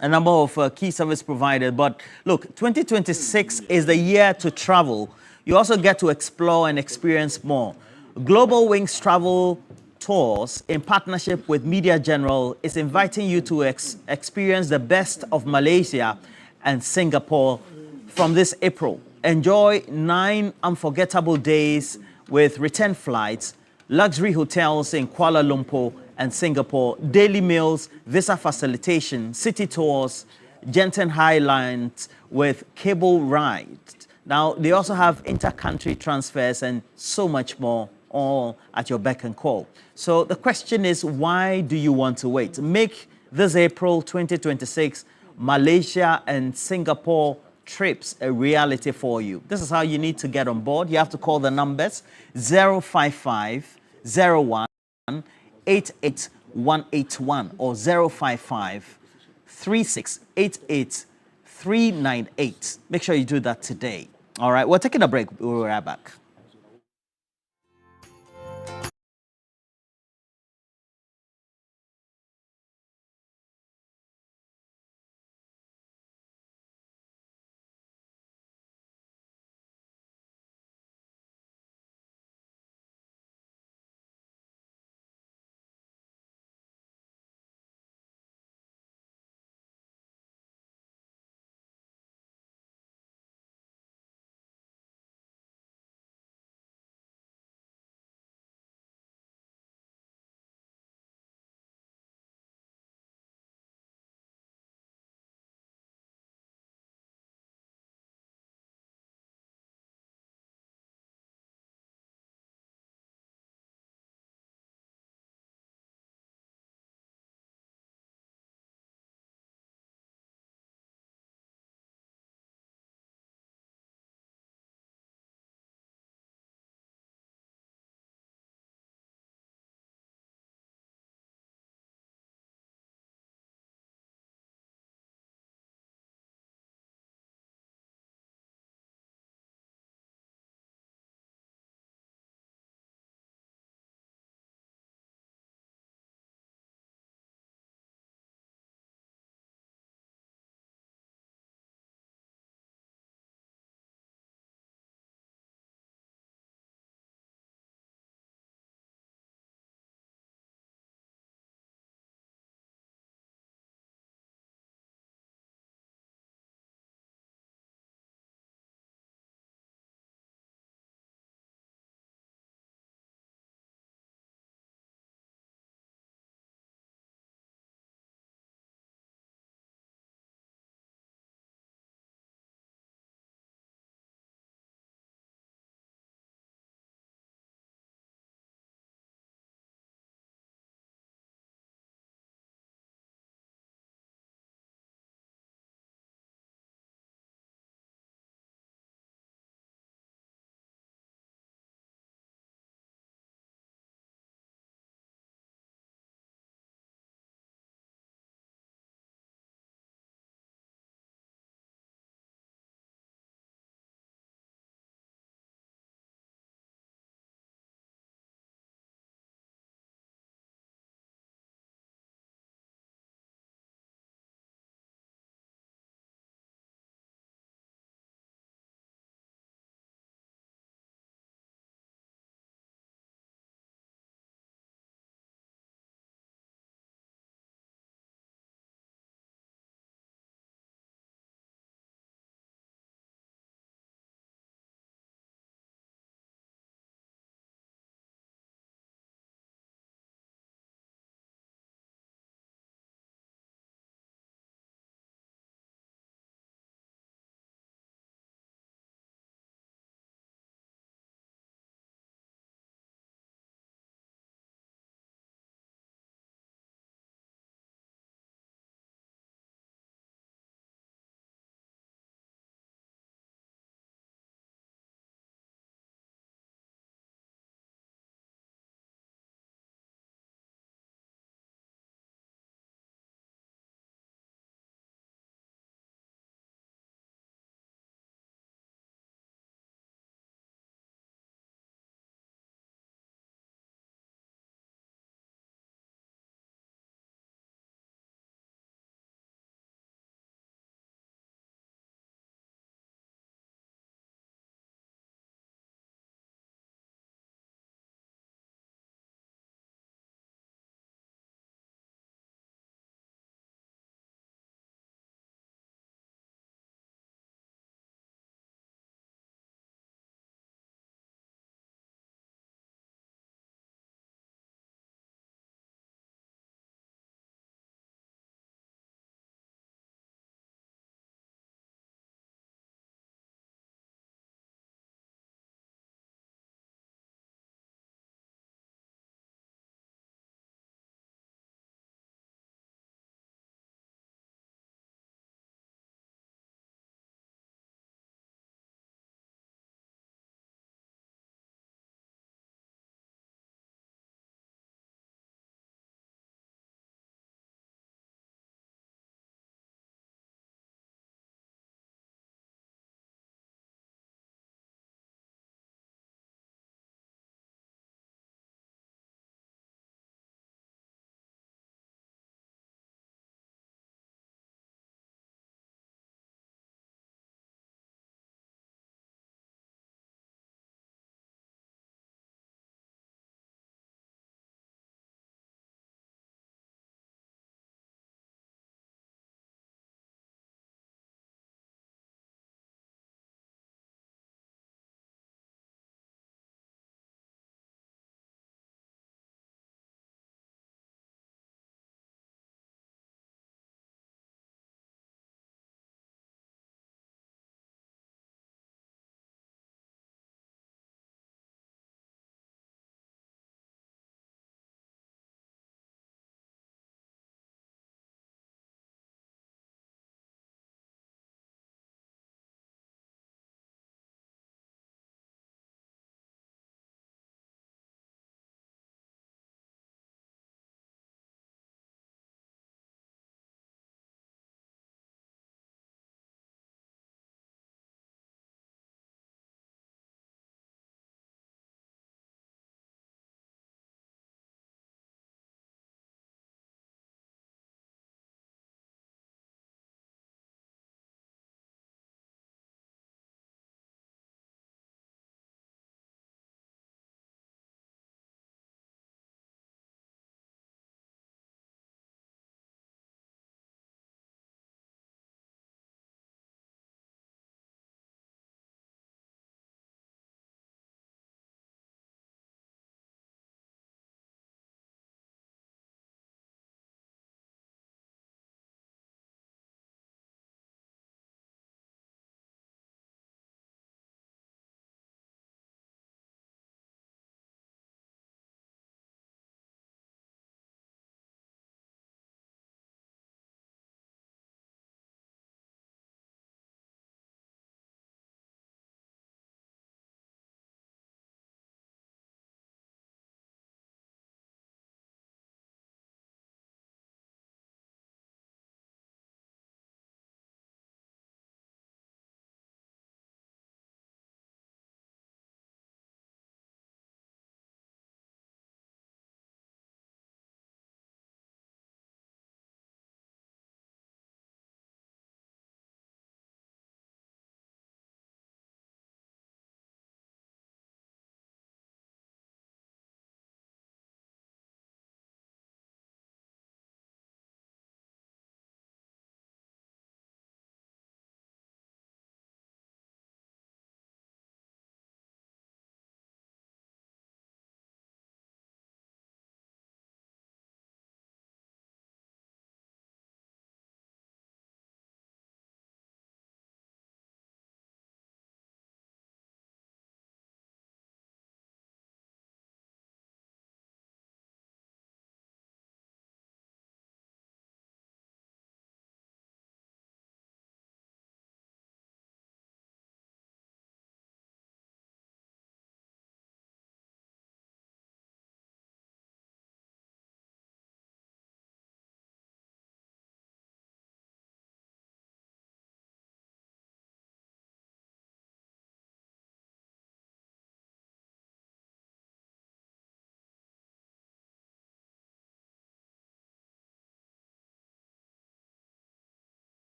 a number of key service providers. But look, 2026 is the year to travel. You also get to explore and experience more. Global Wings Travel Tours, in partnership with Media General, is inviting you to experience the best of Malaysia and Singapore from this April. Enjoy 9 unforgettable days with return flights, luxury hotels in Kuala Lumpur and Singapore, daily meals, visa facilitation, city tours, Genting Highlands with cable rides. Now, they also have inter-country transfers and so much more, all at your beck and call. So the question is, why do you want to wait? Make this April 2026 Malaysia and Singapore trips a reality for you. This is how you need to get on board. You have to call the numbers 055 01 88181 or 055 3688 398. Make sure you do that today. All right, we're taking a break. We'll be right back.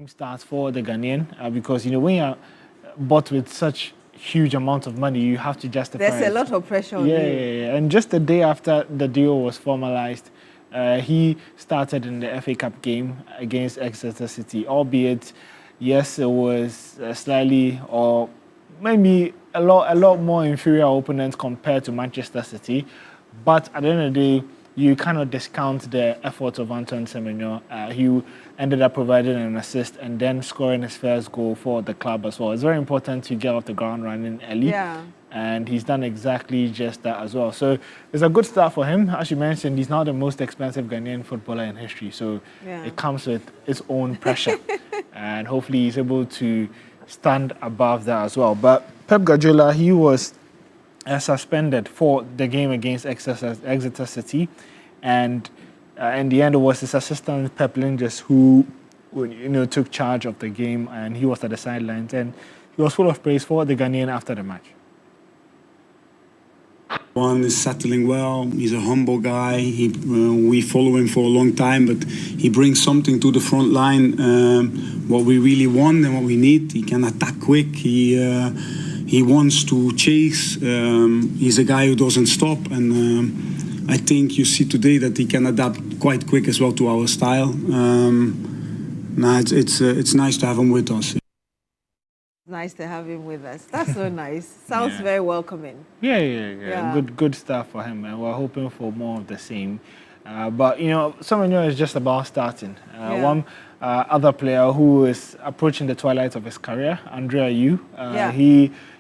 Starts for the Ghanaian because when you're bought with such huge amount of money, you have to justify. There's a lot of pressure on you. Yeah, and just the day after the deal was formalized, he started in the FA Cup game against Exeter City, albeit yes, it was slightly or maybe a lot more inferior opponent compared to Manchester City, but at the end of the day, you cannot discount the effort of Antoine Semenyo. He ended up providing an assist and then scoring his first goal for the club as well. It's very important to get off the ground running early. Yeah. And he's done exactly just that as well. So it's a good start for him. As you mentioned, he's now the most expensive Ghanaian footballer in history. So it comes with its own pressure. And hopefully he's able to stand above that as well. But Pep Guardiola, he was suspended for the game against Exeter City, and in the end it was his assistant Pep Linders who took charge of the game, and he was at the sidelines, and he was full of praise for the Ghanaian after the match. One is settling well. He's a humble guy. We follow him for a long time, but he brings something to the front line. What we really want and what we need. He can attack quick. He wants to chase. He's a guy who doesn't stop, and I think you see today that he can adapt quite quick as well to our style. It's nice to have him with us. Nice to have him with us. That's so nice. Sounds very welcoming. Yeah. Good stuff for him, and we're hoping for more of the same. But Semenyo is just about starting. One other player who is approaching the twilight of his career, Andrea Yu.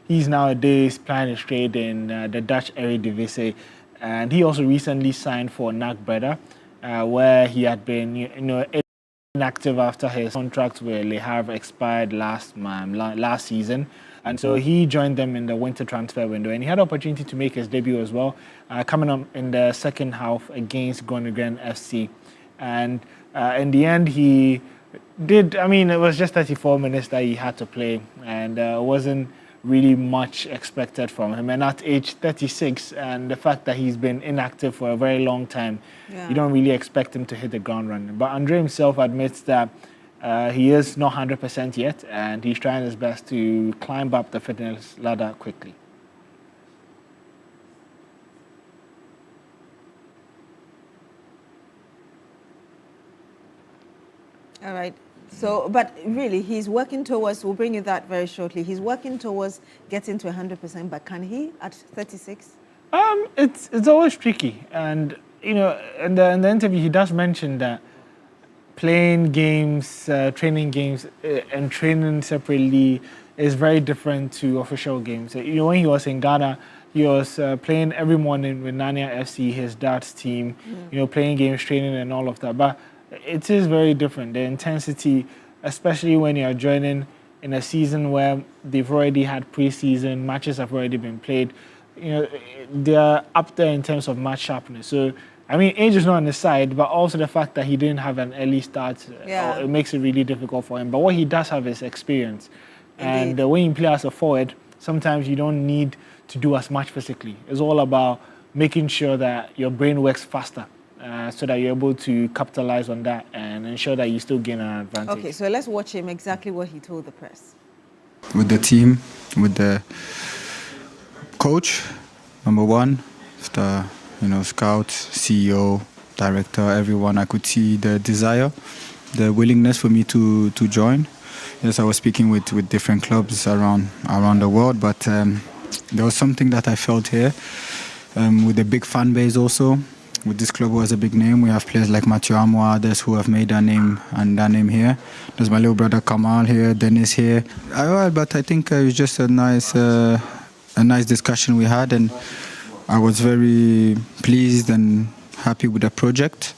He's nowadays playing his trade in the Dutch Eredivisie, and he also recently signed for NAC Breda, where he had been inactive after his contract with Le Havre expired last season, and so he joined them in the winter transfer window, and he had the opportunity to make his debut as well, coming up in the second half against Groningen FC, and in the end he did. I mean, it was just 34 minutes that he had to play, and it wasn't really much expected from him. And at age 36, and the fact that he's been inactive for a very long time, you don't really expect him to hit the ground running. But Andre himself admits that he is not 100% yet, and he's trying his best to climb up the fitness ladder quickly. All right. So, but really, he's working towards, we'll bring you that very shortly, he's working towards getting to 100%, but can he at 36? It's always tricky. And, in the interview, he does mention that playing games, training games, and training separately is very different to official games. When he was in Ghana, he was playing every morning with Nania FC, his dad's team, playing games, training, and all of that. But it is very different. The intensity, especially when you're joining in a season where they've already had pre-season, matches have already been played, they're up there in terms of match sharpness. So, I mean, age is not on the side, but also the fact that he didn't have an early start, it makes it really difficult for him. But what he does have is experience. Indeed. And when you play as a forward, sometimes you don't need to do as much physically. It's all about making sure that your brain works faster. So that you're able to capitalize on that and ensure that you still gain an advantage. Okay, so let's watch him exactly what he told the press. With the team, with the coach, number one, the scouts, CEO, director, everyone, I could see the desire, the willingness for me to join. Yes, I was speaking with different clubs around the world, but there was something that I felt here with the big fan base also. With this club who has a big name, we have players like Mathieu Amoa, others who have made their name here. There's my little brother Kamal here, Dennis here. But I think it was just a nice discussion we had, and I was very pleased and happy with the project,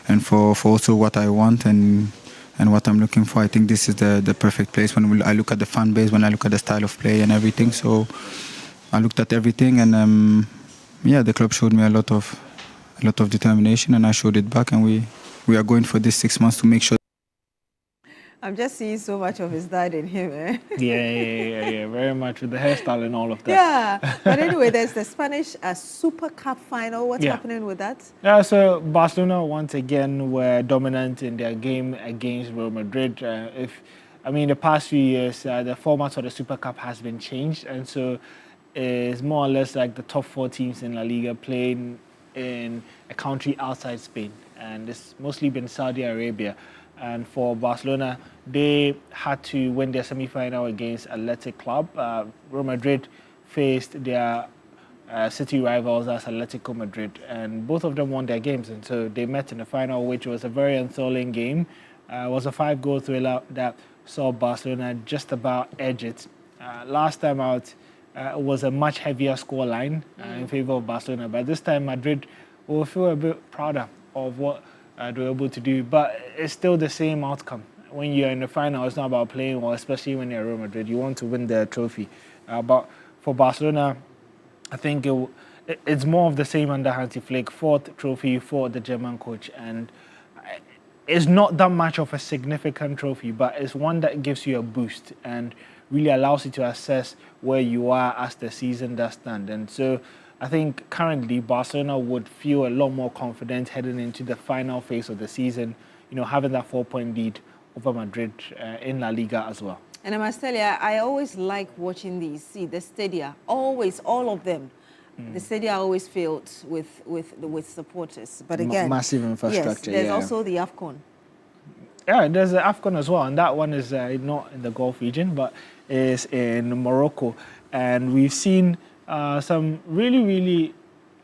and for also what I want and what I'm looking for. I think this is the perfect place when I look at the fan base, when I look at the style of play and everything. So I looked at everything, and the club showed me a lot of determination, and I showed it back, and we are going for this 6 months to make sure. I'm just seeing so much of his dad in him, eh? Yeah, very much with the hairstyle and all of that. Yeah, but anyway, there's the Spanish Super Cup final. What's happening with that? Yeah, so Barcelona once again were dominant in their game against Real Madrid. The past few years, the format of the Super Cup has been changed, and so it's more or less like the top 4 teams in La Liga playing in a country outside Spain, and it's mostly been Saudi Arabia. And for Barcelona, they had to win their semi-final against Athletic Club. Real Madrid faced their city rivals as Atletico Madrid, and both of them won their games, and so they met in the final, which was a very enthralling game. It was a 5-goal thriller that saw Barcelona just about edge it. Last time out, it was a much heavier scoreline in favor of Barcelona, but this time Madrid will feel a bit prouder of what they were able to do, but it's still the same outcome. When you're in the final, it's not about playing well, especially when you're Real Madrid. You want to win the trophy. But for Barcelona, I think it's more of the same under Hansi Flick. 4th trophy for the German coach, and it's not that much of a significant trophy, but it's one that gives you a boost and really allows you to assess where you are as the season does stand. And so I think currently Barcelona would feel a lot more confident heading into the final phase of the season, having that 4-point lead over Madrid in La Liga as well. And I must tell you, I always like watching these. See, the stadia, always, all of them. The stadia are always filled with supporters. But again, massive infrastructure. Yes, there's also the AFCON. Yeah, there's the AFCON as well, and that one is not in the Gulf region, but is in Morocco. And we've seen some really, really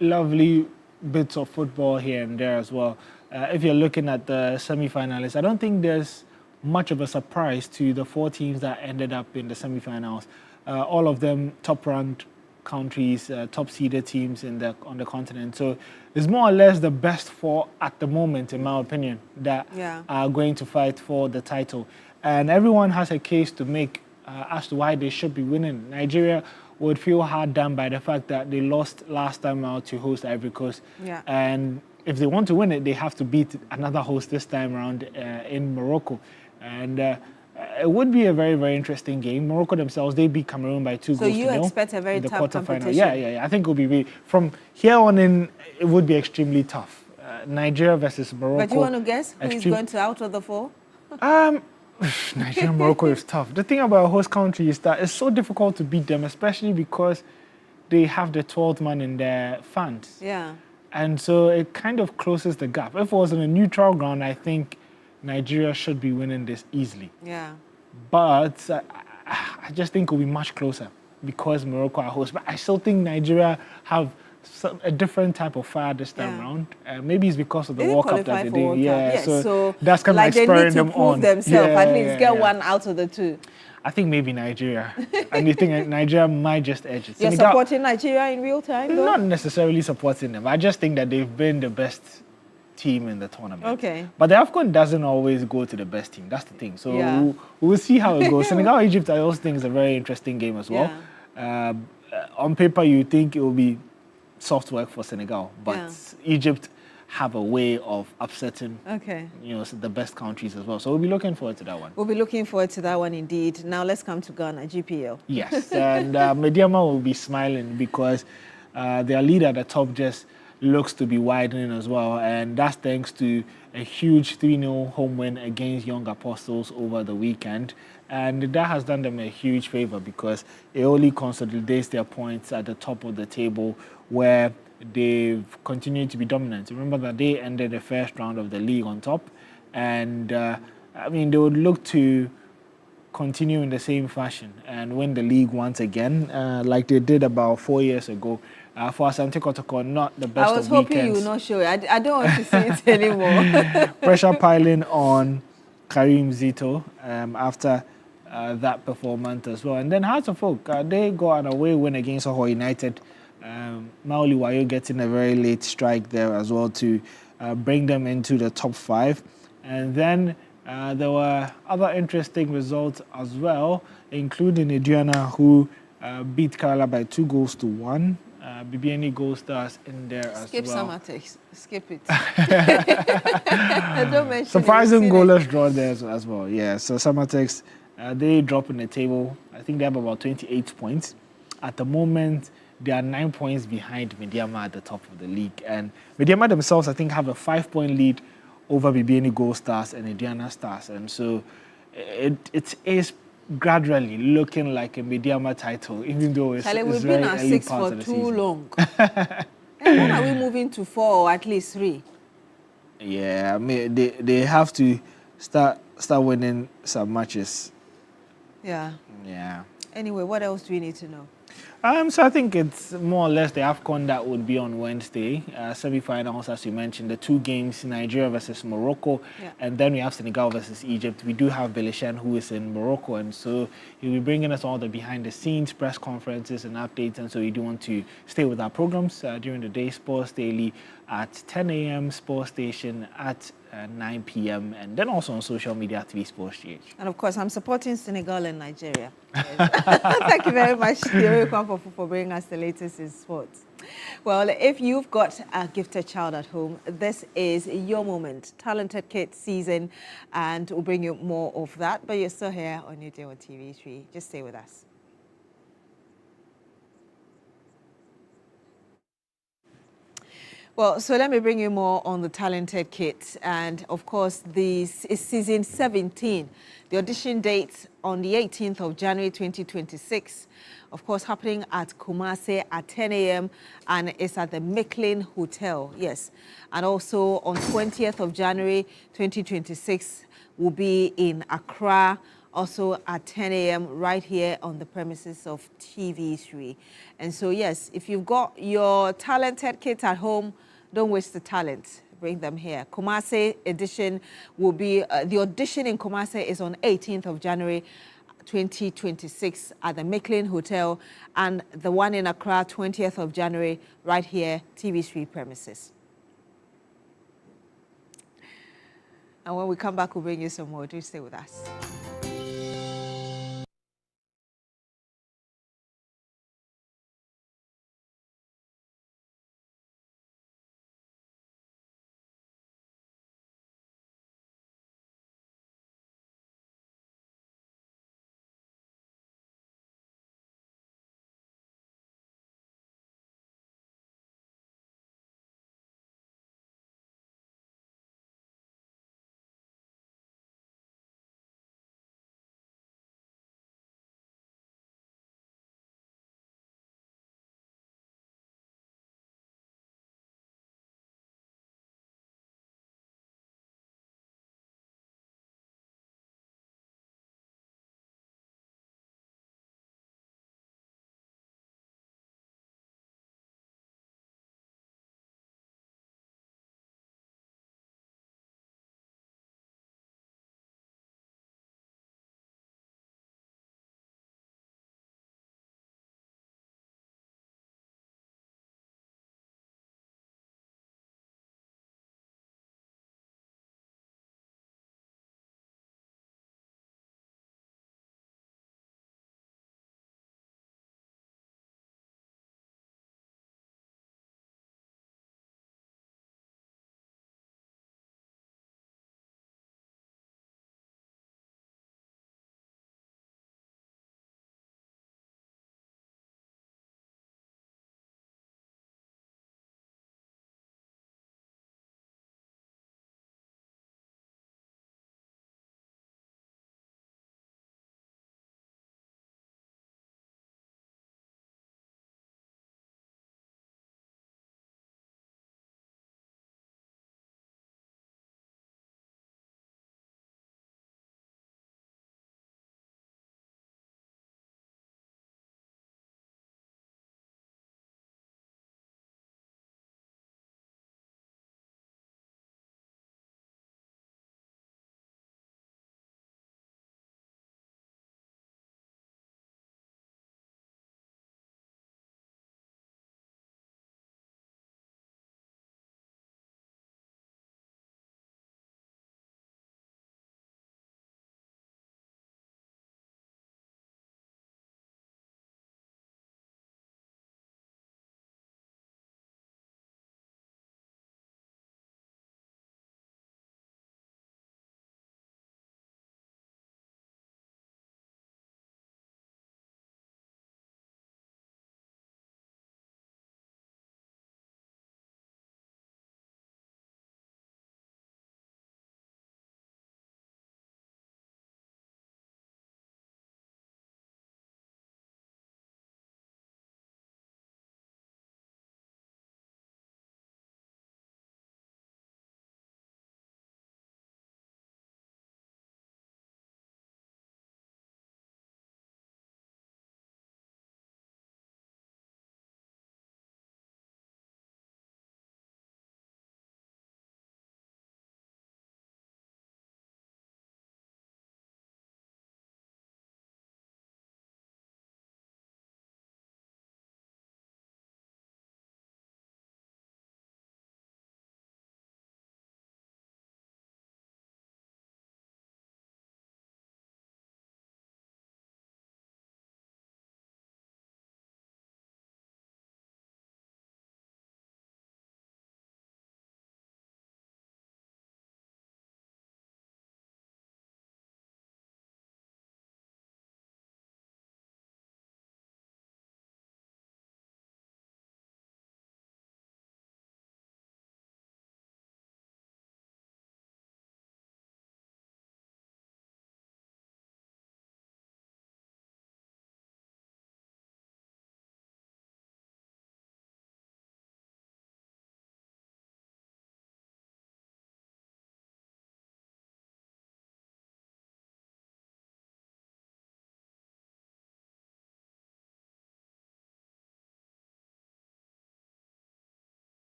lovely bits of football here and there as well. If you're looking at the semi-finalists, I don't think there's much of a surprise to the 4 teams that ended up in the semi-finals. All of them top-ranked countries, top-seeded teams on the continent. So it's more or less the best 4 at the moment, in my opinion, that are going to fight for the title. And everyone has a case to make as to why they should be winning. Nigeria would feel hard done by the fact that they lost last time out to host Ivory Coast. Yeah. And if they want to win it, they have to beat another host this time around in Morocco. And it would be a very, very interesting game. Morocco themselves, they beat Cameroon by 2 goals to 0. So you expect a very tough competition? Yeah. I think it will be from here on in, it would be extremely tough. Nigeria versus Morocco. But you want to guess who is going to out of the 4? Nigeria and Morocco is tough. The thing about a host country is that it's so difficult to beat them, especially because they have the 12th man in their fans. Yeah. And so it kind of closes the gap. If it was on a neutral ground, I think Nigeria should be winning this easily. Yeah. But I just think it will be much closer because Morocco are hosts. But I still think Nigeria have a different type of fire this time around. Maybe it's because of the World Cup that they did. Yeah, so that's kind of spurring them on. They need to prove themselves, at least get one out of the 2. I think maybe Nigeria. And you think Nigeria might just edge it. You're supporting Nigeria in real time, though? Not necessarily supporting them. I just think that they've been the best team in the tournament. Okay. But the AFCON doesn't always go to the best team. That's the thing. So we'll see how it goes. Senegal, Egypt, I also think is a very interesting game as well. Yeah. On paper, you think it will be soft work for Senegal, but Egypt have a way of upsetting the best countries as well. So we'll be looking forward to that one. We'll be looking forward to that one indeed. Now let's come to Ghana, GPL. Yes, and Mediama will be smiling because their lead at the top just looks to be widening as well, and that's thanks to a huge 3-0 home win against Young Apostles over the weekend. And that has done them a huge favor because it only consolidates their points at the top of the table where they've continued to be dominant. Remember that they ended the first round of the league on top, and they would look to continue in the same fashion and win the league once again, like they did about 4 years ago. For Asante Kotoko, not the best of weekends. I was hoping you would not show it. I don't want to see it anymore. Pressure piling on Karim Zito after that performance as well. And then Hearts of Oak, they got an away win against Oho United. Maoli Wayo getting a very late strike there as well to bring them into the top 5. And then there were other interesting results as well, including Adriana, who beat Kerala by 2 goals to 1. BBNE Gold Stars in there as Skip well. Skip it. Don't mention Surprising it. goalless draw there as well. Yeah, so Samatex, they drop in the table. I think they have about 28 points. At the moment, they are 9 points behind Mediama at the top of the league. And Mediama themselves, I think, have a 5-point lead over BBNE Gold Stars and Indiana Stars. And so it is gradually looking like a Mediama title, even though it's Charlie, we've very been at early 6 part for of the too season. long. And when are we moving to 4 or at least 3? Yeah, I mean, they have to start winning some matches. Yeah. Yeah. Anyway, what else do we need to know? So I think it's more or less the AFCON that would be on Wednesday. Semi-finals, as you mentioned, the 2 games, Nigeria versus Morocco, and then we have Senegal versus Egypt. We do have Belishan, who is in Morocco, and so he'll be bringing us all the behind-the-scenes press conferences and updates, and so you do want to stay with our programs during the day, Sports Daily at 10 a.m., Sports Station at 9 p.m., and then also on social media at TV Sports GH. And of course, I'm supporting Senegal and Nigeria. Yes. Thank you very much, for bringing us the latest in sports. Well, if you've got a gifted child at home, this is your moment. Talented Kids season, and we'll bring you more of that. But you're still here on Newday on TV3. Just stay with us. Well, so let me bring you more on the Talented Kids. And of course, this is season 17. The audition date on the 18th of January 2026. Of course, happening at Kumasi at 10 a.m. and it's at the Micklin Hotel. Yes. And also on 20th of January 2026 will be in Accra, also at 10 a.m. right here on the premises of TV3. And so, yes, if you've got your talented kids at home, don't waste the talent. Bring them here. Kumasi edition will be, the audition in Kumasi is on 18th of January 2026 at the Micklin Hotel, and the one in Accra, 20th of January, right here, TV3 premises. And when we come back, we'll bring you some more. Do stay with us.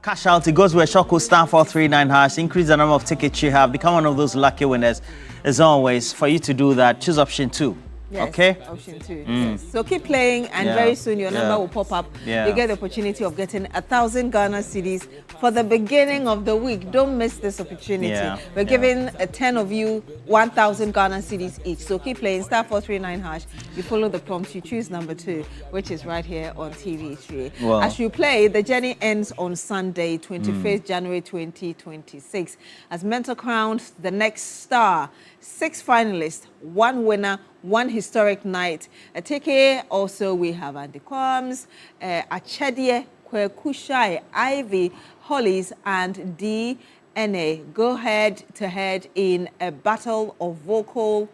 Cash out, it goes with a Shoko star 439 hash. Increase the number of tickets you have. Become one of those lucky winners. As always, for you to do that, choose option 2. Yes, okay? Option 2. Yes. So keep playing, and very soon your number will pop up. You get the opportunity of getting 1,000 Ghana cedis for the beginning of the week. Don't miss this opportunity. We're giving 10 of you 1,000 Ghana cedis each. So keep playing, star 439 hash. You follow the prompts, you choose number 2, which is right here on TV3. Wow. As you play, the journey ends on Sunday, 25th January 2026. As Mentor crowns the next star. 6 finalists, 1 winner, 1 historic night. Also, we have Andy Combs, Achedie, Kwekushai, Ivy, Hollies, and DNA go head-to-head in a battle of vocal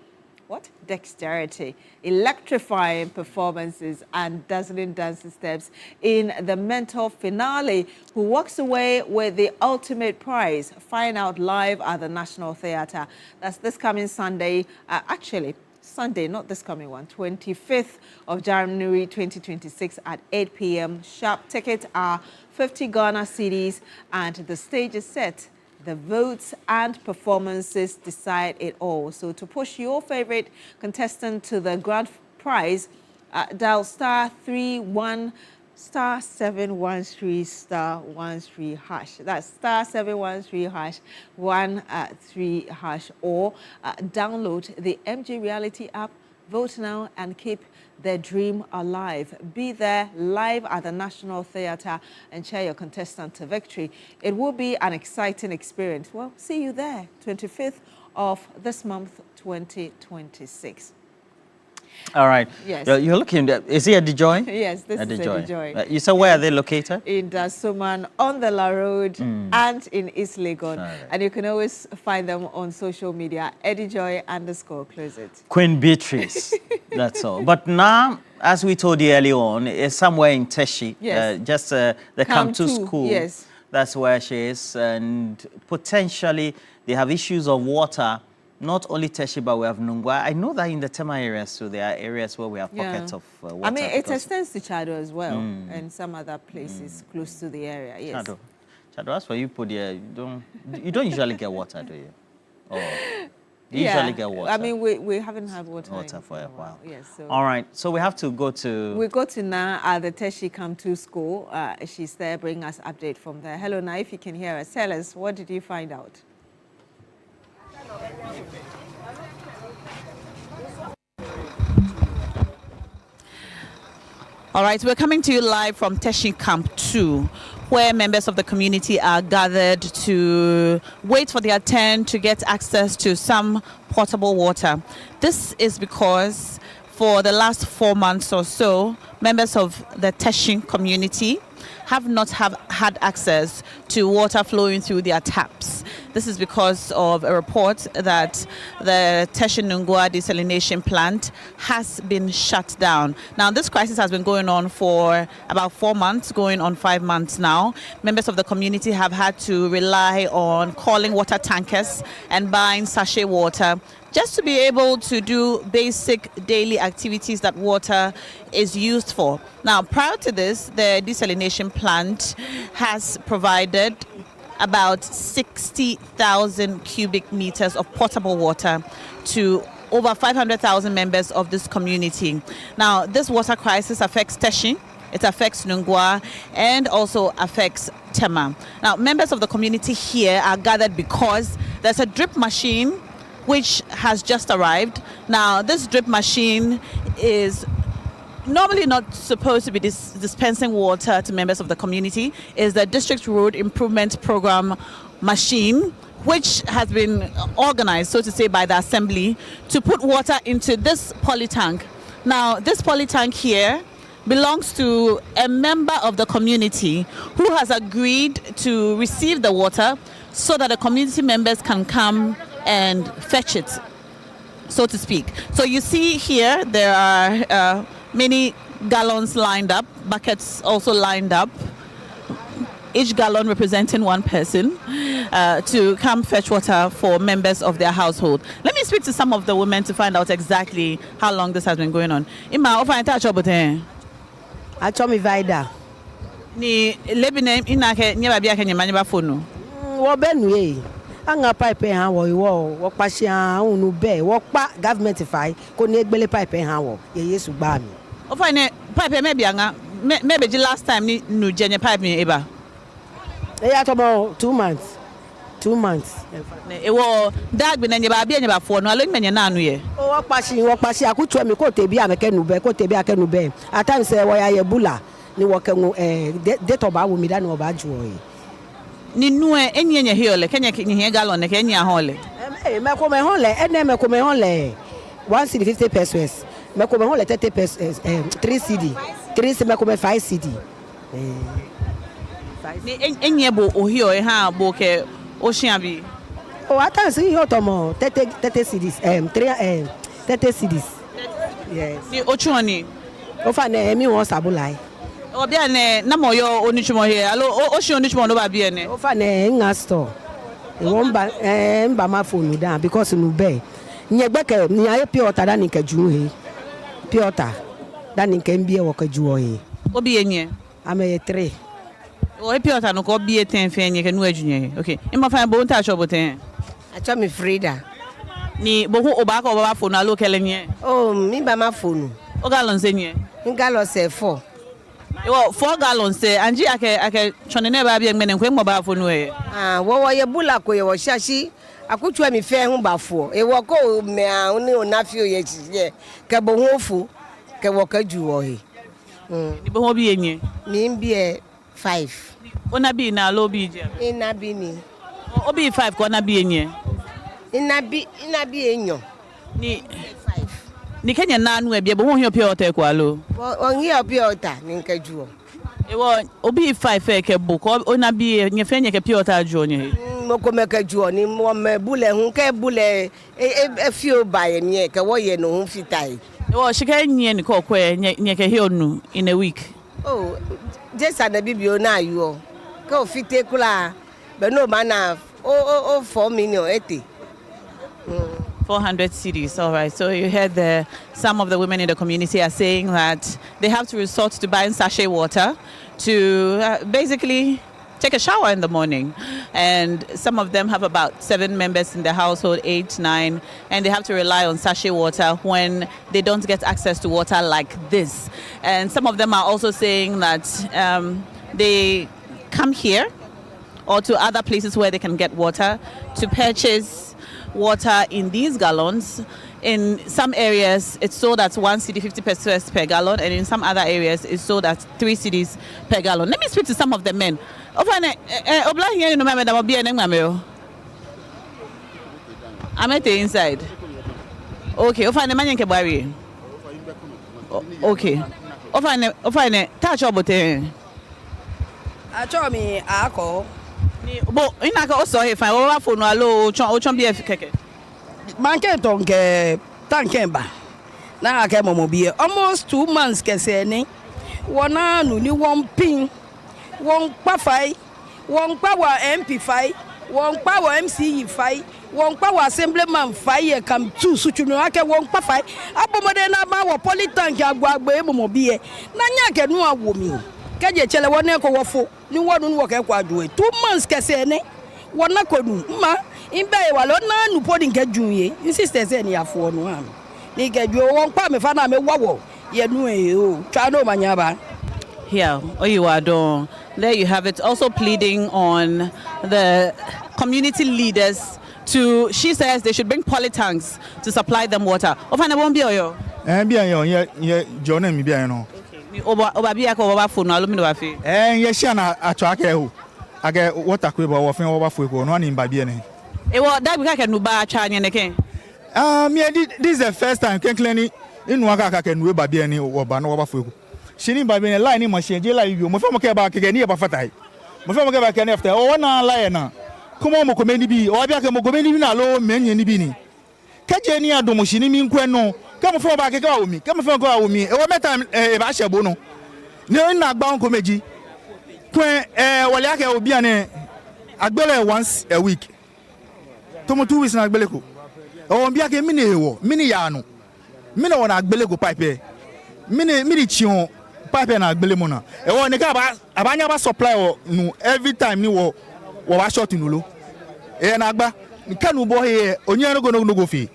dexterity, electrifying performances, and dazzling dance steps in the Mentor finale. Who walks away with the ultimate prize? Find out live at the National Theatre. That's this coming Sunday. Actually, Sunday, not this coming one, 25th of January 2026 at 8 p.m. Sharp. Tickets are 50 Ghana cedis, and the stage is set. The votes and performances decide it all. So to push your favorite contestant to the grand prize, dial star 31 star 713 star 13 hash. That's star 713 hash 13 hash, or download the MG Reality app. Vote now and keep their dream alive. Be there live at the National Theatre and cheer your contestant to victory. It will be an exciting experience. Well, see you there, 25th of this month, 2026. All right. Yes. You're looking at, is he at the Joy? Yes, this is at the Joy. You said where are they located? In Dasuman, on the La Road, and in East Legon. Right. And you can always find them on social media, @EddieJoy_closet. Queen Beatrice, that's all. But now, as we told you earlier on, it's somewhere in Teshi, just the Come to School. Yes. That's where she is, and potentially they have issues of water. Not only Teshi, but we have Nungwa. I know that in the Tema areas, so there are areas where we have pockets of water. I mean, it extends to Chado as well, and some other places close to the area. Yes. Chado, that's where you put here. You don't usually get water, do you? Or you usually get water? I mean, we haven't had water for a while. Yes. So all right. So we have to go to. We go to Na at the Teshi Come to School. She's there, bringing us update from there. Hello, Na. If you can hear us, tell us, what did you find out? All right, we're coming to you live from Teshi Camp 2, where members of the community are gathered to wait for their turn to get access to some potable water. This is because for the last 4 months or so, members of the Teshi community have not had access to water flowing through their taps. This is because of a report that the Teshi Nungwa desalination plant has been shut down. Now, this crisis has been going on for about 4 months, going on 5 months now. Members of the community have had to rely on calling water tankers and buying sachet water just to be able to do basic daily activities that water is used for. Now, prior to this, the desalination plant has provided about 60,000 cubic meters of potable water to over 500,000 members of this community. Now, this water crisis affects Teshi, it affects Nungwa, and also affects Tema. Now, members of the community here are gathered because there's a drip machine which has just arrived. Now, this drip machine is normally not supposed to be dispensing water to members of the community. Is the District Road Improvement Program machine, which has been organized, so to say, by the Assembly to put water into this poly tank. Now, this poly tank here belongs to a member of the community who has agreed to receive the water so that the community members can come and fetch it, so to speak. So you see here there are many gallons lined up, buckets also lined up, each gallon representing one person to come fetch water for members of their household. Let me speak to some of the women to find out exactly how long this has been going on. Ima, ofa enta chobote. Achomi Vida. Ni lebine inake nyeba bia kenye manyeba phone. Wo benu e. Anga pipe ha wo iwo wo pashi ha unu be wo pa government fai ko ni egbele pipe ha wo ye Yesu gba mi. O fa ne pipe me bia nga me be last time ni nu jenye pipe me eba. E ya to mo 2 months. 2 months. E wo dag bi na nyeba bia nyeba fo no alo menye na anu ye. O wo pashi akutu mi ko te bia mekenu be ko te bia kenu be. Atan se wo ya ye bula ni wo kenu date oba wo mi da ni oba ju o yi. Ni nue enye hiole kenye nye gallon ke enye hole me ko me hole ene me ko me hole 1 cd 50 pesos me ko me hole 30 pesos 3 cd 3 cd me ko me 5 cd ni enye bo ohio ha bo ke ocean bi o atan si yo to mo 30 cds 3 30 cds yes ni ochuani o fa na mi won sabulai Obia ne na moyo onichumo here alo o shi onichumo no ba bia ne o fa ne nga store e won ba mba ma phone down because no be nye gbeke ni aye pure water dan nke ju he pure water dan nke mbie wo ka ju o he obi enye amaye 3 o pure water no ko bie 10 fe enye ke no adwunye okay imba fa bo nta cho boten acho mi Frida ni bo hu oba ka oba phone alo kele nye oh mi ba ma phone o gallon senye ngalo se 4 Well, 4 gallons say anji ake chonene ba bia ngene nkwe mo ba fo no e. Wo ye bula ko ye wo shashi akutwa mi fe hu ba fo. E wo ko me a oni onafio ye ye ke bo hu fu ke wo ka ju wo he. Ni bo ho bi enye. Mi mbie 5. Ona bi na lo bi je. Ina bi ni. Obi 5 ko na bi enye. Ina bi enyo. Ni 5. Ni Kenya na anu e bia bo ho hio pure water kwa lo. On hio pure water ni nkaju. Ewo obi 5 ke bo ko ona bi nye fe nye ke pure water ju onye. Mo ko me ka ju oni mo me bule hu ke bule e fio ba ye nye ke wo ye no hu fitai. Ewo shika nye ni ko kwe nye ke hio nu in a week. Oh, just na bibio na ayo. Ke o fite kula be no ma na 4 million 80. 400 cedis, all right. So you heard some of the women in the community are saying that they have to resort to buying sachet water to basically take a shower in the morning. And some of them have about 7 members in the household, 8, 9, and they have to rely on sachet water when they don't get access to water like this. And some of them are also saying that they come here or to other places where they can get water to purchase water in these gallons. In some areas, it's sold at 1 cedi 50 pesos per gallon, and in some other areas, it's sold at 3 cedis per gallon. Let me speak to some of the men. I'm at the inside. Okay, okay. Touch about it. I told me, I Bo ina ka oso he fa wo phone alo ochon bi keke manke tonke tankemba na aka momo bi almost 2 months kese ni wona nu ni won pin won pa fai won pa wa MP fai won pa wa MCE fai won pa wa assemblyman fai e kam tu suchu no aka won pa fai abomode na ma wo politank agwagba e momo bi na nya ke nu awo mi keje chele wona ko wofo ni wonu no ke kwa duwe 2 months kese ne wona kodu ma imbe wa lo na nu podi nke junye insistence ni afo no am ni ke ju won pa me fa na me wawo ye nu e o twa no manyaba here Oyiwadon. There you have it, also pleading on the community leaders to, she says they should bring polytanks to supply them water. Ofana won't be oyo. Yeah, John and me, no. Obabia ko baba phone alumni wa fi yes na atwake ho aga water ko ba wo fen wo ba fo ko no ani mbabie ne e wo da bi ka ke nu ba atwa anye ne ken this is the first time kenklen ni nu aka ka ke nu ba bie ne wo ba no wo ba fo ko shini ba bie ne line ni machine je line yo mo fe mo ke ba ke ni e ba fatai mo fe mo ke ba ke ne after o na line na kuma mo ko meni bi o bia ke mo ko meni bi na lo menye ni bi ni ka je ni adomo shini mi nkwe no come from back go me come from go me e wo meta e ba shebo no ne na gba nko meji kwen wole aka obi ane agbele once a week to mo 2 weeks na agbele ko o bi aka mini ewo mini ya no mini wona agbele ko pipe mini chion pipe na agbele mo na e wo ne ka abanya ba supply o no every time ni wo wa short nulo e na agba nka no bo he onye no go fi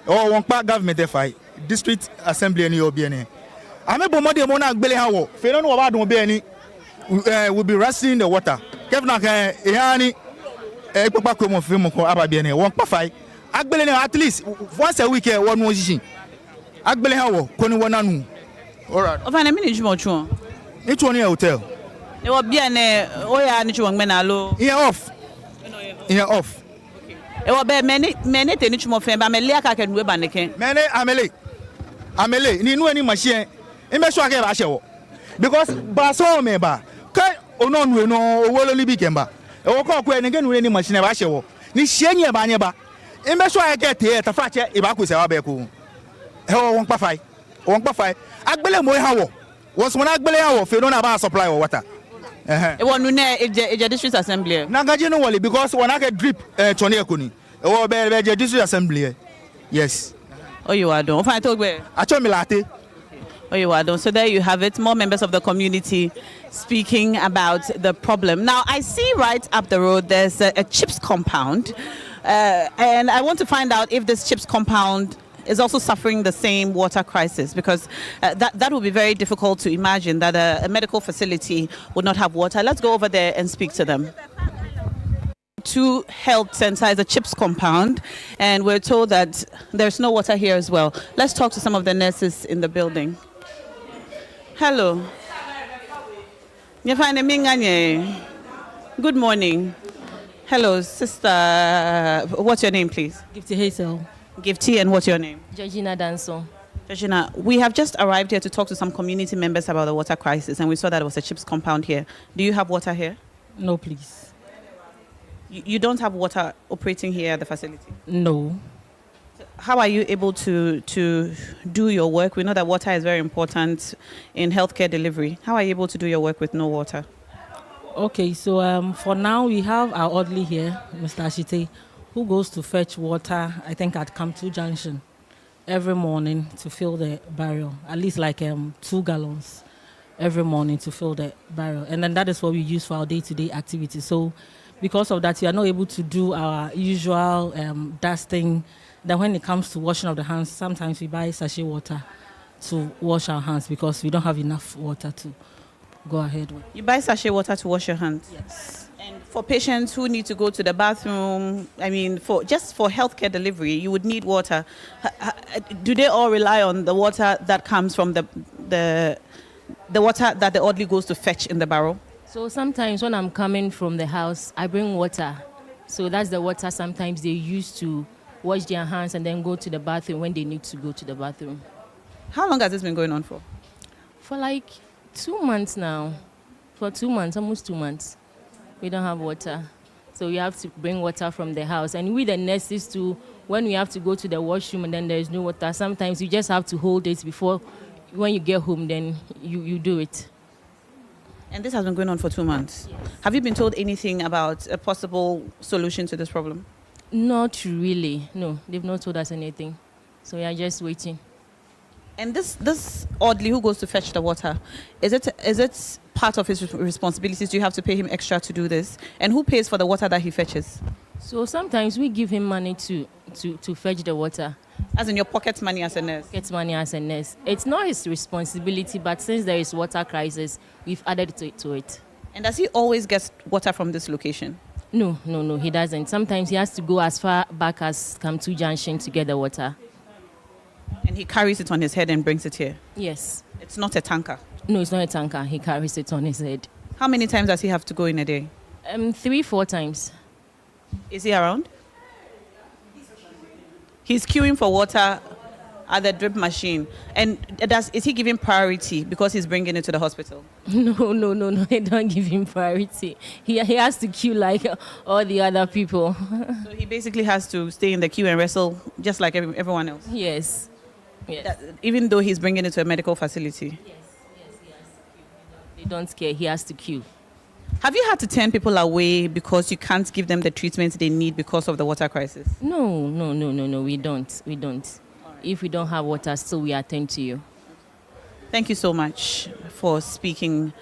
o won pa government fi district assembly ni obi ene ame bo mode mo na agbele ha wo fe no wo ba don be ani will be rushing the water kevna ka e ha ni e papa ko mo fi mo ko aba be ene won pa fi agbele ni at least once a week e won no shishin agbele ha wo ko ni wona nu. All right. Of an minute, you want Which one here hotel? You will be an oya, you want menalo. Here off. Here off. It will be many things more famous. Amelia can do baneke. Many Amele. Ni no any machine. E me so ake ba shewo. Because ba so me ba. Kai ono nu no wo lo ni bi kemba. E wo ko ko ni any machine ba shewo. Ni hye ba nye ba. E me so ake te ta fa che e ba ko se wa be ko. E wo won pa fai. Won pa fai. Agbele mo ha wo was when agbele ha wo fe no na ba supply of water e wonu na eje district assembly na gaje no wole because when I get drip chone ekoni e wo be district assembly yes you are done fine talk be acho mi late you are done. So there you have it, more members of the community speaking about the problem. Now I see right up the road there's a chips compound and I want to find out if this chips compound is also suffering the same water crisis, because that would be very difficult to imagine that a medical facility would not have water. Let's go over there and speak to them. To Health Center is a CHIPS compound, and we're told that there's no water here as well. Let's talk to some of the nurses in the building. Hello. Good morning. Hello, sister. What's your name, please? Gifty Hazel. Gifty, and what's your name? Georgina Danso. Georgina, we have just arrived here to talk to some community members about the water crisis, and we saw that it was a CHIPS compound here. Do you have water here? No, please. You don't have water operating here at the facility? No. How are you able to do your work? We know that water is very important in healthcare delivery. How are you able to do your work with no water? Okay, so for now we have our orderly here, Mr. Ashite, who goes to fetch water, I think at Kamtu Junction, every morning to fill the barrel, at least like 2 gallons every morning to fill the barrel. And then that is what we use for our day-to-day activities. So because of that, we are not able to do our usual dusting. Then when it comes to washing of the hands, sometimes we buy sachet water to wash our hands because we don't have enough water to go ahead with. You buy sachet water to wash your hands? Yes. And for patients who need to go to the bathroom, I mean, for healthcare delivery, you would need water. Do they all rely on the water that comes from the water that the orderly goes to fetch in the barrel? So sometimes when I'm coming from the house, I bring water. So that's the water sometimes they use to wash their hands and then go to the bathroom when they need to go to the bathroom. How long has this been going on for? For like 2 months now. For 2 months, almost 2 months. We don't have water. So we have to bring water from the house. And with the nurses too, when we have to go to the washroom and then there's no water, sometimes you just have to hold it before, when you get home, then you do it. And this has been going on for 2 months. Yes. Have you been told anything about a possible solution to this problem? Not really. No, they've not told us anything. So we are just waiting. And this orderly who goes to fetch the water, is it part of his responsibilities? Do you have to pay him extra to do this? And who pays for the water that he fetches? So sometimes we give him money to fetch the water. As in your pocket money as a nurse? Pocket money as a nurse. It's not his responsibility, but since there is water crisis, we've added to it. And does he always get water from this location? No, he doesn't. Sometimes he has to go as far back as Kamtu Junction to get the water. And he carries it on his head and brings it here? Yes. It's not a tanker? No, it's not a tanker. He carries it on his head. How many times does he have to go in a day? 3-4 times. Is he around? He's queuing for water at the drip machine. And is he giving priority because he's bringing it to the hospital? No. They don't give him priority. He has to queue like all the other people. So he basically has to stay in the queue and wrestle just like everyone else? Yes. Even though he's bringing it to a medical facility? Yes, he has to queue. They don't care. He has to queue. Have you had to turn people away because you can't give them the treatment they need because of the water crisis? No. We don't. Right. If we don't have water, still we attend to you. Thank you so much for for speaking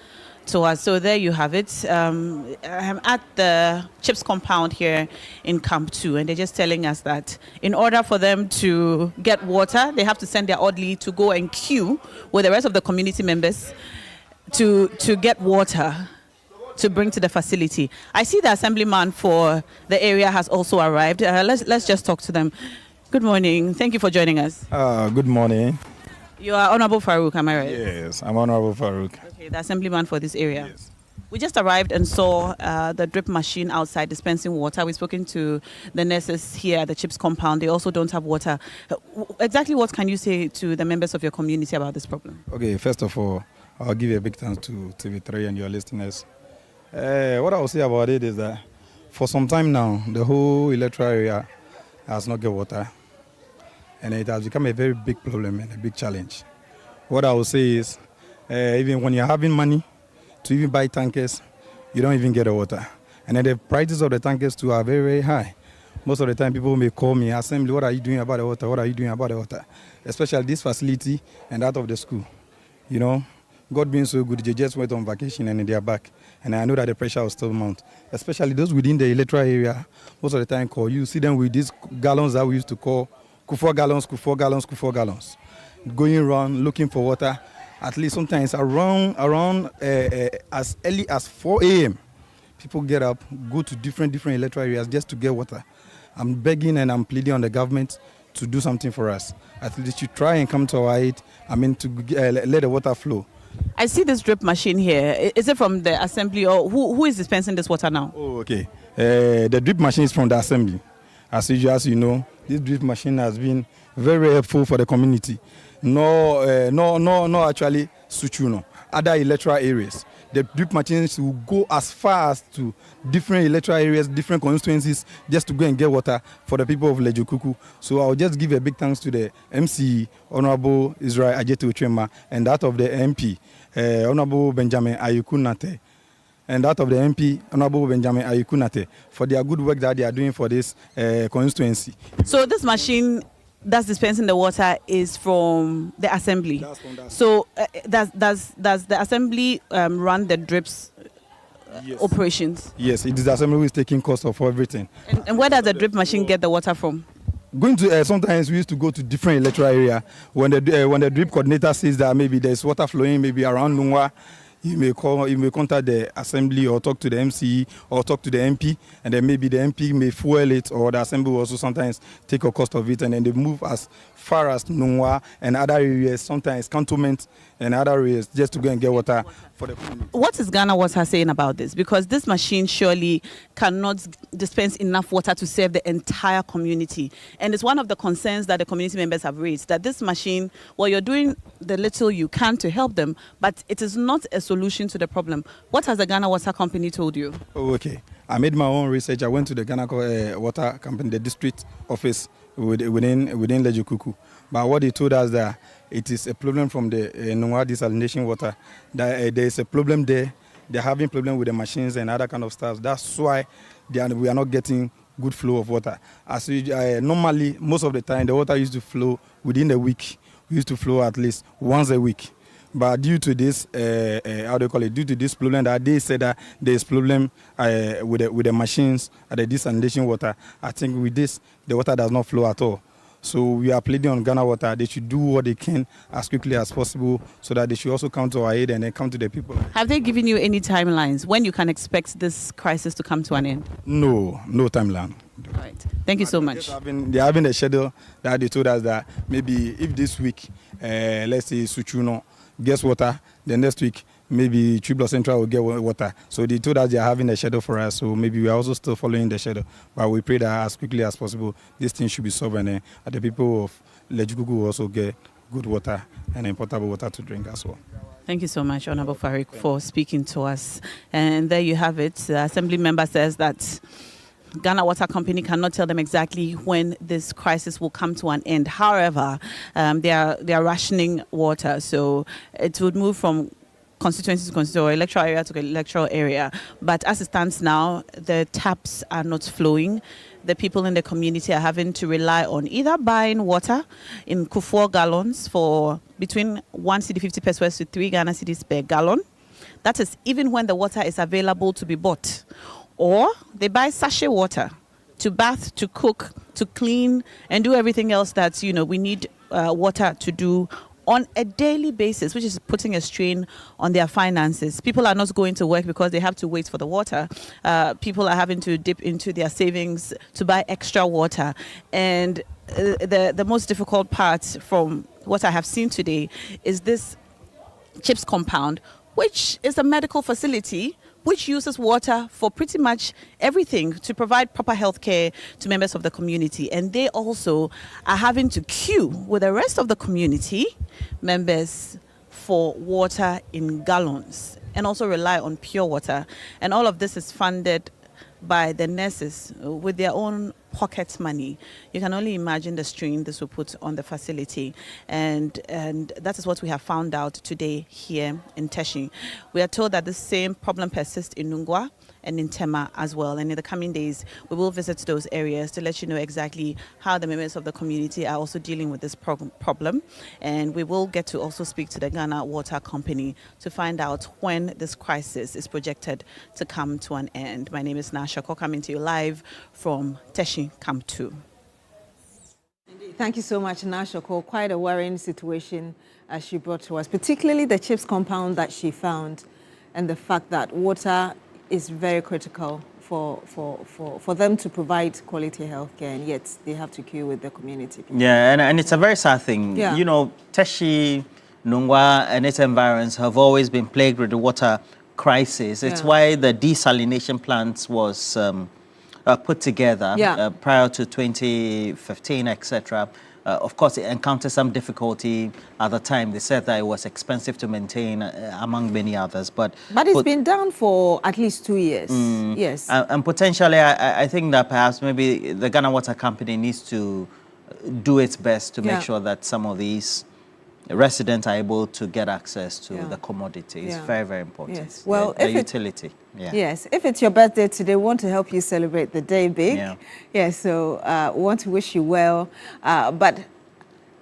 to us. So there you have it. I'm at the CHIPS compound here in Camp 2, and they're just telling us that in order for them to get water, they have to send their orderly to go and queue with the rest of the community members to get water to bring to the facility. I see the assemblyman for the area has also arrived. Let's just talk to them. Good morning. Thank you for joining us. Good morning. You are Honorable Farouk, am I right? Yes, I'm Honorable Farouk. Okay, the assemblyman for this area. Yes. We just arrived and saw the drip machine outside dispensing water. We've spoken to the nurses here at the CHIPS compound. They also don't have water. Exactly what can you say to the members of your community about this problem? Okay, first of all, I'll give you a big thanks to TV3 and your listeners. What I will say about it is that for some time now, the whole electoral area has not get water. And it has become a very big problem and a big challenge. What I will say is, even when you're having money to even buy tankers, you don't even get the water. And then the prices of the tankers too are very, very high. Most of the time people may call me, Assembly, what are you doing about the water? What are you doing about the water? Especially this facility and that of the school. You know, God being so good, they just went on vacation and they are back. And I know that the pressure will still mount. Especially those within the electoral area, most of the time call. You see them with these gallons that we used to call Kufor gallons, going around looking for water. At least sometimes around as early as 4 a.m. People get up, go to different electoral areas just to get water. I'm begging and I'm pleading on the government to do something for us. At least you try and come to our aid. To let the water flow. I see this drip machine here. Is it from the assembly or who is dispensing this water now? Oh, okay. The drip machine is from the assembly. As you know, this drip machine has been very helpful for the community. No, actually, Suchuno, other electoral areas. The drip machines will go as far as to different electoral areas, different constituencies, just to go and get water for the people of Lejukuku. So I'll just give a big thanks to the MC, Honorable Israel Ajete Uchema, and that of the MP, Honorable Benjamin Ayukunate. And that of the MP, Honorable Benjamin Ayukunate, for their good work that they are doing for this constituency. So this machine that's dispensing the water is from the assembly. So does the assembly run the drips operations? Yes, it is the assembly who is taking cost of everything. And where does the drip machine get the water from? Going to sometimes we used to go to different electoral area when the drip coordinator says that maybe there's water flowing maybe around Nungwa. You may contact the assembly or talk to the MCE or talk to the MP, and then maybe the MP may fuel it, or the assembly will also sometimes take a cost of it, and then they move as far as Nungwa and other areas, sometimes cantonment and other areas, just to go and get water for the community. What is Ghana Water saying about this? Because this machine surely cannot dispense enough water to serve the entire community. And it's one of the concerns that the community members have raised, that this machine, well, you're doing the little you can to help them, but it is not a solution to the problem. What has the Ghana Water Company told you? Oh, okay. I made my own research. I went to the Ghana Water Company, the district office within Lejukuku. But what they told us that it is a problem from the Nungwa desalination water. That there is a problem there. They're having problem with the machines and other kind of stuff. That's why we are not getting good flow of water. As normally, most of the time, the water used to flow within a week. We used to flow at least once a week. But due to this, due to this problem that they said that there is problem with the machines at the desalination water, I think with this, the water does not flow at all. So we are pleading on Ghana Water. They should do what they can as quickly as possible so that they should also come to our aid and then come to the people. Have they given you any timelines when you can expect this crisis to come to an end? No timeline. All right. Thank you so much. They're having a schedule that they told us that maybe if this week, let's say Suchuno gets water, the next week maybe Tribula Central will get water. So they told us they are having a schedule for us, so maybe we are also still following the schedule. But we pray that as quickly as possible, this thing should be solved, and the people of Lejukuku will also get good water and potable water to drink as well. Thank you so much, Honorable Farouk, for speaking to us. And there you have it. The Assembly member says that Ghana Water Company cannot tell them exactly when this crisis will come to an end. However, they are rationing water, so it would move from constituency to constituency or electoral area to electoral area. But as it stands now, the taps are not flowing. The people in the community are having to rely on either buying water in Kufuor gallons for between 1 cedi 50 pesos to 3 Ghana cedis per gallon. That is even when the water is available to be bought. Or they buy sachet water to bath, to cook, to clean, and do everything else that, we need water to do on a daily basis, which is putting a strain on their finances. People are not going to work because they have to wait for the water. People are having to dip into their savings to buy extra water. And the most difficult part from what I have seen today is this CHIPS compound, which is a medical facility which uses water for pretty much everything to provide proper health care to members of the community. And they also are having to queue with the rest of the community members for water in gallons and also rely on pure water. And all of this is funded by the nurses with their own pocket money. You can only imagine the strain this will put on the facility. And that is what we have found out today here in Teshi. We are told that the same problem persists in Nungwa and in Tema as well. And in the coming days, we will visit those areas to let you know exactly how the members of the community are also dealing with this problem. And we will get to also speak to the Ghana Water Company to find out when this crisis is projected to come to an end. My name is Nasha, coming to you live from Teshi, Camp 2. Thank you so much, Nashako. Quite a worrying situation as she brought to us, particularly the CHIPS compound that she found and the fact that water is very critical for them to provide quality health care, and yet they have to queue with the community people. Yeah, and it's a very sad thing. Yeah. Teshi, Nungwa, and its environs have always been plagued with the water crisis. It's why the desalination plants was put together prior to 2015, etc. Of course, it encountered some difficulty at the time. They said that it was expensive to maintain, among many others. But it's been done for at least 2 years. Yes. And potentially, I think that perhaps maybe the Ghana Water Company needs to do its best to make sure that some of these residents are able to get access to the commodity. It's very, very important. Yes. Well, the utility. Yes. If it's your birthday today, we want to help you celebrate the day big. So we want to wish you well. But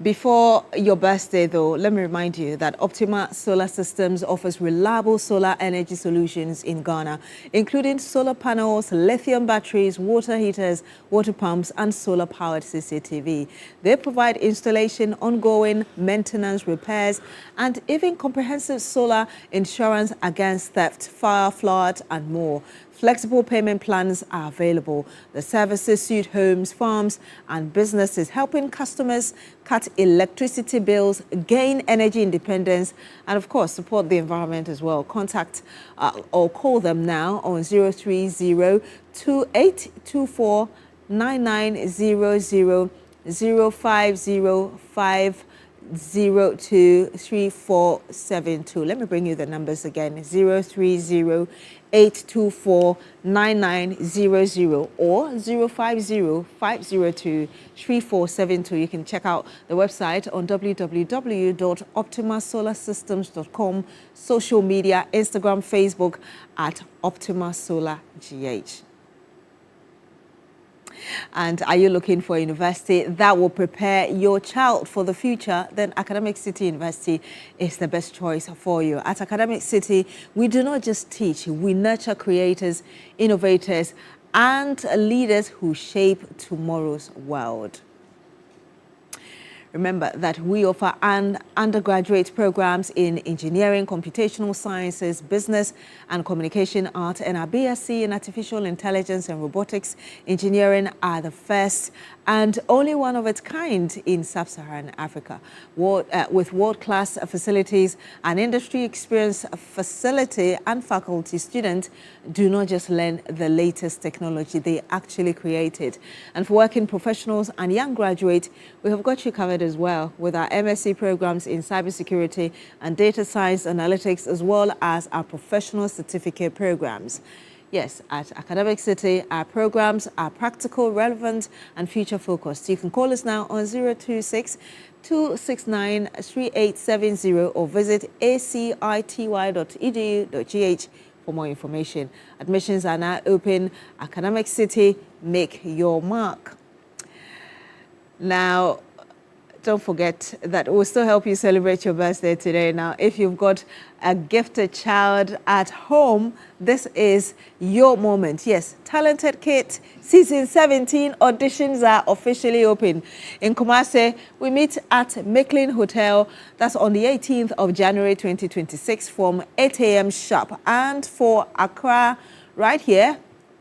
before your birthday, though, let me remind you that Optima Solar Systems offers reliable solar energy solutions in Ghana, including solar panels, lithium batteries, water heaters, water pumps, and solar-powered CCTV. They provide installation, ongoing maintenance, repairs, and even comprehensive solar insurance against theft, fire, flood, and more. Flexible payment plans are available. The services suit homes, farms, and businesses, helping customers cut electricity bills, gain energy independence, and of course, support the environment as well. Contact or call them now on 030-2824-9900, 0505023472. Let me bring you the numbers again. 030-824-9900 or 050-502-3472. You can check out the website on www.optimasolarsystems.com, social media, Instagram, Facebook at Optima Solar GH. And are you looking for a university that will prepare your child for the future? Then Academic City University is the best choice for you. At Academic City, we do not just teach, we nurture creators, innovators, and leaders who shape tomorrow's world. Remember that we offer undergraduate programs in engineering, computational sciences, business and communication art, and our BSc in artificial intelligence and robotics engineering are the first and only one of its kind in sub-Saharan Africa. With world-class facilities and industry experience, facility and faculty, students do not just learn the latest technology, they actually create it. And for working professionals and young graduates, we have got you covered as well with our MSc programs in cybersecurity and data science analytics, as well as our professional certificate programs. Yes, at Academic City, our programs are practical, relevant, and future-focused. You can call us now on 026-269-3870 or visit acity.edu.gh for more information. Admissions are now open. Academic City, make your mark. Now, don't forget that we'll still help you celebrate your birthday today. Now, if you've got a gifted child at home, this is your moment. Yes, Talented Kids Season 17 auditions are officially open. In Kumasi, we meet at Micklin Hotel. That's on the 18th of January 2026 from 8 a.m. sharp. And for Accra, right here,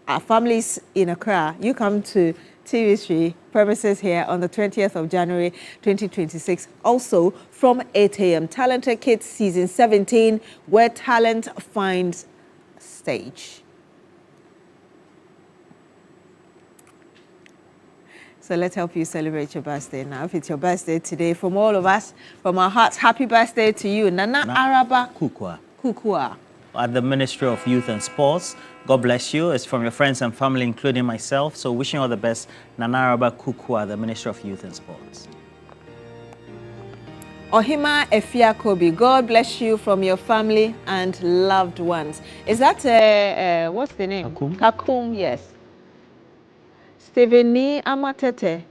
our families in Accra, you come to TV3 premises here on the 20th of January 2026, also from 8 a.m. Talented Kids Season 17, where talent finds stage. So let's help you celebrate your birthday now. If it's your birthday today, from all of us, from our hearts, happy birthday to you, Nana Araba Kukua. At the Ministry of Youth and Sports. God bless you. It's from your friends and family, including myself. So wishing all the best, Nanaraba Kukua, the Ministry of Youth and Sports. Ohima Efiakobi, God bless you from your family and loved ones. Is that, what's the name? Kakum, yes. Stephanie Amatete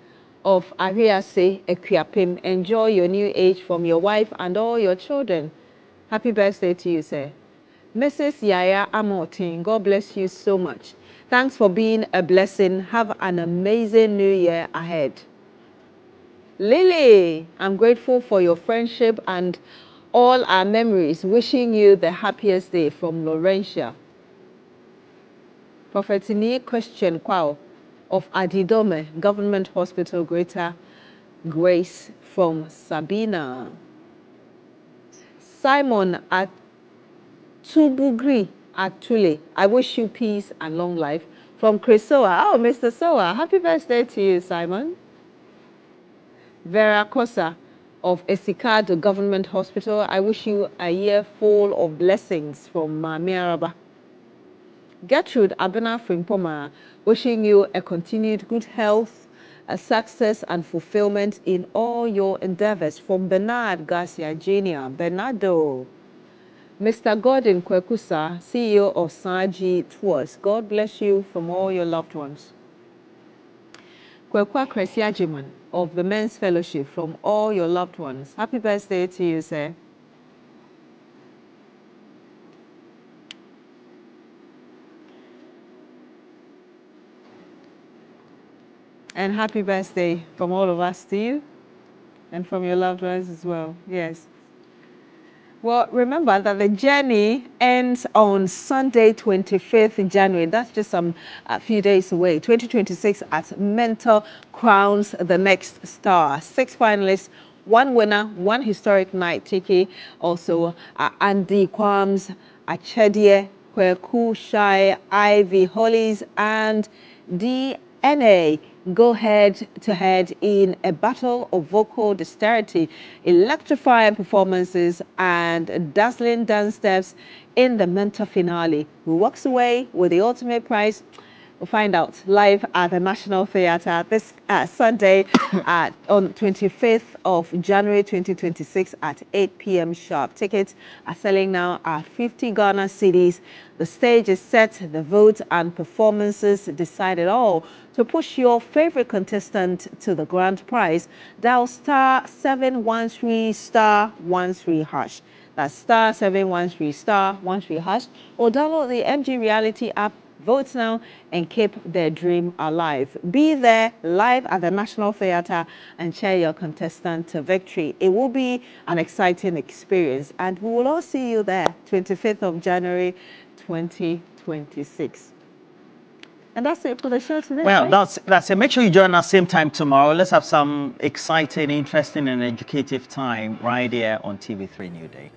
of Ariase Equiapim, enjoy your new age from your wife and all your children. Happy birthday to you, sir. Mrs. Yaya Amotin, God bless you so much. Thanks for being a blessing. Have an amazing new year ahead. Lily, I'm grateful for your friendship and all our memories. Wishing you the happiest day from Laurentia. Prophetini Christian Kwao of Adidome Government Hospital, Greater Grace from Sabina. Simon at Tubugri Atule, I wish you peace and long life. From Chris Soa. Oh, Mr. Soa, happy birthday to you, Simon. Vera Kosa of Esikado Government Hospital, I wish you a year full of blessings. From Miaraba. Gertrude Abena Frimpoma, wishing you a continued good health, a success and fulfillment in all your endeavors. From Bernard Garcia Jr. Bernardo. Mr. Gordon Kwekusa, CEO of Saji Tours, God bless you from all your loved ones. Kwekwa Kresia Jiman of the Men's Fellowship, from all your loved ones. Happy birthday to you, sir. And happy birthday from all of us to you and from your loved ones as well. Yes. Well, remember that the journey ends on Sunday, 25th January. That's just a few days away. 2026 at Mentor crowns the next star. 6 finalists, 1 winner, 1 historic night ticket. Also, Andy Kwams, Achedie, Kweku Shai, Ivy Hollies, and DNA go head-to-head in a battle of vocal dexterity, electrifying performances, and dazzling dance steps in the Mentor finale. Who walks away with the ultimate prize? We'll find out live at the National Theatre this Sunday on 25th of January 2026 at 8 p.m. sharp. Tickets are selling now at 50 Ghana cedis. The stage is set, the votes and performances decided all. To push your favorite contestant to the grand prize, dial star 713 star 13 hash. That's star 713 star 13 hash, or download the MG Reality app. Vote now and keep their dream alive. Be there live at the National Theatre and cheer your contestant to victory. It will be an exciting experience, and we will all see you there, 25th of January 2026. And that's it for the show today. Well, right? that's it. Make sure you join us same time tomorrow. Let's have some exciting, interesting, and educative time right here on TV3 Newday.